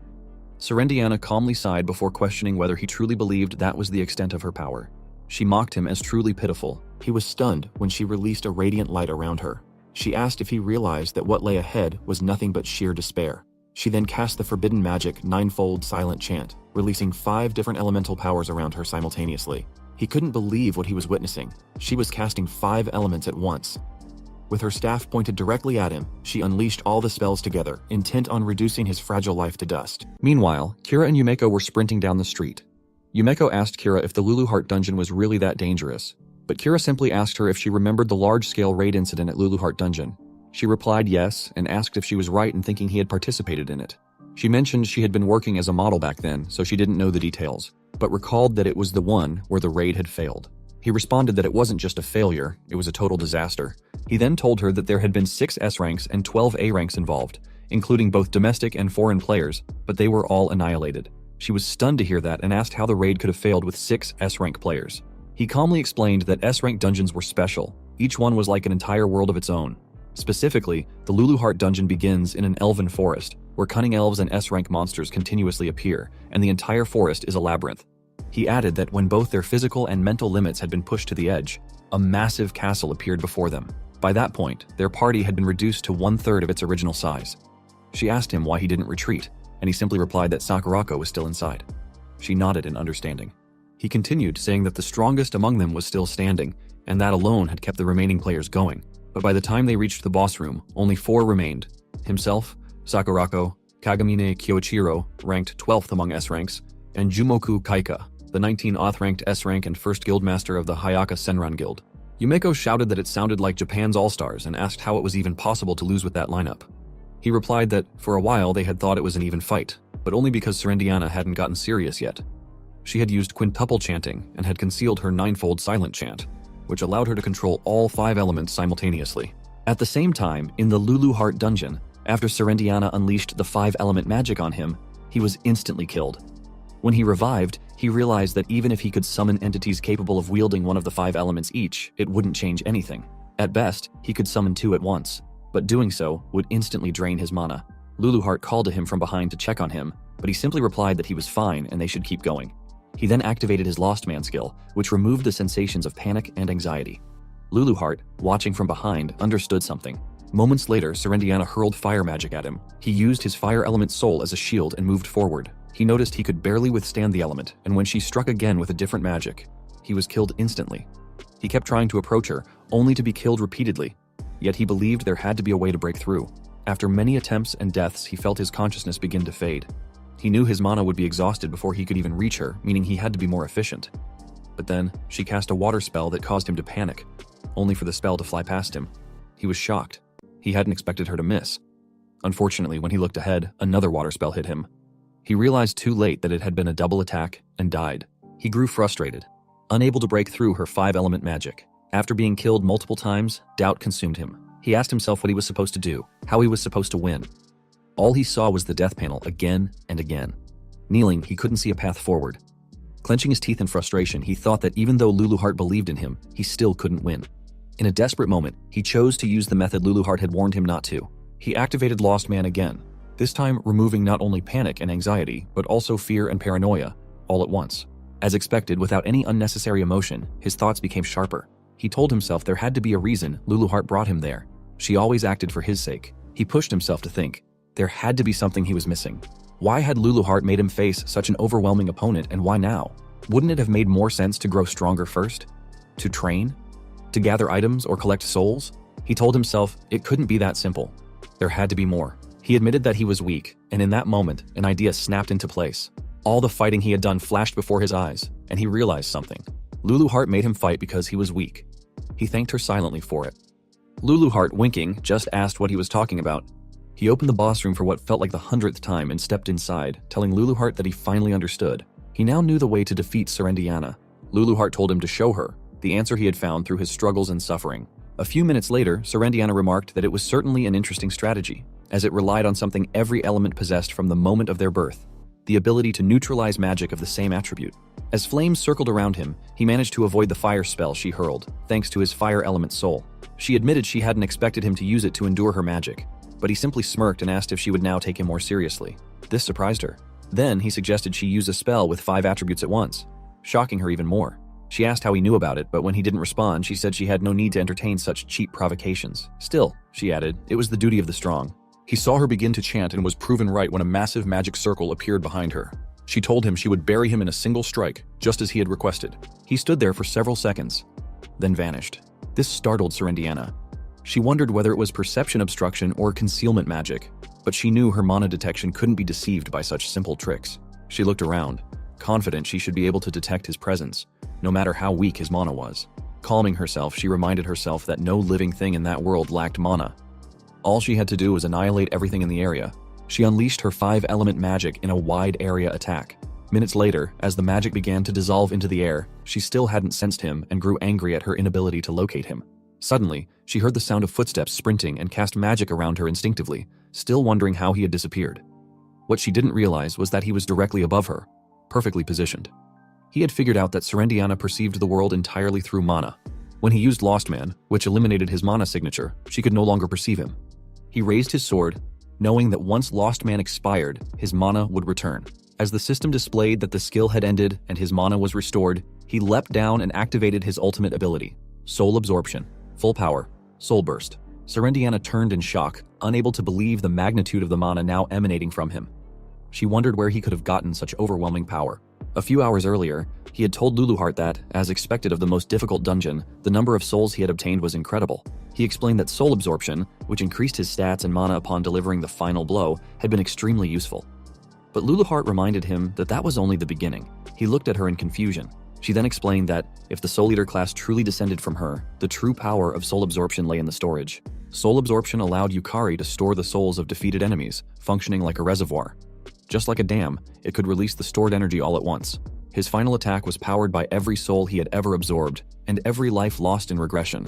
Serendiana calmly sighed before questioning whether he truly believed that was the extent of her power. She mocked him as truly pitiful. He was stunned when she released a radiant light around her. She asked if he realized that what lay ahead was nothing but sheer despair. She then cast the forbidden magic ninefold silent chant, releasing 5 different elemental powers around her simultaneously. He couldn't believe what he was witnessing. She was casting 5 elements at once. With her staff pointed directly at him, she unleashed all the spells together, intent on reducing his fragile life to dust. Meanwhile, Kira and Yumeko were sprinting down the street. Yumeko asked Kira if the Luluheart dungeon was really that dangerous, but Kira simply asked her if she remembered the large-scale raid incident at Luluheart dungeon. She replied yes, and asked if she was right in thinking he had participated in it. She mentioned she had been working as a model back then, so she didn't know the details, but recalled that it was the one where the raid had failed. He responded that it wasn't just a failure, it was a total disaster. He then told her that there had been 6 S ranks and 12 A ranks involved, including both domestic and foreign players, but they were all annihilated. She was stunned to hear that and asked how the raid could have failed with 6 S rank players. He calmly explained that S rank dungeons were special. Each one was like an entire world of its own. Specifically, the Luluheart dungeon begins in an elven forest, where cunning elves and S-rank monsters continuously appear, and the entire forest is a labyrinth. He added that when both their physical and mental limits had been pushed to the edge, a massive castle appeared before them. By that point, their party had been reduced to 1/3 of its original size. She asked him why he didn't retreat, and he simply replied that Sakurako was still inside. She nodded in understanding. He continued, saying that the strongest among them was still standing, and that alone had kept the remaining players going. But by the time they reached the boss room, only 4 remained. Himself, Sakurako, Kagamine Kyoichiro, ranked 12th among S ranks, and Jumoku Kaika, the 19 Oth-ranked S rank and first guildmaster of the Hayaka Senran Guild. Yumeko shouted that it sounded like Japan's All-Stars and asked how it was even possible to lose with that lineup. He replied that, for a while they had thought it was an even fight, but only because Serendiana hadn't gotten serious yet. She had used quintuple chanting and had concealed her ninefold silent chant, which allowed her to control all 5 elements simultaneously. At the same time, in the Luluheart dungeon, after Serendiana unleashed the 5-element magic on him, he was instantly killed. When he revived, he realized that even if he could summon entities capable of wielding one of the 5 elements each, it wouldn't change anything. At best, he could summon 2 at once, but doing so would instantly drain his mana. Luluheart called to him from behind to check on him, but he simply replied that he was fine and they should keep going. He then activated his Lost Man skill, which removed the sensations of panic and anxiety. Luluheart, watching from behind, understood something. Moments later, Serendiana hurled fire magic at him. He used his fire element soul as a shield and moved forward. He noticed he could barely withstand the element, and when she struck again with a different magic, he was killed instantly. He kept trying to approach her, only to be killed repeatedly. Yet he believed there had to be a way to break through. After many attempts and deaths, he felt his consciousness begin to fade. He knew his mana would be exhausted before he could even reach her, meaning he had to be more efficient. But then, she cast a water spell that caused him to panic, only for the spell to fly past him. He was shocked. He hadn't expected her to miss. Unfortunately, when he looked ahead, another water spell hit him. He realized too late that it had been a double attack and died. He grew frustrated, unable to break through her 5-element magic. After being killed multiple times, doubt consumed him. He asked himself what he was supposed to do, how he was supposed to win. All he saw was the death panel again and again. Kneeling, he couldn't see a path forward. Clenching his teeth in frustration, he thought that even though Luluheart believed in him, he still couldn't win. In a desperate moment, he chose to use the method Luluheart had warned him not to. He activated Lost Man again, this time removing not only panic and anxiety, but also fear and paranoia, all at once. As expected, without any unnecessary emotion, his thoughts became sharper. He told himself there had to be a reason Luluheart brought him there. She always acted for his sake. He pushed himself to think. There had to be something he was missing. Why had Luluheart made him face such an overwhelming opponent, and why now? Wouldn't it have made more sense to grow stronger first? To train? To gather items or collect souls? He told himself it couldn't be that simple. There had to be more. He admitted that he was weak, and in that moment, an idea snapped into place. All the fighting he had done flashed before his eyes, and he realized something. Luluheart made him fight because he was weak. He thanked her silently for it. Luluheart, winking, just asked what he was talking about. He opened the boss room for what felt like the 100th time and stepped inside, telling Luluheart that he finally understood. He now knew the way to defeat Serendiana. Luluheart told him to show her, the answer he had found through his struggles and suffering. A few minutes later, Serendiana remarked that it was certainly an interesting strategy, as it relied on something every element possessed from the moment of their birth, the ability to neutralize magic of the same attribute. As flames circled around him, he managed to avoid the fire spell she hurled, thanks to his fire element soul. She admitted she hadn't expected him to use it to endure her magic, but he simply smirked and asked if she would now take him more seriously. This surprised her. Then he suggested she use a spell with 5 attributes at once, shocking her even more. She asked how he knew about it, but when he didn't respond, she said she had no need to entertain such cheap provocations. Still, she added, it was the duty of the strong. He saw her begin to chant and was proven right when a massive magic circle appeared behind her. She told him she would bury him in a single strike, just as he had requested. He stood there for several seconds, then vanished. This startled Serendiana. She wondered whether it was perception obstruction or concealment magic, but she knew her mana detection couldn't be deceived by such simple tricks. She looked around, confident she should be able to detect his presence, no matter how weak his mana was. Calming herself, she reminded herself that no living thing in that world lacked mana. All she had to do was annihilate everything in the area. She unleashed her 5-element magic in a wide area attack. Minutes later, as the magic began to dissolve into the air, she still hadn't sensed him and grew angry at her inability to locate him. Suddenly, she heard the sound of footsteps sprinting and cast magic around her instinctively, still wondering how he had disappeared. What she didn't realize was that he was directly above her, perfectly positioned. He had figured out that Serendiana perceived the world entirely through mana. When he used Lost Man, which eliminated his mana signature, she could no longer perceive him. He raised his sword, knowing that once Lost Man expired, his mana would return. As the system displayed that the skill had ended and his mana was restored, he leapt down and activated his ultimate ability, Soul Absorption, Full Power, Soul Burst. Serendiana turned in shock, unable to believe the magnitude of the mana now emanating from him. She wondered where he could have gotten such overwhelming power. A few hours earlier, he had told Luluheart that, as expected of the most difficult dungeon, the number of souls he had obtained was incredible. He explained that Soul Absorption, which increased his stats and mana upon delivering the final blow, had been extremely useful. But Luluheart reminded him that that was only the beginning. He looked at her in confusion. She then explained that, if the Soul Eater class truly descended from her, the true power of Soul Absorption lay in the storage. Soul Absorption allowed Yukari to store the souls of defeated enemies, functioning like a reservoir. Just like a dam, it could release the stored energy all at once. His final attack was powered by every soul he had ever absorbed, and every life lost in regression.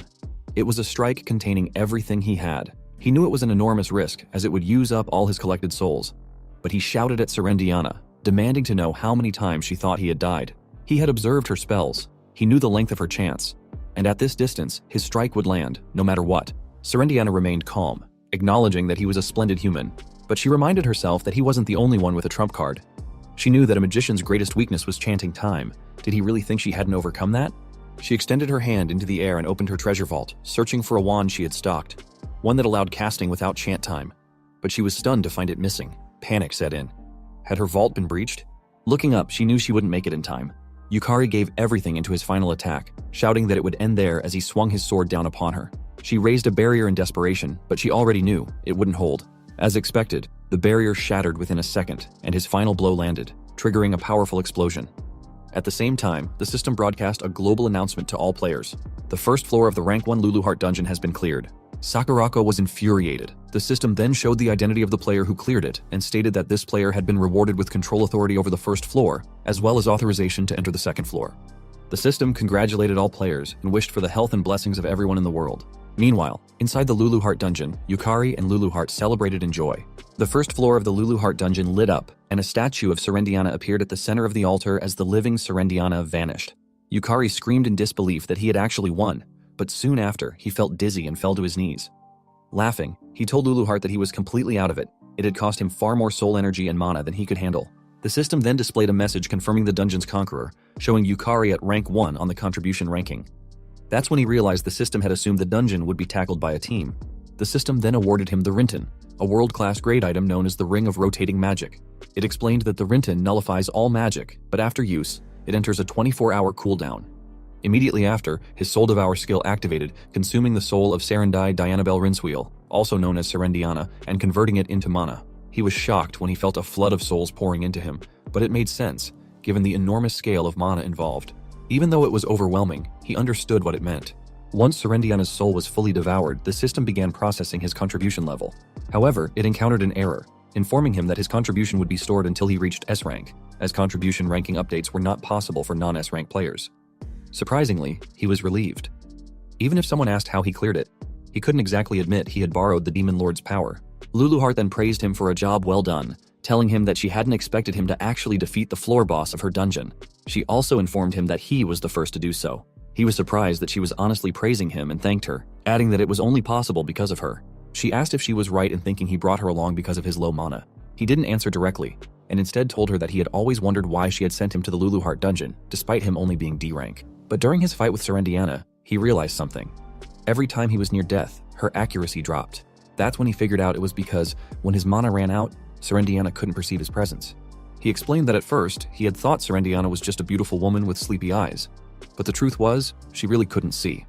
It was a strike containing everything he had. He knew it was an enormous risk, as it would use up all his collected souls. But he shouted at Serendiana, demanding to know how many times she thought he had died. He had observed her spells. He knew the length of her chance. And at this distance, his strike would land, no matter what. Serendiana remained calm, acknowledging that he was a splendid human. But she reminded herself that he wasn't the only one with a trump card. She knew that a magician's greatest weakness was chanting time. Did he really think she hadn't overcome that? She extended her hand into the air and opened her treasure vault, searching for a wand she had stocked, one that allowed casting without chant time. But she was stunned to find it missing. Panic set in. Had her vault been breached? Looking up, she knew she wouldn't make it in time. Yukari gave everything into his final attack, shouting that it would end there as he swung his sword down upon her. She raised a barrier in desperation, but she already knew it wouldn't hold. As expected, the barrier shattered within a second, and his final blow landed, triggering a powerful explosion. At the same time, the system broadcast a global announcement to all players. The first floor of the Rank 1 Luluheart dungeon has been cleared. Sakurako was infuriated. The system then showed the identity of the player who cleared it, and stated that this player had been rewarded with control authority over the first floor, as well as authorization to enter the second floor. The system congratulated all players and wished for the health and blessings of everyone in the world. Meanwhile, inside the Luluheart dungeon, Yukari and Luluheart celebrated in joy. The first floor of the Luluheart dungeon lit up, and a statue of Serendiana appeared at the center of the altar as the living Serendiana vanished. Yukari screamed in disbelief that he had actually won, but soon after, he felt dizzy and fell to his knees. Laughing, he told Luluheart that he was completely out of it. It had cost him far more soul energy and mana than he could handle. The system then displayed a message confirming the dungeon's conqueror, showing Yukari at rank 1 on the contribution ranking. That's when he realized the system had assumed the dungeon would be tackled by a team. The system then awarded him the Rinten, a world-class grade item known as the Ring of Rotating Magic. It explained that the Rinten nullifies all magic, but after use, it enters a 24-hour cooldown. Immediately after, his Soul Devour skill activated, consuming the soul of Serendai Dianabel Rinswheel, also known as Serendiana, and converting it into mana. He was shocked when he felt a flood of souls pouring into him, but it made sense, given the enormous scale of mana involved. Even though it was overwhelming, he understood what it meant. Once Serendiana's soul was fully devoured, the system began processing his contribution level. However, it encountered an error, informing him that his contribution would be stored until he reached S rank, as contribution ranking updates were not possible for non-S rank players. Surprisingly, he was relieved. Even if someone asked how he cleared it, he couldn't exactly admit he had borrowed the Demon Lord's power. Luluheart then praised him for a job well done, telling him that she hadn't expected him to actually defeat the floor boss of her dungeon. She also informed him that he was the first to do so. He was surprised that she was honestly praising him and thanked her, adding that it was only possible because of her. She asked if she was right in thinking he brought her along because of his low mana. He didn't answer directly, and instead told her that he had always wondered why she had sent him to the Luluheart dungeon, despite him only being D rank. But during his fight with Serendiana, he realized something. Every time he was near death, her accuracy dropped. That's when he figured out it was because, when his mana ran out, Serendiana couldn't perceive his presence. He explained that at first, he had thought Serendiana was just a beautiful woman with sleepy eyes. But the truth was, she really couldn't see.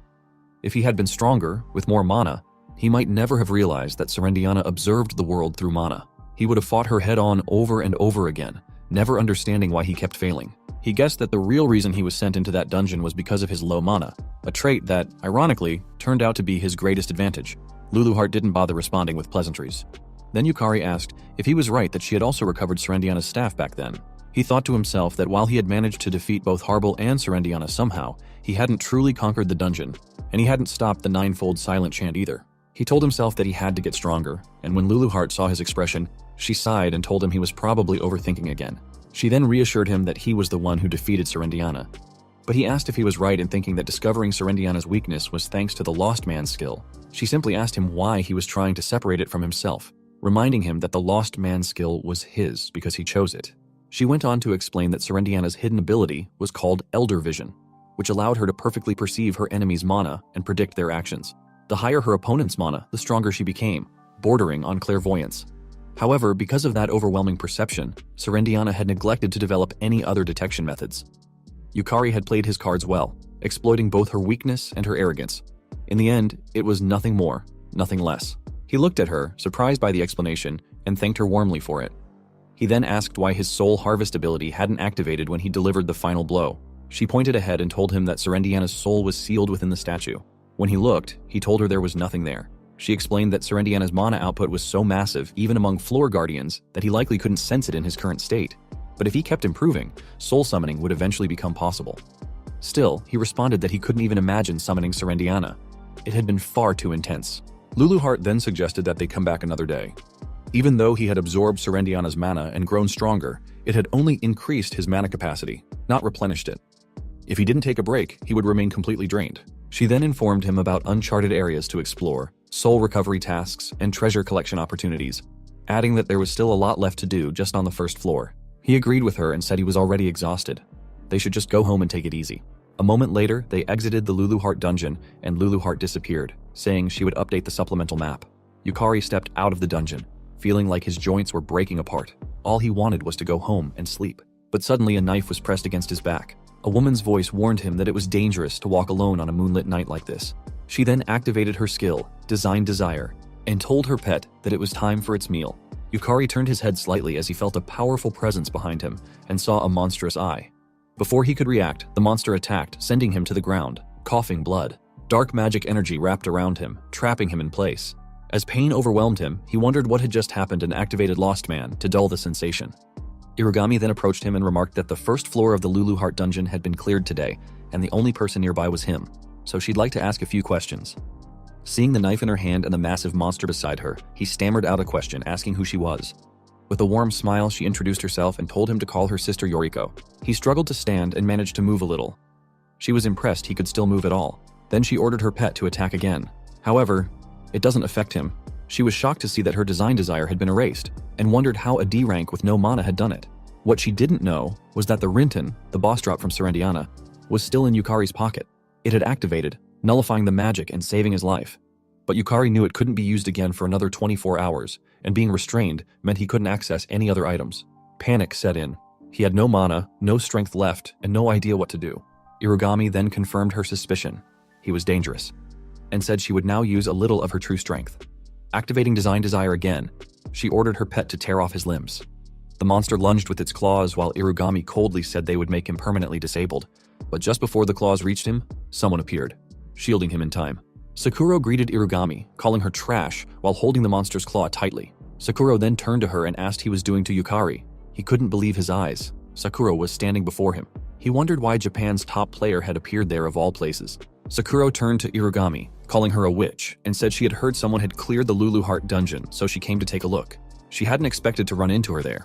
If he had been stronger, with more mana, he might never have realized that Serendiana observed the world through mana. He would have fought her head-on over and over again, never understanding why he kept failing. He guessed that the real reason he was sent into that dungeon was because of his low mana, a trait that, ironically, turned out to be his greatest advantage. Luluheart didn't bother responding with pleasantries. Then Yukari asked if he was right that she had also recovered Serendiana's staff back then. He thought to himself that while he had managed to defeat both Harble and Serendiana somehow, he hadn't truly conquered the dungeon, and he hadn't stopped the ninefold silent chant either. He told himself that he had to get stronger, and when Luluheart saw his expression, she sighed and told him he was probably overthinking again. She then reassured him that he was the one who defeated Serendiana. But he asked if he was right in thinking that discovering Serendiana's weakness was thanks to the Lost Man's skill. She simply asked him why he was trying to separate it from himself, reminding him that the Lost Man's skill was his because he chose it. She went on to explain that Serendiana's hidden ability was called Elder Vision, which allowed her to perfectly perceive her enemy's mana and predict their actions. The higher her opponent's mana, the stronger she became, bordering on clairvoyance. However, because of that overwhelming perception, Serendiana had neglected to develop any other detection methods. Yukari had played his cards well, exploiting both her weakness and her arrogance. In the end, it was nothing more, nothing less. He looked at her, surprised by the explanation, and thanked her warmly for it. He then asked why his soul harvest ability hadn't activated when he delivered the final blow. She pointed ahead and told him that Serendiana's soul was sealed within the statue. When he looked, he told her there was nothing there. She explained that Serendiana's mana output was so massive, even among floor guardians, that he likely couldn't sense it in his current state. But if he kept improving, soul summoning would eventually become possible. Still, he responded that he couldn't even imagine summoning Serendiana. It had been far too intense. Luluheart then suggested that they come back another day. Even though he had absorbed Serendiana's mana and grown stronger, it had only increased his mana capacity, not replenished it. If he didn't take a break, he would remain completely drained. She then informed him about uncharted areas to explore, soul recovery tasks, and treasure collection opportunities, adding that there was still a lot left to do just on the first floor. He agreed with her and said he was already exhausted. They should just go home and take it easy. A moment later, they exited the Luluheart dungeon and Luluheart disappeared, saying she would update the supplemental map. Yukari stepped out of the dungeon, feeling like his joints were breaking apart. All he wanted was to go home and sleep. But suddenly a knife was pressed against his back. A woman's voice warned him that it was dangerous to walk alone on a moonlit night like this. She then activated her skill, Design Desire, and told her pet that it was time for its meal. Yukari turned his head slightly as he felt a powerful presence behind him and saw a monstrous eye. Before he could react, the monster attacked, sending him to the ground, coughing blood. Dark magic energy wrapped around him, trapping him in place. As pain overwhelmed him, he wondered what had just happened and activated Lost Man to dull the sensation. Irugami then approached him and remarked that the first floor of the Luluheart dungeon had been cleared today, and the only person nearby was him, so she'd like to ask a few questions. Seeing the knife in her hand and the massive monster beside her, he stammered out a question, asking who she was. With a warm smile, she introduced herself and told him to call her sister Yoriko. He struggled to stand and managed to move a little. She was impressed he could still move at all. Then she ordered her pet to attack again. However, it doesn't affect him. She was shocked to see that her Design Desire had been erased, and wondered how a D rank with no mana had done it. What she didn't know was that the Rinton, the boss drop from Serendiana, was still in Yukari's pocket. It had activated, nullifying the magic and saving his life. But Yukari knew it couldn't be used again for another 24 hours, and being restrained meant he couldn't access any other items. Panic set in. He had no mana, no strength left, and no idea what to do. Irugami then confirmed her suspicion. He was dangerous, and said she would now use a little of her true strength. Activating Design Desire again, she ordered her pet to tear off his limbs. The monster lunged with its claws while Irugami coldly said they would make him permanently disabled. But just before the claws reached him, someone appeared, shielding him in time. Sakura greeted Irugami, calling her trash while holding the monster's claw tightly. Sakura then turned to her and asked he was doing to Yukari. He couldn't believe his eyes. Sakura was standing before him. He wondered why Japan's top player had appeared there of all places. Sakura turned to Irugami, calling her a witch, and said she had heard someone had cleared the Lulu Heart dungeon, so she came to take a look. She hadn't expected to run into her there.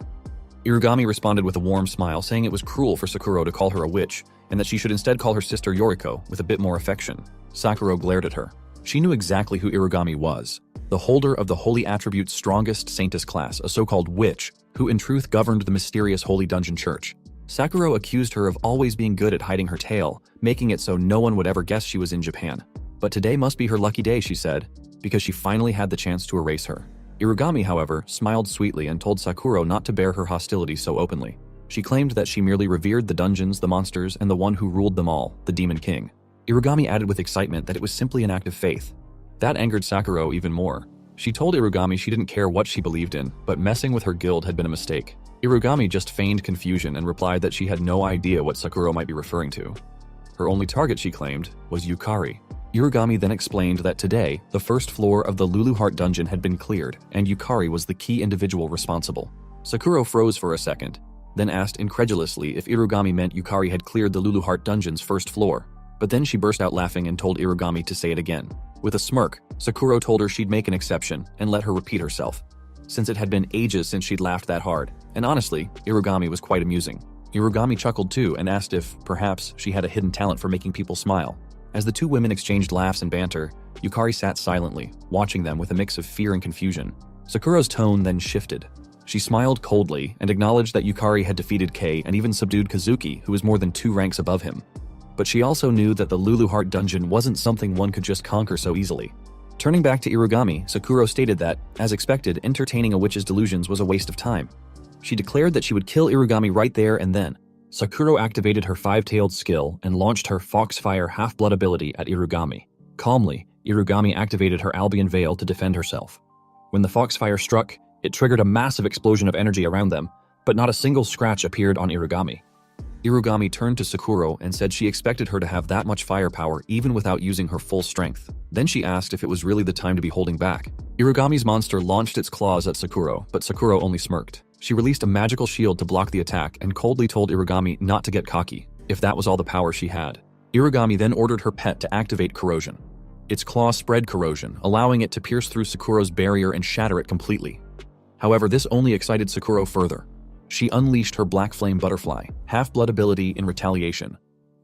Irugami responded with a warm smile, saying it was cruel for Sakura to call her a witch, and that she should instead call her sister Yoriko with a bit more affection. Sakura glared at her. She knew exactly who Irugami was, the holder of the Holy Attribute's strongest saintess class, a so-called witch, who in truth governed the mysterious Holy Dungeon Church. Sakura accused her of always being good at hiding her tail, making it so no one would ever guess she was in Japan. But today must be her lucky day, she said, because she finally had the chance to erase her. Irugami, however, smiled sweetly and told Sakura not to bear her hostility so openly. She claimed that she merely revered the dungeons, the monsters, and the one who ruled them all, the Demon King. Irugami added with excitement that it was simply an act of faith. That angered Sakura even more. She told Irugami she didn't care what she believed in, but messing with her guild had been a mistake. Irugami just feigned confusion and replied that she had no idea what Sakura might be referring to. Her only target, she claimed, was Yukari. Irugami then explained that today, the first floor of the Lulu Heart dungeon had been cleared, and Yukari was the key individual responsible. Sakura froze for a second, then asked incredulously if Irugami meant Yukari had cleared the Lulu Heart dungeon's first floor. But then she burst out laughing and told Irugami to say it again. With a smirk, Sakura told her she'd make an exception and let her repeat herself, since it had been ages since she'd laughed that hard. And honestly, Irugami was quite amusing. Irugami chuckled too and asked if, perhaps, she had a hidden talent for making people smile. As the two women exchanged laughs and banter, Yukari sat silently, watching them with a mix of fear and confusion. Sakura's tone then shifted. She smiled coldly and acknowledged that Yukari had defeated Kei and even subdued Kazuki, who was more than 2 ranks above him. But she also knew that the Lulu Heart dungeon wasn't something one could just conquer so easily. Turning back to Irugami, Sakura stated that, as expected, entertaining a witch's delusions was a waste of time. She declared that she would kill Irugami right there and then. Sakura activated her 5-tailed skill and launched her Foxfire Half-Blood ability at Irugami. Calmly, Irugami activated her Albion Veil to defend herself. When the Foxfire struck, it triggered a massive explosion of energy around them, but not a single scratch appeared on Irugami. Irugami turned to Sakura and said she expected her to have that much firepower even without using her full strength. Then she asked if it was really the time to be holding back. Irugami's monster launched its claws at Sakura, but Sakura only smirked. She released a magical shield to block the attack and coldly told Irugami not to get cocky, if that was all the power she had. Irugami then ordered her pet to activate corrosion. Its claw spread corrosion, allowing it to pierce through Sakura's barrier and shatter it completely. However, this only excited Sakura further. She unleashed her Black Flame Butterfly, Half-Blood ability in retaliation.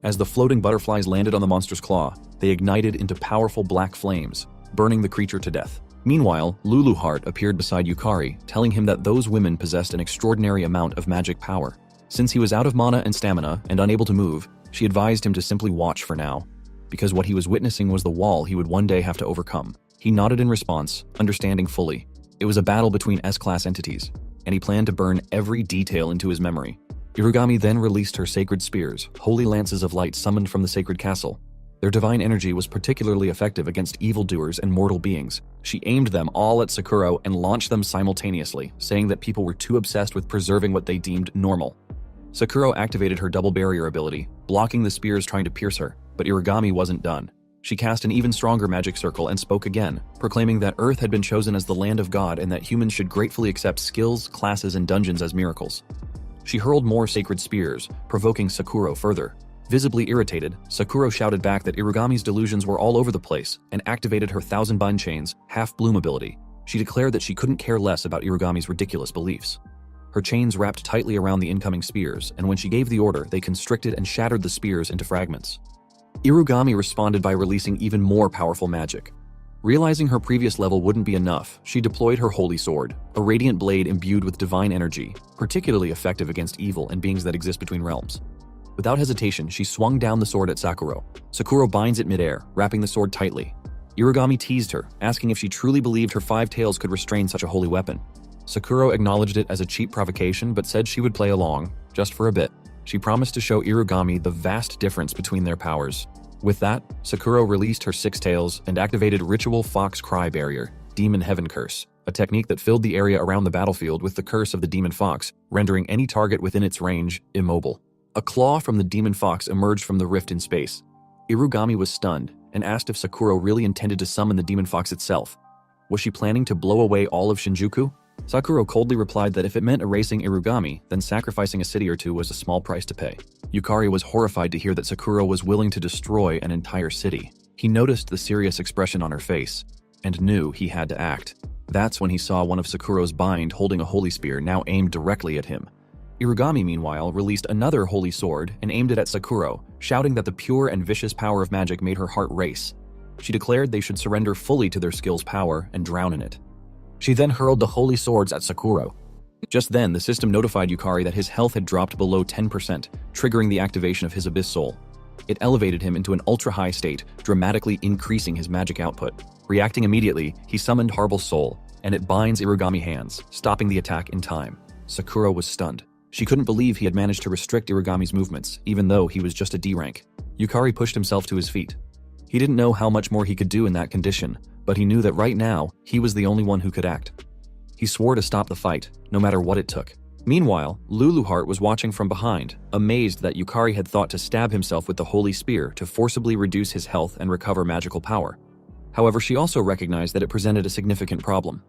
As the floating butterflies landed on the monster's claw, they ignited into powerful black flames, burning the creature to death. Meanwhile, Lulu Heart appeared beside Yukari, telling him that those women possessed an extraordinary amount of magic power. Since he was out of mana and stamina and unable to move, she advised him to simply watch for now, because what he was witnessing was the wall he would one day have to overcome. He nodded in response, understanding fully. It was a battle between S-class entities, and he planned to burn every detail into his memory. Irugami then released her sacred spears, holy lances of light summoned from the sacred castle. Their divine energy was particularly effective against evildoers and mortal beings. She aimed them all at Sakura and launched them simultaneously, saying that people were too obsessed with preserving what they deemed normal. Sakura activated her double barrier ability, blocking the spears trying to pierce her, but Irugami wasn't done. She cast an even stronger magic circle and spoke again, proclaiming that Earth had been chosen as the land of God and that humans should gratefully accept skills, classes, and dungeons as miracles. She hurled more sacred spears, provoking Sakura further. Visibly irritated, Sakura shouted back that Irugami's delusions were all over the place and activated her Thousand Bind Chains, Half-Bloom ability. She declared that she couldn't care less about Irugami's ridiculous beliefs. Her chains wrapped tightly around the incoming spears, and when she gave the order, they constricted and shattered the spears into fragments. Irugami responded by releasing even more powerful magic. Realizing her previous level wouldn't be enough, she deployed her Holy Sword, a radiant blade imbued with divine energy, particularly effective against evil and beings that exist between realms. Without hesitation, she swung down the sword at Sakura. Sakura binds it midair, wrapping the sword tightly. Irugami teased her, asking if she truly believed her 5 tails could restrain such a holy weapon. Sakura acknowledged it as a cheap provocation but said she would play along, just for a bit. She promised to show Irugami the vast difference between their powers. With that, Sakura released her 6 tails and activated Ritual Fox Cry Barrier, Demon Heaven Curse. a technique that filled the area around the battlefield with the curse of the demon fox, rendering any target within its range immobile. A claw from the demon fox emerged from the rift in space. Irugami was stunned and asked if Sakura really intended to summon the demon fox itself. Was she planning to blow away all of Shinjuku? Sakura coldly replied that if it meant erasing Irugami, then sacrificing a city or two was a small price to pay. Yukari was horrified to hear that Sakura was willing to destroy an entire city. He noticed the serious expression on her face and knew he had to act. That's when he saw one of Sakura's bind holding a holy spear now aimed directly at him. Irugami, meanwhile, released another holy sword and aimed it at Sakura, shouting that the pure and vicious power of magic made her heart race. She declared they should surrender fully to their skill's power and drown in it. She then hurled the holy swords at Sakura. Just then, the system notified Yukari that his health had dropped below 10%, triggering the activation of his Abyss Soul. It elevated him into an ultra-high state, dramatically increasing his magic output. Reacting immediately, he summoned Harbal Soul, and it binds Irugami's hands, stopping the attack in time. Sakura was stunned. She couldn't believe he had managed to restrict Irugami's movements, even though he was just a D rank. Yukari pushed himself to his feet. He didn't know how much more he could do in that condition, but he knew that right now, he was the only one who could act. He swore to stop the fight, no matter what it took. Meanwhile, Luluheart was watching from behind, amazed that Yukari had thought to stab himself with the holy spear to forcibly reduce his health and recover magical power. However, she also recognized that it presented a significant problem.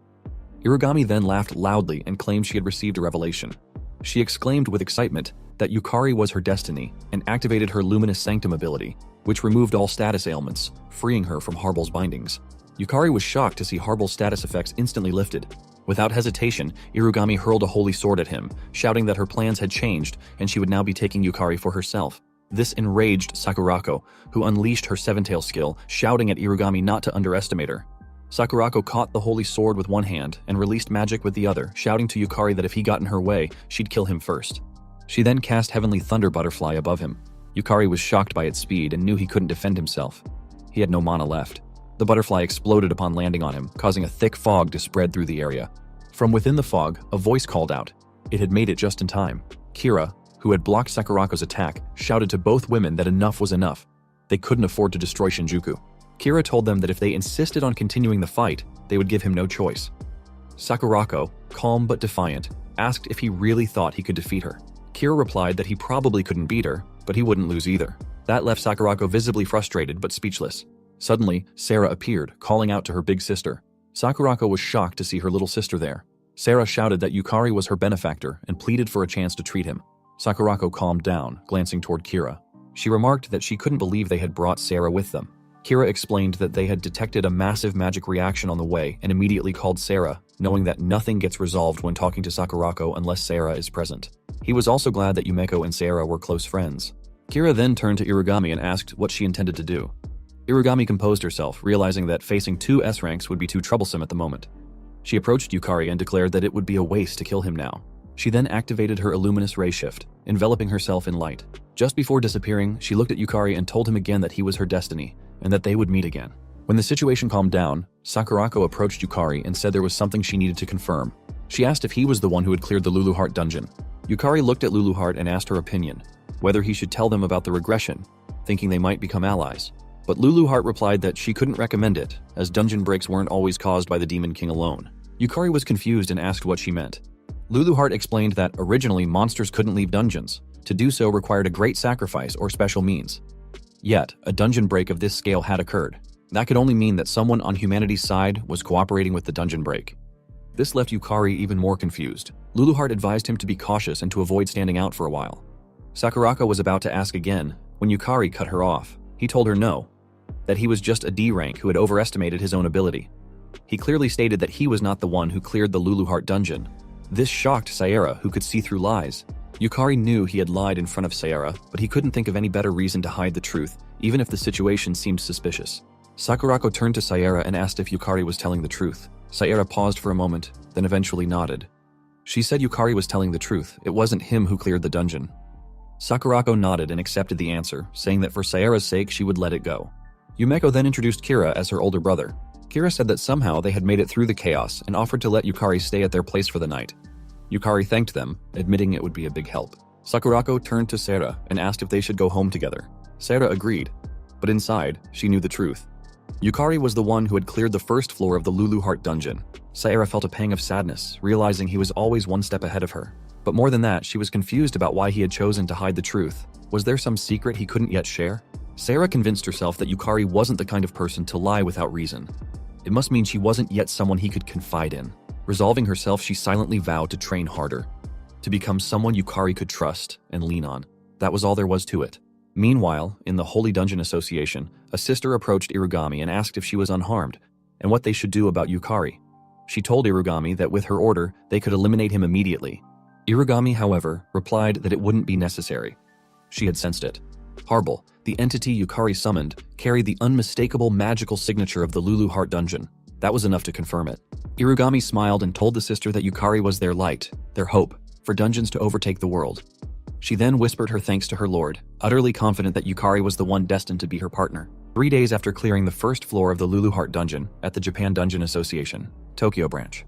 Irugami then laughed loudly and claimed she had received a revelation. She exclaimed with excitement that Yukari was her destiny and activated her Luminous Sanctum ability, which removed all status ailments, freeing her from Harbal's bindings. Yukari was shocked to see Harbal's status effects instantly lifted. Without hesitation, Irugami hurled a holy sword at him, shouting that her plans had changed and she would now be taking Yukari for herself. This enraged Sakurako, who unleashed her Seven-Tail skill, shouting at Irugami not to underestimate her. Sakurako caught the holy sword with one hand and released magic with the other, shouting to Yukari that if he got in her way, she'd kill him first. She then cast Heavenly Thunder Butterfly above him. Yukari was shocked by its speed and knew he couldn't defend himself. He had no mana left. The butterfly exploded upon landing on him, causing a thick fog to spread through the area. From within the fog, a voice called out. It had made it just in time. Kira, who had blocked Sakurako's attack, shouted to both women that enough was enough. They couldn't afford to destroy Shinjuku. Kira told them that if they insisted on continuing the fight, they would give him no choice. Sakurako, calm but defiant, asked if he really thought he could defeat her. Kira replied that he probably couldn't beat her, but he wouldn't lose either. That left Sakurako visibly frustrated but speechless. Suddenly, Sarah appeared, calling out to her big sister. Sakurako was shocked to see her little sister there. Sarah shouted that Yukari was her benefactor and pleaded for a chance to treat him. Sakurako calmed down, glancing toward Kira. She remarked that she couldn't believe they had brought Sarah with them. Kira explained that they had detected a massive magic reaction on the way and immediately called Sarah, knowing that nothing gets resolved when talking to Sakurako unless Sarah is present. He was also glad that Yumeko and Sarah were close friends. Kira then turned to Irugami and asked what she intended to do. Irugami composed herself, realizing that facing two S ranks would be too troublesome at the moment. She approached Yukari and declared that it would be a waste to kill him now. She then activated her Illuminous Ray Shift, enveloping herself in light. Just before disappearing, she looked at Yukari and told him again that he was her destiny, and that they would meet again. When the situation calmed down, Sakurako approached Yukari and said there was something she needed to confirm. She asked if he was the one who had cleared the Luluheart dungeon. Yukari looked at Luluheart and asked her opinion, whether he should tell them about the regression, thinking they might become allies. But Luluheart replied that she couldn't recommend it, as dungeon breaks weren't always caused by the Demon King alone. Yukari was confused and asked what she meant. Luluheart explained that originally monsters couldn't leave dungeons. To do so required a great sacrifice or special means. Yet, a dungeon break of this scale had occurred. That could only mean that someone on humanity's side was cooperating with the dungeon break. This left Yukari even more confused. Luluheart advised him to be cautious and to avoid standing out for a while. Sakurako was about to ask again, when Yukari cut her off. He told her no, that he was just a D rank who had overestimated his own ability. He clearly stated that he was not the one who cleared the Luluheart dungeon. This shocked Sayera, who could see through lies. Yukari knew he had lied in front of Sayera, but he couldn't think of any better reason to hide the truth, even if the situation seemed suspicious. Sakurako turned to Sayera and asked if Yukari was telling the truth. Sayera paused for a moment, then eventually nodded. She said Yukari was telling the truth. It wasn't him who cleared the dungeon. Sakurako nodded and accepted the answer, saying that for Sayera's sake she would let it go. Yumeko then introduced Kira as her older brother. Kira said that somehow they had made it through the chaos and offered to let Yukari stay at their place for the night. Yukari thanked them, admitting it would be a big help. Sakurako turned to Sarah and asked if they should go home together. Sarah agreed, but inside, she knew the truth. Yukari was the one who had cleared the first floor of the Lulu Heart dungeon. Sayara felt a pang of sadness, realizing he was always one step ahead of her. But more than that, she was confused about why he had chosen to hide the truth. Was there some secret he couldn't yet share? Sayara convinced herself that Yukari wasn't the kind of person to lie without reason. It must mean she wasn't yet someone he could confide in. Resolving herself, she silently vowed to train harder, to become someone Yukari could trust and lean on. That was all there was to it. Meanwhile, in the Holy Dungeon Association, a sister approached Irugami and asked if she was unharmed, and what they should do about Yukari. She told Irugami that with her order, they could eliminate him immediately. Irugami, however, replied that it wouldn't be necessary. She had sensed it. Harble, the entity Yukari summoned, carried the unmistakable magical signature of the Lulu Heart dungeon. That was enough to confirm it. Irugami smiled and told the sister that Yukari was their light, their hope, for dungeons to overtake the world. She then whispered her thanks to her lord, utterly confident that Yukari was the one destined to be her partner. 3 days after clearing the first floor of the Lulu Heart dungeon at the Japan Dungeon Association, Tokyo branch,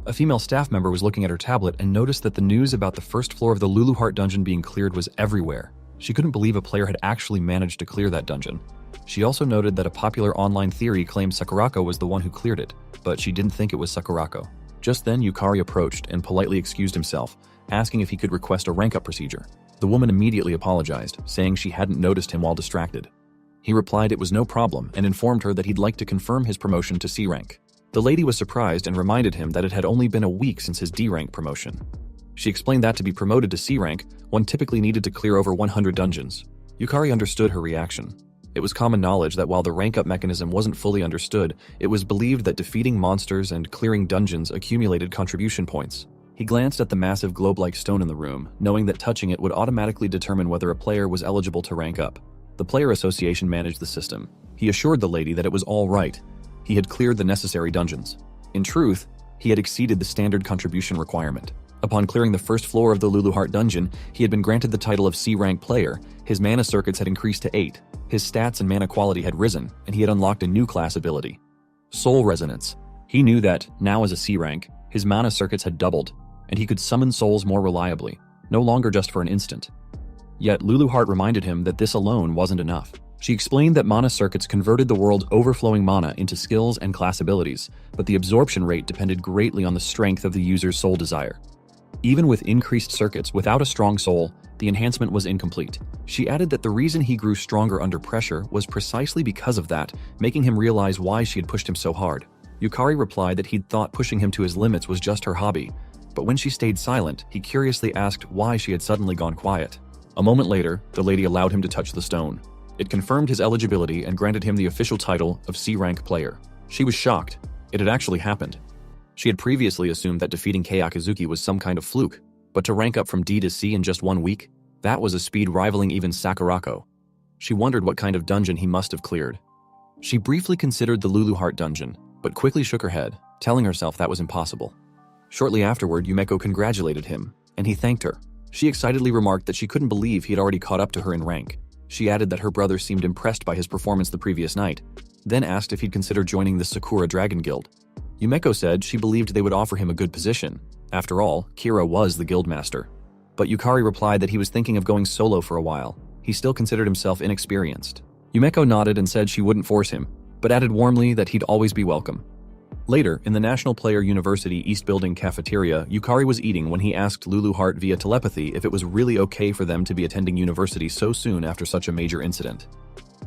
a female staff member was looking at her tablet and noticed that the news about the first floor of the Lulu Heart dungeon being cleared was everywhere. She couldn't believe a player had actually managed to clear that dungeon. She also noted that a popular online theory claimed Sakurako was the one who cleared it, but she didn't think it was Sakurako. Just then, Yukari approached and politely excused himself, asking if he could request a rank-up procedure. The woman immediately apologized, saying she hadn't noticed him while distracted. He replied it was no problem and informed her that he'd like to confirm his promotion to C rank. The lady was surprised and reminded him that it had only been a week since his D rank promotion. She explained that to be promoted to C rank, one typically needed to clear over 100 dungeons. Yukari understood her reaction. It was common knowledge that while the rank-up mechanism wasn't fully understood, it was believed that defeating monsters and clearing dungeons accumulated contribution points. He glanced at the massive globe-like stone in the room, knowing that touching it would automatically determine whether a player was eligible to rank up. The Player Association managed the system. He assured the lady that it was all right. He had cleared the necessary dungeons. In truth, he had exceeded the standard contribution requirement. Upon clearing the first floor of the Lulu Heart dungeon, he had been granted the title of C-rank player, his mana circuits had increased to 8, his stats and mana quality had risen, and he had unlocked a new class ability, Soul Resonance. He knew that, now as a C-rank, his mana circuits had doubled, and he could summon souls more reliably, no longer just for an instant. Yet Lulu Heart reminded him that this alone wasn't enough. She explained that mana circuits converted the world's overflowing mana into skills and class abilities, but the absorption rate depended greatly on the strength of the user's soul desire. Even with increased circuits without a strong soul, the enhancement was incomplete. She added that the reason he grew stronger under pressure was precisely because of that, making him realize why she had pushed him so hard. Yukari replied that he'd thought pushing him to his limits was just her hobby, but when she stayed silent, he curiously asked why she had suddenly gone quiet. A moment later, the lady allowed him to touch the stone. It confirmed his eligibility and granted him the official title of C-rank player. She was shocked. It had actually happened. She had previously assumed that defeating Kei Akazuki was some kind of fluke, but to rank up from D to C in just 1 week? That was a speed rivaling even Sakurako. She wondered what kind of dungeon he must have cleared. She briefly considered the Lulu Heart dungeon, but quickly shook her head, telling herself that was impossible. Shortly afterward, Yumeko congratulated him, and he thanked her. She excitedly remarked that she couldn't believe he had already caught up to her in rank. She added that her brother seemed impressed by his performance the previous night, then asked if he'd consider joining the Sakura Dragon Guild. Yumeko said she believed they would offer him a good position. After all, Kira was the guildmaster. But Yukari replied that he was thinking of going solo for a while. He still considered himself inexperienced. Yumeko nodded and said she wouldn't force him, but added warmly that he'd always be welcome. Later, in the National Player University East Building cafeteria, Yukari was eating when he asked Lulu Heart via telepathy if it was really okay for them to be attending university so soon after such a major incident.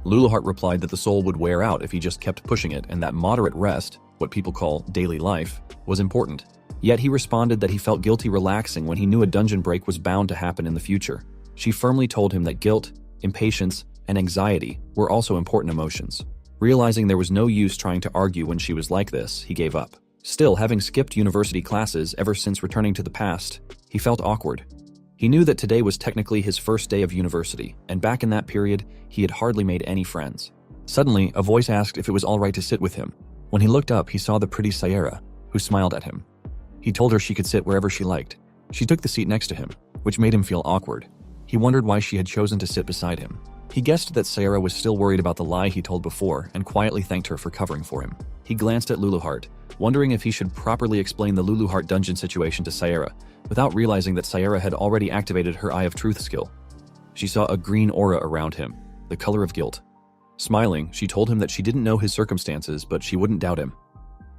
Lulu Heart replied that the soul would wear out if he just kept pushing it and that moderate rest, what people call daily life, was important. Yet he responded that he felt guilty relaxing when he knew a dungeon break was bound to happen in the future. She firmly told him that guilt, impatience, and anxiety were also important emotions. Realizing there was no use trying to argue when she was like this, he gave up. Still, having skipped university classes ever since returning to the past, he felt awkward. He knew that today was technically his first day of university, and back in that period, he had hardly made any friends. Suddenly, a voice asked if it was all right to sit with him. When he looked up, he saw the pretty Sayara, who smiled at him. He told her she could sit wherever she liked. She took the seat next to him, which made him feel awkward. He wondered why she had chosen to sit beside him. He guessed that Sayara was still worried about the lie he told before and quietly thanked her for covering for him. He glanced at Lulu Heart, wondering if he should properly explain the Lulu Heart dungeon situation to Sayara, without realizing that Sayara had already activated her Eye of Truth skill. She saw a green aura around him, the color of guilt. Smiling, she told him that she didn't know his circumstances, but she wouldn't doubt him.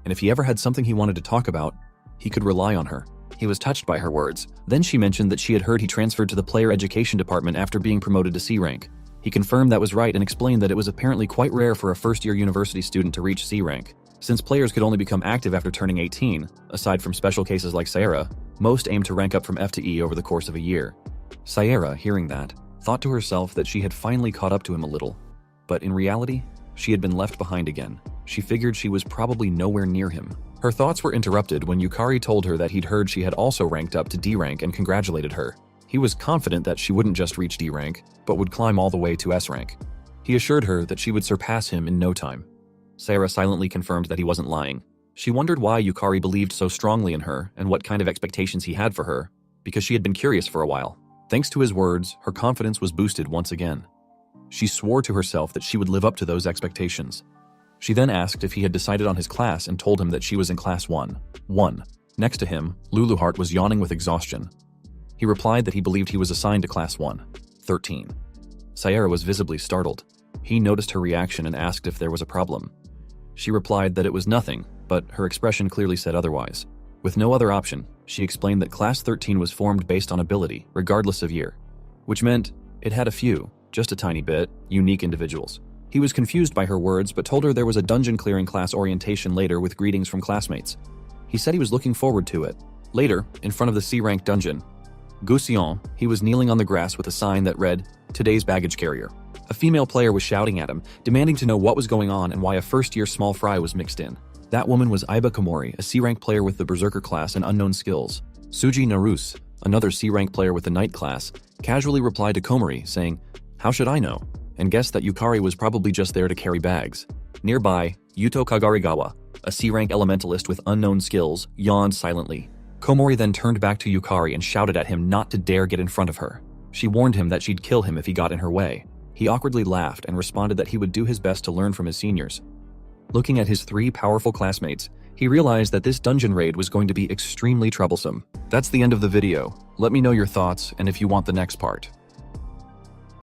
And if he ever had something he wanted to talk about, he could rely on her. He was touched by her words. Then she mentioned that she had heard he transferred to the player education department after being promoted to C rank. He confirmed that was right and explained that it was apparently quite rare for a first-year university student to reach C rank. Since players could only become active after turning 18, aside from special cases like Sierra, most aimed to rank up from F to E over the course of a year. Sierra, hearing that, thought to herself that she had finally caught up to him a little. But in reality, she had been left behind again. She figured she was probably nowhere near him. Her thoughts were interrupted when Yukari told her that he'd heard she had also ranked up to D rank and congratulated her. He was confident that she wouldn't just reach D rank, but would climb all the way to S rank. He assured her that she would surpass him in no time. Sarah silently confirmed that he wasn't lying. She wondered why Yukari believed so strongly in her and what kind of expectations he had for her, because she had been curious for a while. Thanks to his words, her confidence was boosted once again. She swore to herself that she would live up to those expectations. She then asked if he had decided on his class and told him that she was in class 1. Next to him, Luluheart was yawning with exhaustion. He replied that he believed he was assigned to class 13. Sierra was visibly startled. He noticed her reaction and asked if there was a problem. She replied that it was nothing, but her expression clearly said otherwise. With no other option, she explained that class 13 was formed based on ability, regardless of year, which meant it had a few, just a tiny bit, unique individuals. He was confused by her words, but told her there was a dungeon clearing class orientation later with greetings from classmates. He said he was looking forward to it. Later, in front of the C-rank dungeon, Goussillon, he was kneeling on the grass with a sign that read, "Today's baggage carrier." A female player was shouting at him, demanding to know what was going on and why a first-year small fry was mixed in. That woman was Aiba Komori, a C-rank player with the Berserker class and unknown skills. Suji Naruse, another C-rank player with the Knight class, casually replied to Komori, saying, "How should I know?" and guessed that Yukari was probably just there to carry bags. Nearby, Yuto Kagarigawa, a C-rank elementalist with unknown skills, yawned silently. Komori then turned back to Yukari and shouted at him not to dare get in front of her. She warned him that she'd kill him if he got in her way. He awkwardly laughed and responded that he would do his best to learn from his seniors. Looking at his 3 powerful classmates, he realized that this dungeon raid was going to be extremely troublesome. That's the end of the video. Let me know your thoughts and if you want the next part.